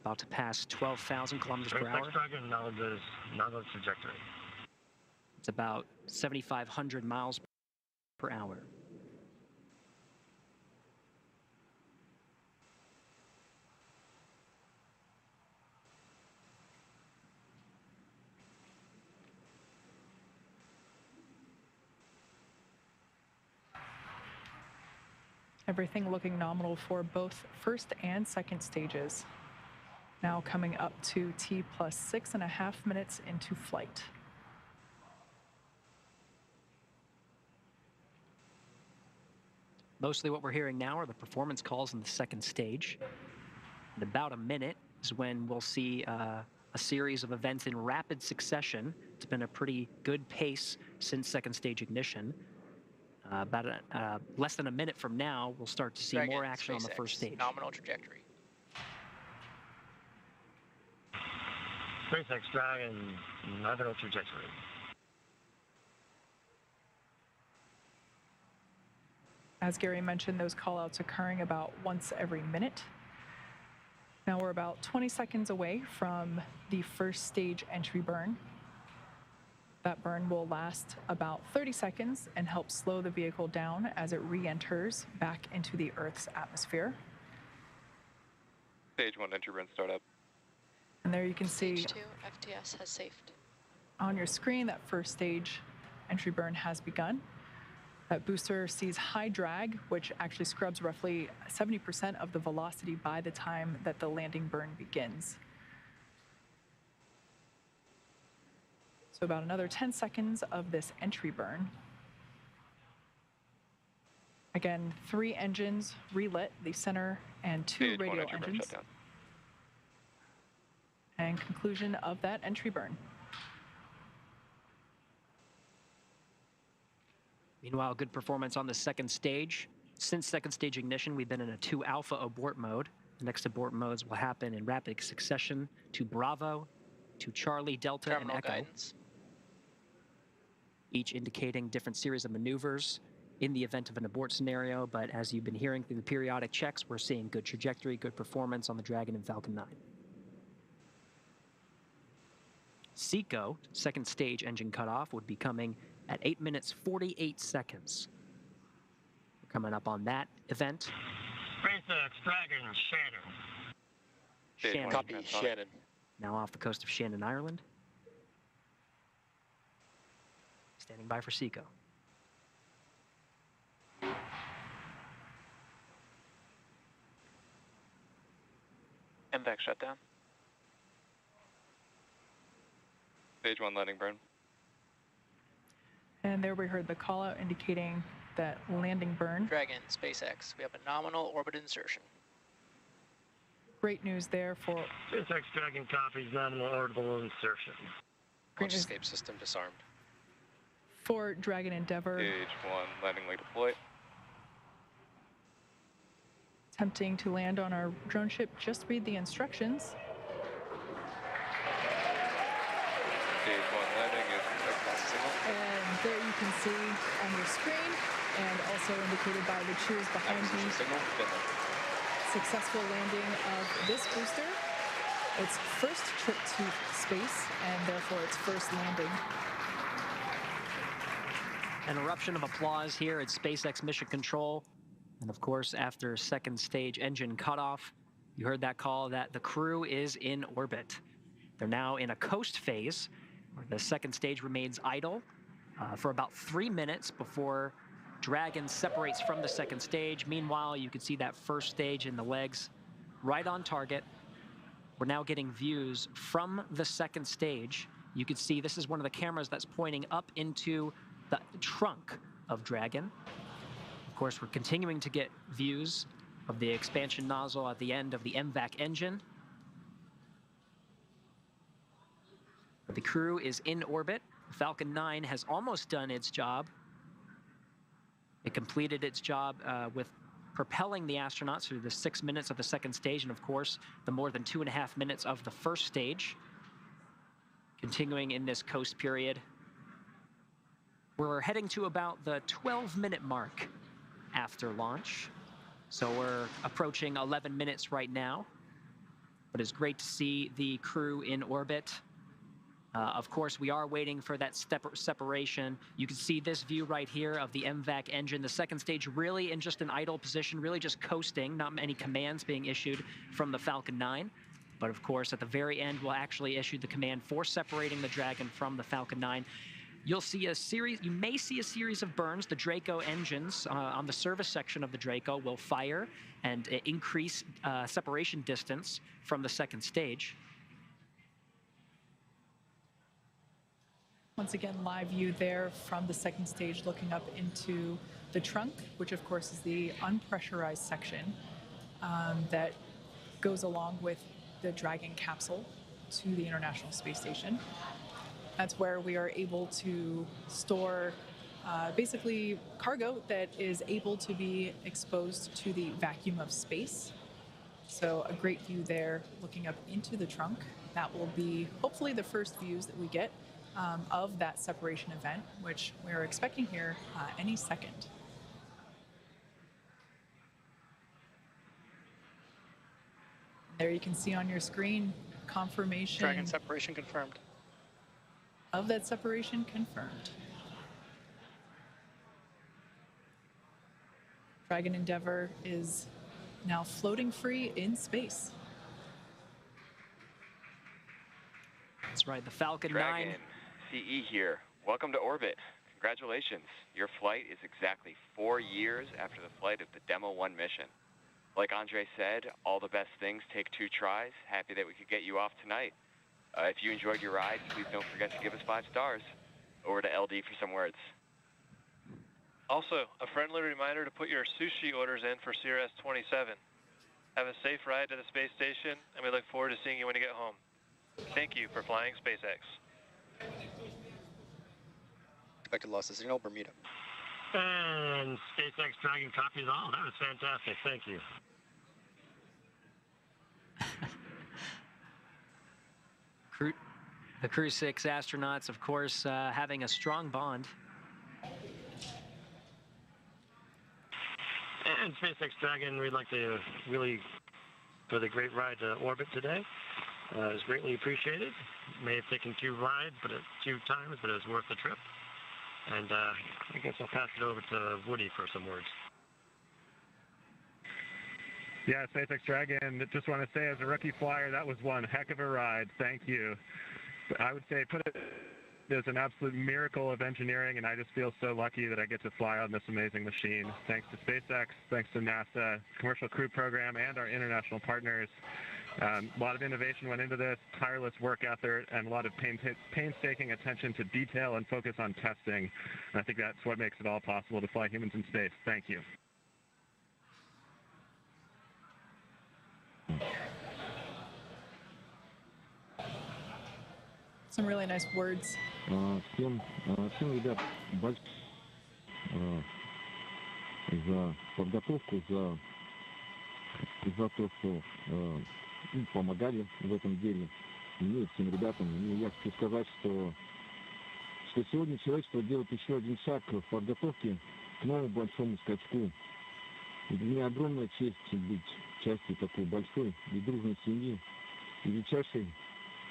About to pass 12,000 kilometers per hour. SpaceX Dragon acknowledges nominal trajectory. It's about 7,500 miles per hour. Everything looking nominal for both first and second stages. Now coming up to T plus 6.5 minutes into flight. Mostly what we're hearing now are the performance calls in the second stage. In about a minute is when we'll see a series of events in rapid succession. It's been a pretty good pace since second stage ignition. About less than a minute from now, we'll start to see Dragon, more action SpaceX, on the first stage. Nominal trajectory. SpaceX Dragon, nominal trajectory. As Gary mentioned, those callouts occurring about once every minute. Now we're about 20 seconds away from the first stage entry burn. That burn will last about 30 seconds and help slow the vehicle down as it re-enters back into the Earth's atmosphere. Stage 1 entry burn startup. And there you can see Stage 2, FTS has safed. on your screen that first stage entry burn has begun. That booster sees high drag, which actually scrubs roughly 70% of the velocity by the time that the landing burn begins. So about another 10 seconds of this entry burn. Again, 3 engines relit, the center and 2 radial engines. And conclusion of that entry burn. Meanwhile, good performance on the second stage. Since second stage ignition, we've been in a 2 alpha abort mode. The next abort modes will happen in rapid succession to Bravo, to Charlie, Delta, Terminal and Echo. guidance. Each indicating different series of maneuvers in the event of an abort scenario, but as you've been hearing through the periodic checks, we're seeing good trajectory, good performance on the Dragon and Falcon 9. SECO, second stage engine cutoff, would be coming at 8 minutes 48 seconds. We're coming up on that event. SpaceX Dragon, Shannon. Shannon. Copy, Shannon. Now off the coast of Shannon, Ireland. Standing by for SECO. MVAC shutdown. Stage 1 landing burn. And there we heard the call out indicating that landing burn. Dragon, SpaceX. We have a nominal orbit insertion. Great news there for SpaceX Dragon copies nominal orbital insertion. Great Launch news escape system disarmed. for Dragon Endeavour. Stage 1 landing leg deployed. Attempting to land on our drone ship. Just read the instructions. Stage 1 landing is across signal. And there you can see on your screen, and also indicated by the cheers behind me, Signal, successful landing of this booster. Its first trip to space, and therefore its first landing. An eruption of applause here at SpaceX Mission Control. And of course, after second stage engine cutoff, you heard that call that the crew is in orbit. They're now in a coast phase, where the second stage remains idle for about 3 minutes before Dragon separates from the second stage. Meanwhile, you can see that first stage in the legs right on target. We're now getting views from the second stage. You can see this is one of the cameras that's pointing up into the trunk of Dragon. Of course, we're continuing to get views of the expansion nozzle at the end of the MVAC engine. The crew is in orbit. Falcon 9 has almost done its job. It completed its job with propelling the astronauts through the 6 minutes of the second stage, and of course, the more than 2.5 minutes of the first stage. Continuing in this coast period. We're heading to about the 12-minute mark after launch. So we're approaching 11 minutes right now. But it's great to see the crew in orbit. Of course, we are waiting for that separation. You can see this view right here of the MVAC engine. The second stage really in just an idle position, really just coasting, not many commands being issued from the Falcon 9. But of course, at the very end, we'll actually issue the command for separating the Dragon from the Falcon 9. You'll see a series, you may see a series of burns. The Draco engines on the service section of the Draco will fire and increase separation distance from the second stage. Once again, live view there from the second stage looking up into the trunk, which of course is the unpressurized section that goes along with the Dragon capsule to the International Space Station. That's where we are able to store basically cargo that is able to be exposed to the vacuum of space. So a great view there looking up into the trunk. That will be hopefully the first views that we get of that separation event, which we're expecting here any second. There you can see on your screen confirmation. Dragon separation confirmed. Of that separation confirmed. Dragon Endeavour is now floating free in space. That's right, the Falcon Dragon 9. CE here. Welcome to orbit. Congratulations. Your flight is exactly 4 years after the flight of the Demo 1 mission. Like Andrey said, all the best things take 2 tries. Happy that we could get you off tonight. If you enjoyed your ride, please don't forget to give us 5 stars. Over to LD for some words. Also, a friendly reminder to put your sushi orders in for CRS 27. Have a safe ride to the space station, and we look forward to seeing you when you get home. Thank you for flying SpaceX. Expected loss of signal, Bermuda. And SpaceX Dragon copies all. That was fantastic. Thank you. The Crew-6 astronauts, of course, having a strong bond. And SpaceX Dragon, we'd like to really, for the great ride to orbit today. It's greatly appreciated. May have taken 2 rides, but 2 times, but it was worth the trip. And I guess I'll pass it over to Woody for some words. Yeah, SpaceX Dragon, just want to say as a rookie flyer, that was one heck of a ride. Thank you. I would say put it as an absolute miracle of engineering, and I just feel so lucky that I get to fly on this amazing machine. Thanks to SpaceX, thanks to NASA, Commercial Crew Program, and our international partners. A lot of innovation went into this, tireless work effort, and a lot of painstaking attention to detail and focus on testing. And I think that's what makes it all possible to fly humans in space. Thank you. Some really nice words. Всем ребят, за подготовку, за то, что помогали в этом деле. Мне и всем ребятам. И я хочу сказать, что сегодня человечество делает еще один шаг в подготовке к новому большому скачку. И для меня огромная честь быть частью такой большой и дружной семьи, величайшей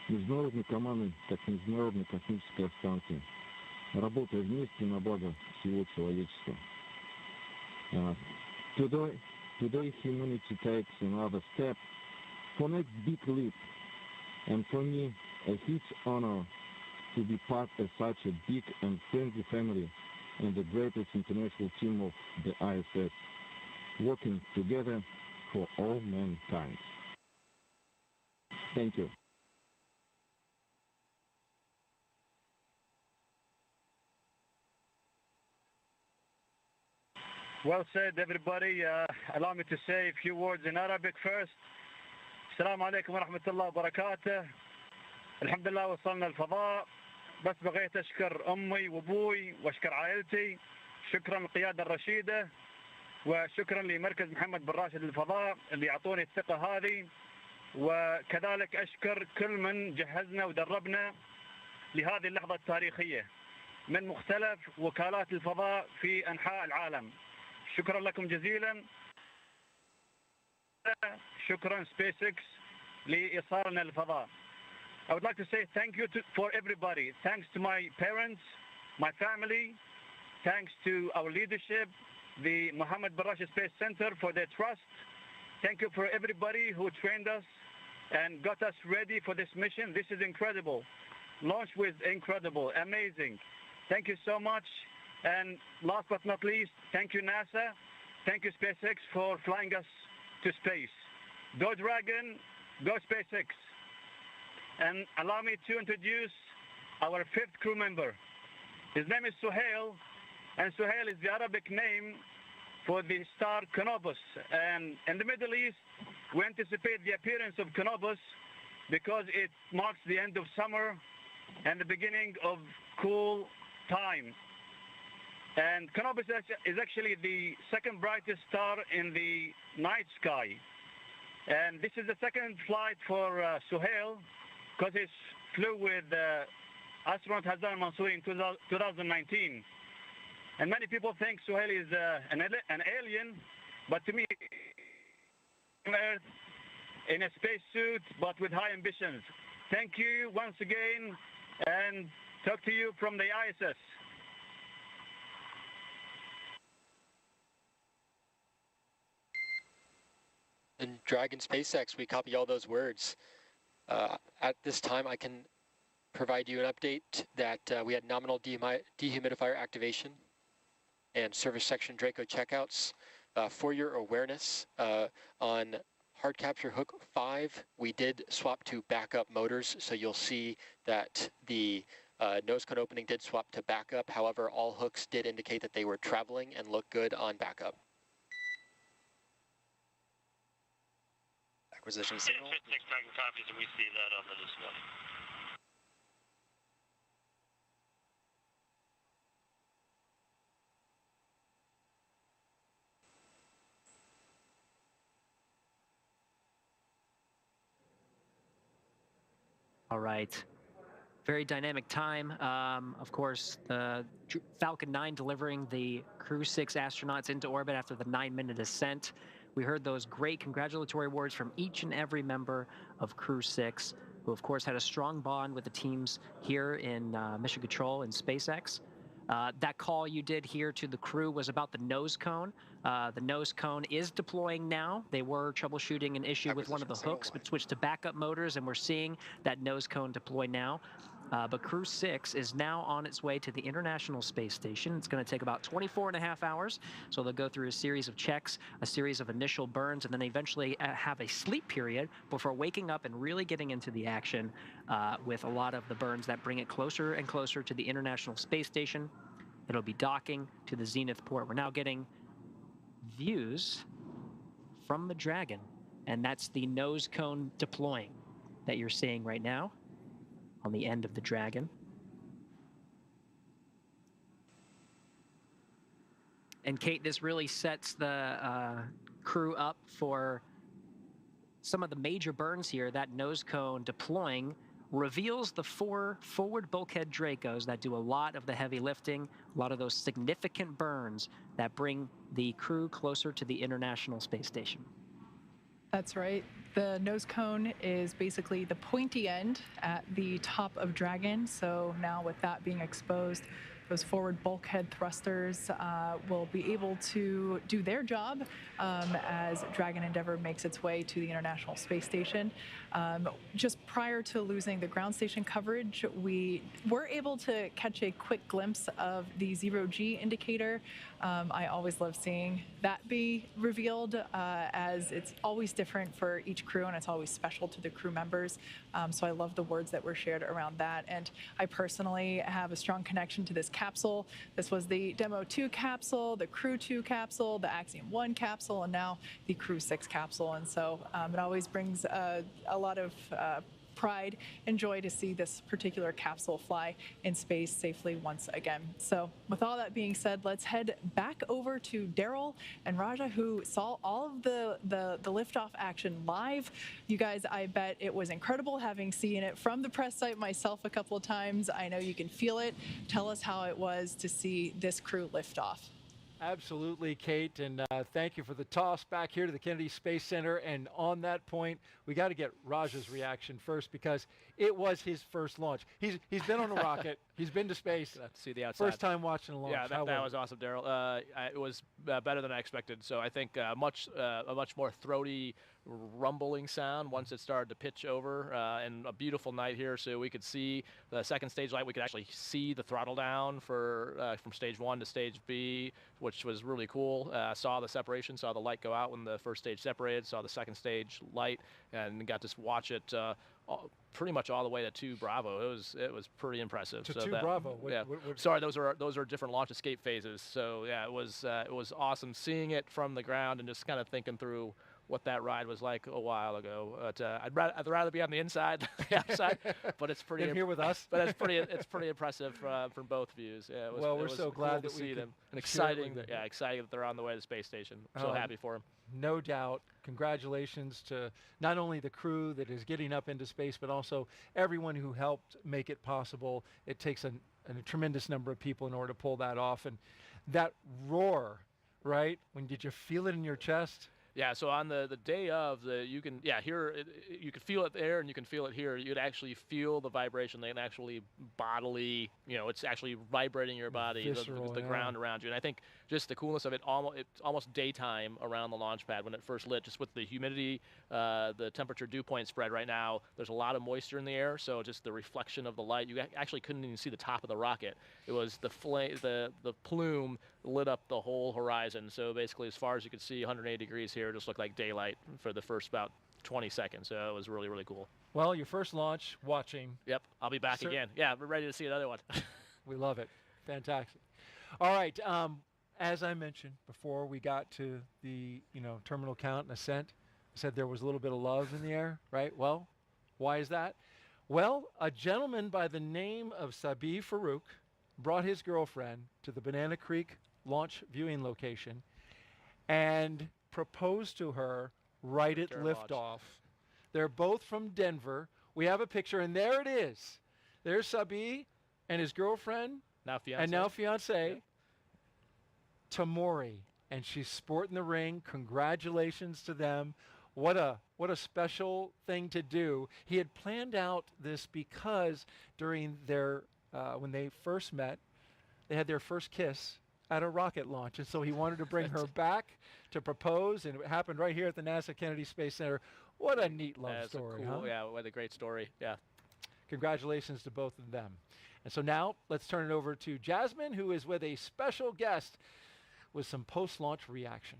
международной команды, как Международной космической станции, работая вместе на благо всего человечества. Today humanity takes another step for next big leap, and for me a huge honor to be part of such a big and friendly family and the greatest international team of the ISS, working together for all mankind. Thank you. Well said, everybody. Allow me to say a few words in Arabic first. السلام عليكم ورحمة الله وبركاته. الحمد لله وصلنا الفضاء. بس بغيت أشكر أمي وأبوي وأشكر عائلتي. شكرا للقيادة الرشيدة وشكرا لمركز محمد بن راشد للفضاء اللي أعطوني الثقة هذه. وكذلك أشكر كل من جهزنا ودربنا لهذه اللحظة التاريخية من مختلف وكالات الفضاء في أنحاء العالم. شكرا لكم جزيلا. شكرا SpaceX لإيصالنا للفضاء. I would like to say thank you for everybody. Thanks to my parents, my family. Thanks to our leadership, the Mohammed bin Rashid Space Center for their trust. Thank you for everybody who trained us and got us ready for this mission. This is incredible. Launch was incredible, amazing. Thank you so much. And last but not least, thank you NASA. Thank you SpaceX for flying us to space. Go Dragon, go SpaceX. And allow me to introduce our 5th crew member. His name is Suhail, and Suhail is the Arabic name for the star Canopus. And in the Middle East, we anticipate the appearance of Canopus because it marks the end of summer and the beginning of cool time. And Canopus is actually the 2nd brightest star in the night sky. And this is the 2nd flight for Suhail because he flew with astronaut Hassan Mansouri in 2019. And many people think Suhail is an alien, but to me, Earth in a spacesuit, but with high ambitions. Thank you once again, and talk to you from the ISS. And Dragon SpaceX, we copy all those words. At this time, I can provide you an update that we had nominal dehumidifier activation and service section Draco checkouts. For your awareness, on hard capture hook 5, we did swap to backup motors, so you'll see that the nose cone opening did swap to backup. However, all hooks did indicate that they were traveling and look good on backup. Acquisition signal. SpaceX Dragon copies, and we see that on the display. All right. Very dynamic time. Of course, the Falcon 9 delivering the Crew-6 astronauts into orbit after the 9-minute ascent. We heard those great congratulatory words from each and every member of Crew-6, who of course had a strong bond with the teams here in Mission Control and SpaceX. That call you did here to the crew was about the nose cone. The nose cone is deploying now. They were troubleshooting an issue with one of the hooks, but switched to backup motors, and we're seeing that nose cone deploy now. But Crew-6 is now on its way to the International Space Station. It's going to take about 24.5 hours. So they'll go through a series of checks, a series of initial burns, and then eventually have a sleep period before waking up and really getting into the action with a lot of the burns that bring it closer and closer to the International Space Station. It'll be docking to the Zenith port. We're now getting views from the Dragon, and that's the nose cone deploying that you're seeing right now on the end of the Dragon. And Kate, this really sets the crew up for some of the major burns here. That nose cone deploying reveals the 4 forward bulkhead Dracos that do a lot of the heavy lifting, a lot of those significant burns that bring the crew closer to the International Space Station. That's right. The nose cone is basically the pointy end at the top of Dragon. So now with that being exposed, those forward bulkhead thrusters will be able to do their job as Dragon Endeavour makes its way to the International Space Station. Just prior to losing the ground station coverage, we were able to catch a quick glimpse of the zero-G indicator. I always love seeing that be revealed as it's always different for each crew and it's always special to the crew members. So I love the words that were shared around that. And I personally have a strong connection to this capsule. This was the Demo 2 capsule, the Crew 2 capsule, the Axiom 1 capsule, and now the Crew-6 capsule. And so it always brings a lot of pride and joy to see this particular capsule fly in space safely once again. So with all that being said, let's head back over to Daryl and Raja, who saw all of the liftoff action live. You guys, I bet it was incredible having seen it from the press site myself a couple of times. I know you can feel it. Tell us how it was to see this crew lift off. Absolutely, Kate, and thank you for the toss back here to the Kennedy Space Center. And on that point, we got to get Raja's reaction first because it was his first launch. He's been on a rocket. He's been to space. Got to see the outside. First time watching a launch. Yeah, that was awesome, Daryl. It was better than I expected. So I think a much more throaty, rumbling sound once it started to pitch over, and a beautiful night here, so we could see the second stage light. We could actually see the throttle down for from stage 1 to stage B, which was really cool. Saw the separation, saw the light go out when the first stage separated, saw the second stage light, and got to watch it pretty much all the way to 2 Bravo. It was pretty impressive. To 2 Bravo. Sorry, those are different launch escape phases. So yeah, it was awesome seeing it from the ground and just kind of thinking through what that ride was like a while ago. But I'd rather be on the inside than the outside. But it's pretty here with us. But it's pretty impressive from both views. Yeah, we're so glad to that see we them, and exciting that they're on the way to the space station. So happy for them. No doubt. Congratulations to not only the crew that is getting up into space, but also everyone who helped make it possible. It takes a tremendous number of people in order to pull that off. And that roar, right? Did you feel it in your chest? Yeah, so on the day of you can feel it there and you can feel it here. You'd actually feel the vibration. They can actually bodily, it's actually vibrating your body, Visceral, the ground around you. And I think just the coolness of it, it's almost daytime around the launch pad when it first lit, just with the humidity, the temperature dew point spread right now. There's a lot of moisture in the air, so just the reflection of the light, you actually couldn't even see the top of the rocket. It was the plume lit up the whole horizon. So basically, as far as you could see, 180 degrees here, it just looked like daylight for the first about 20 seconds. So it was really, really cool. Well, your first launch, watching. Yep, I'll be back again. Yeah, we're ready to see another one. We love it. Fantastic. All right. As I mentioned before we got to the terminal count and Ascent, I said there was a little bit of love in the air, right? Well, why is that? Well, a gentleman by the name of Sabi Farouk brought his girlfriend to the Banana Creek launch viewing location and proposed to her right at liftoff. They're both from Denver. We have a picture, and there it is. There's Sabi and his girlfriend. Now fiance. And now fiance. Yep. Tamori. And she's sporting the ring. Congratulations to them. What a special thing to do. He had planned out this because during their, when they first met, they had their first kiss at a rocket launch. And so he wanted to bring her back to propose, and it happened right here at the NASA Kennedy Space Center. What a neat love story, huh? Yeah, what a great story. Yeah. Congratulations to both of them. And so now let's turn it over to Jasmine, who is with a special guest with some post-launch reaction.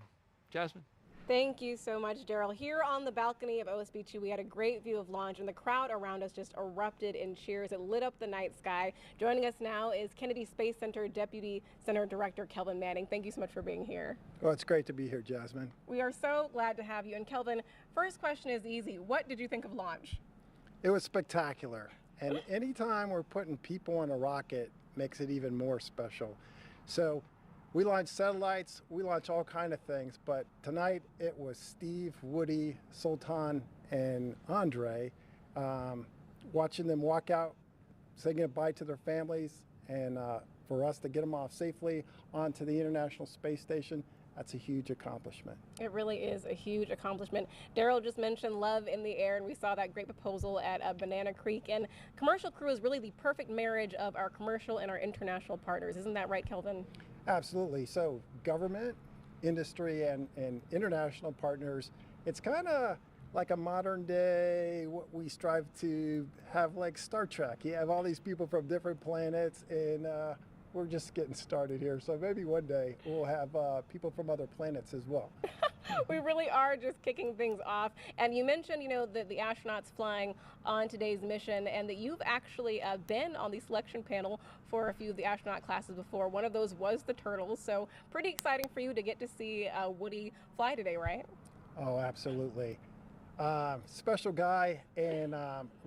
Jasmine. Thank you so much, Daryl. Here on the balcony of OSB2, we had a great view of launch, and the crowd around us just erupted in cheers. It lit up the night sky. Joining us now is Kennedy Space Center Deputy Center Director Kelvin Manning. Thank you so much for being here. Well, it's great to be here, Jasmine. We are so glad to have you. And Kelvin, first question is easy. What did you think of launch? It was spectacular. And anytime we're putting people on a rocket makes it even more special. So we launch satellites, we launch all kinds of things, but tonight it was Steve, Woody, Sultan, and Andrey, watching them walk out, saying goodbye to their families, and for us to get them off safely onto the International Space Station, that's a huge accomplishment. It really is a huge accomplishment. Daryl just mentioned love in the air, and we saw that great proposal at Banana Creek. And Commercial Crew is really the perfect marriage of our commercial and our international partners. Isn't that right, Kelvin? Absolutely. So government, industry, and international partners, it's kind of like a modern day, what we strive to have like Star Trek. You have all these people from different planets, and we're just getting started here. So maybe one day we'll have people from other planets as well. We really are just kicking things off. And you mentioned, you know, the astronauts flying on today's mission, and that you've actually been on the selection panel for a few of the astronaut classes before. One of those was the Turtles. So pretty exciting for you to get to see Woody fly today, right? Oh, absolutely. Special guy, and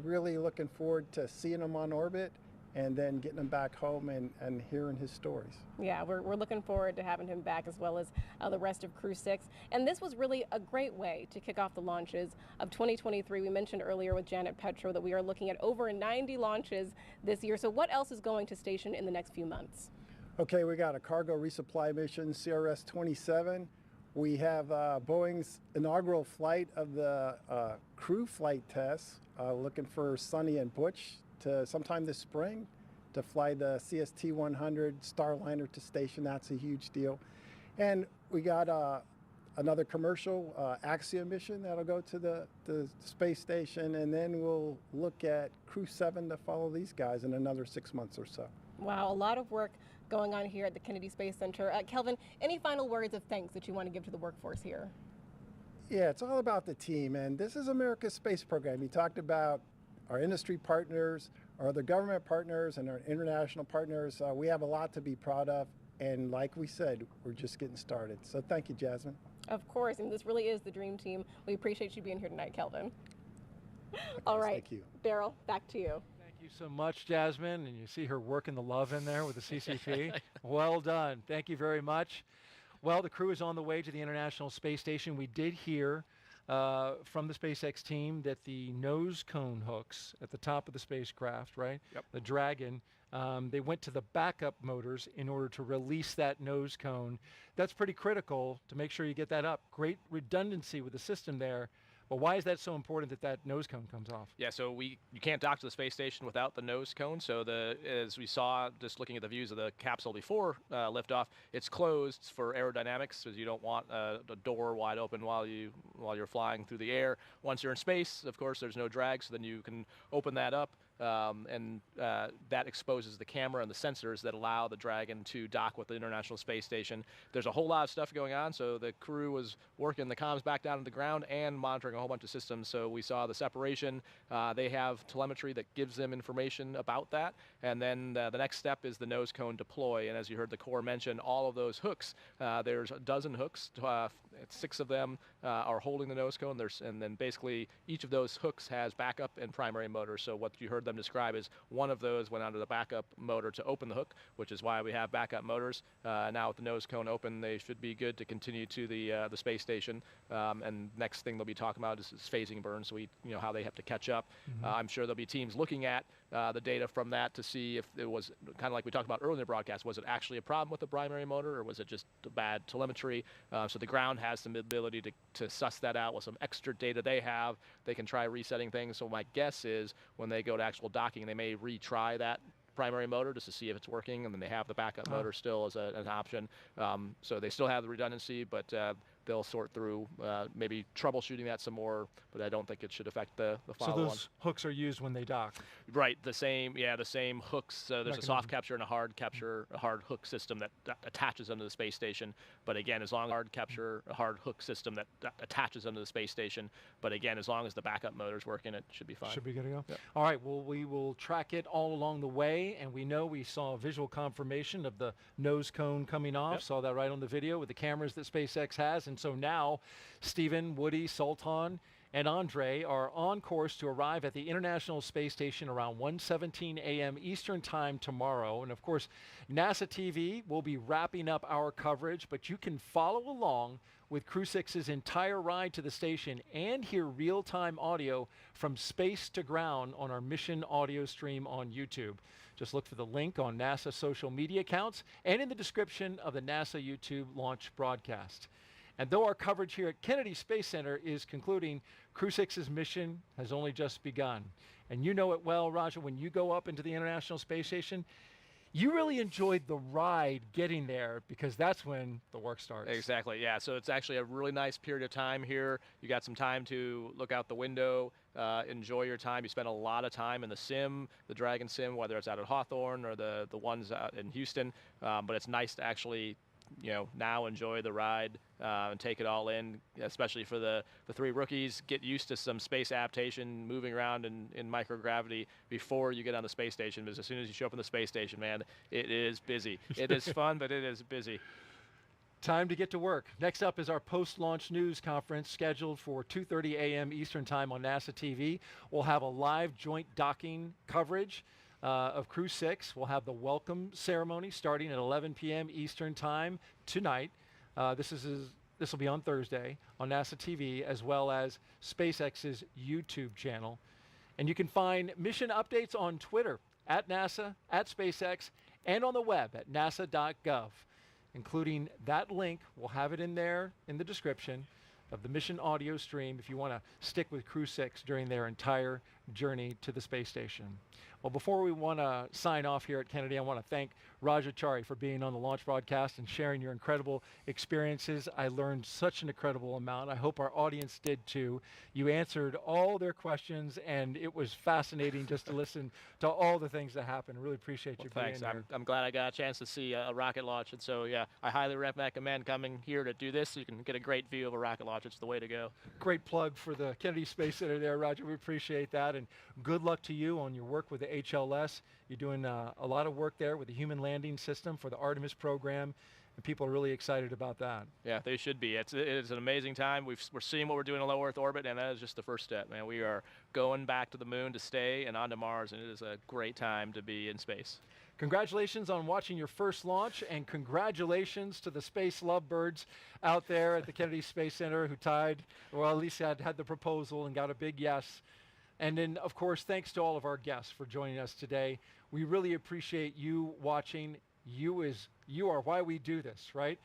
really looking forward to seeing him on orbit and then getting him back home and hearing his stories. Yeah, we're looking forward to having him back, as well as the rest of Crew-6. And this was really a great way to kick off the launches of 2023. We mentioned earlier with Janet Petro that we are looking at over 90 launches this year. So what else is going to station in the next few months? Okay, we got a cargo resupply mission, CRS-27. We have Boeing's inaugural flight of the crew flight tests, looking for Sonny and Butch to sometime this spring to fly the CST-100 Starliner to station. That's a huge deal. And we got another commercial Axiom mission that'll go to the space station, and then we'll look at Crew-7 to follow these guys in another 6 months or so. Wow, a lot of work going on here at the Kennedy Space Center. Kelvin, any final words of thanks that you want to give to the workforce here? Yeah, it's all about the team, and this is America's space program. You talked about our industry partners, our other government partners, and our international partners. We have a lot to be proud of, and like we said, we're just getting started. So thank you, Jasmine. Of course, and this really is the dream team. We appreciate you being here tonight, Kelvin. All right, thank you. Daryl, back to you. Thank you so much, Jasmine. And you see her working the love in there with the CCP. Well done. Thank you very much. Well, the crew is on the way to the International Space Station. We did hear from the SpaceX team that the nose cone hooks at the top of the spacecraft, right? Yep. The Dragon, they went to the backup motors in order to release that nose cone. That's pretty critical to make sure you get that up. Great redundancy with the system there. But why is that so important that that nose cone comes off? Yeah, so you can't dock to the space station without the nose cone. So as we saw, just looking at the views of the capsule before liftoff, it's closed for aerodynamics, because you don't want the door wide open while you're flying through the air. Once you're in space, of course, there's no drag, so then you can open that up. And that exposes the camera and the sensors that allow the Dragon to dock with the International Space Station. There's a whole lot of stuff going on, so the crew was working the comms back down to the ground and monitoring a whole bunch of systems. So we saw the separation. They have telemetry that gives them information about that. And then the next step is the nose cone deploy. And as you heard the Corps mention, all of those hooks, there's a dozen hooks. 6 of them are holding the nose cone. And then basically each of those hooks has backup and primary motors. So what you heard them describe is one of those went onto the backup motor to open the hook, which is why we have backup motors. Now with the nose cone open, they should be good to continue to the space station. And next thing they'll be talking about is phasing burn, so how they have to catch up. I'm sure there'll be teams looking at the data from that to see if it was kind of like we talked about earlier in the broadcast, was it actually a problem with the primary motor or was it just bad telemetry? So the ground has some ability to suss that out with some extra data they have. They can try resetting things. So my guess is when they go to actual docking, they may retry that primary motor just to see if it's working, and then they have the backup motor still as an option. So they still have the redundancy, but they'll sort through maybe troubleshooting that some more, but I don't think it should affect the follow-on. So those hooks are used when they dock? Right, the same hooks. So there's a soft capture and a hard hook system that attaches onto the space station. But again, as long as a hard hook system that attaches onto the space station. But again, as long as the backup motor's working, it should be fine. Should be good to go. Yep. All right, well, we will track it all along the way, and we saw a visual confirmation of the nose cone coming off. Yep. Saw that right on the video with the cameras that SpaceX has. And so now Stephen, Woody, Sultan, and Andrey are on course to arrive at the International Space Station around 1:17 a.m. Eastern Time tomorrow. And of course, NASA TV will be wrapping up our coverage, but you can follow along with Crew-6's entire ride to the station and hear real-time audio from space to ground on our mission audio stream on YouTube. Just look for the link on NASA social media accounts and in the description of the NASA YouTube launch broadcast. And though our coverage here at Kennedy Space Center is concluding, Crew-6's mission has only just begun. And you know it well, Raja, when you go up into the International Space Station, you really enjoyed the ride getting there because that's when the work starts. Exactly, yeah. So it's actually a really nice period of time here. You got some time to look out the window, enjoy your time. You spend a lot of time in the sim, the Dragon sim, whether it's out at Hawthorne or the ones out in Houston. But it's nice to actually now enjoy the ride and take it all in, especially for the three rookies. Get used to some space adaptation, moving around in microgravity before you get on the space station, because as soon as you show up on the space station, man, it is busy. It is fun, but it is busy. Time to get to work. Next up is our post-launch news conference scheduled for 2:30 a.m. Eastern Time on NASA TV. We'll have a live joint docking coverage of Crew-6. We'll have the welcome ceremony starting at 11 p.m. Eastern Time tonight. This will be on Thursday on NASA TV, as well as SpaceX's YouTube channel. And you can find mission updates on Twitter, at NASA, at SpaceX, and on the web at nasa.gov, including that link. We'll have it in there in the description of the mission audio stream if you want to stick with Crew-6 during their entire journey to the space station. Well, before we want to sign off here at Kennedy, I want to thank Rajachari for being on the launch broadcast and sharing your incredible experiences. I learned such an incredible amount. I hope our audience did too. You answered all their questions, and it was fascinating just to listen to all the things that happened. Really appreciate you being here. I'm glad I got a chance to see a rocket launch, and so yeah, I highly recommend coming here to do this so you can get a great view of a rocket launch. It's the way to go. Great plug for the Kennedy Space Center there, Roger. We appreciate that, and good luck to you on your work with the HLS. You're doing a lot of work there with the human landing system for the Artemis program, and people are really excited about that. Yeah, they should be. It is an amazing time. We're seeing what we're doing in low Earth orbit, and that is just the first step, man. We are going back to the moon to stay and onto Mars, and it is a great time to be in space. Congratulations on watching your first launch, and congratulations to the space lovebirds out there at the Kennedy Space Center who tied, or at least had the proposal and got a big yes. And then, of course, thanks to all of our guests for joining us today. We really appreciate you watching. You are why we do this, right?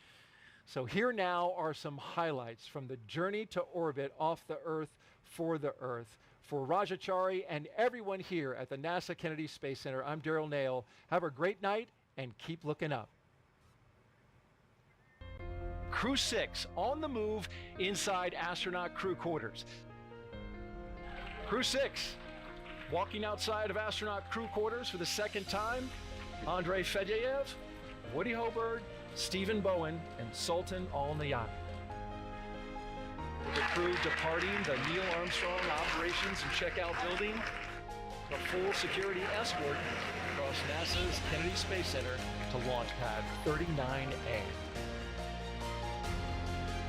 So here now are some highlights from the journey to orbit off the Earth for the Earth. For Rajachari and everyone here at the NASA Kennedy Space Center, I'm Daryl Nail. Have a great night and keep looking up. Crew-6 on the move inside astronaut crew quarters. Crew-6 walking outside of astronaut crew quarters for the second time. Andrey Fediaev, Woody Hoburg, Stephen Bowen, and Sultan Al Neyadi. The crew departing the Neil Armstrong Operations and Checkout Building. A full security escort across NASA's Kennedy Space Center to launch pad 39A.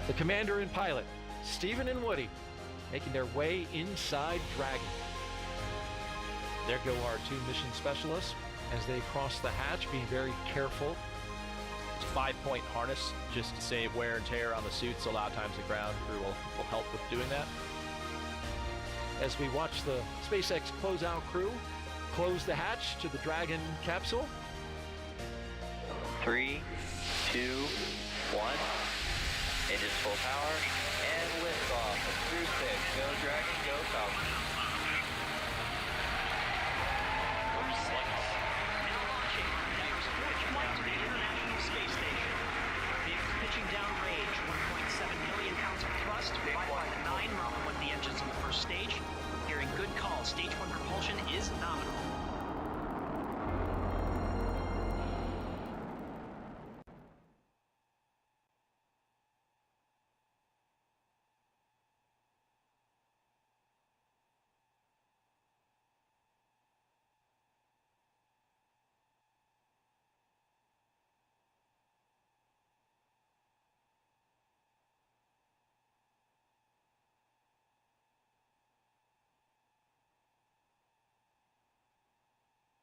The commander and pilot, Stephen and Woody, making their way inside Dragon. There go our two mission specialists as they cross the hatch, being very careful. It's a 5-point harness just to save wear and tear on the suits. A lot of times the ground crew will help with doing that. As we watch the SpaceX closeout crew close the hatch to the Dragon capsule. 3, 2, 1. Engines full power and liftoff of Crew-6. Go Dragon, go Falcon.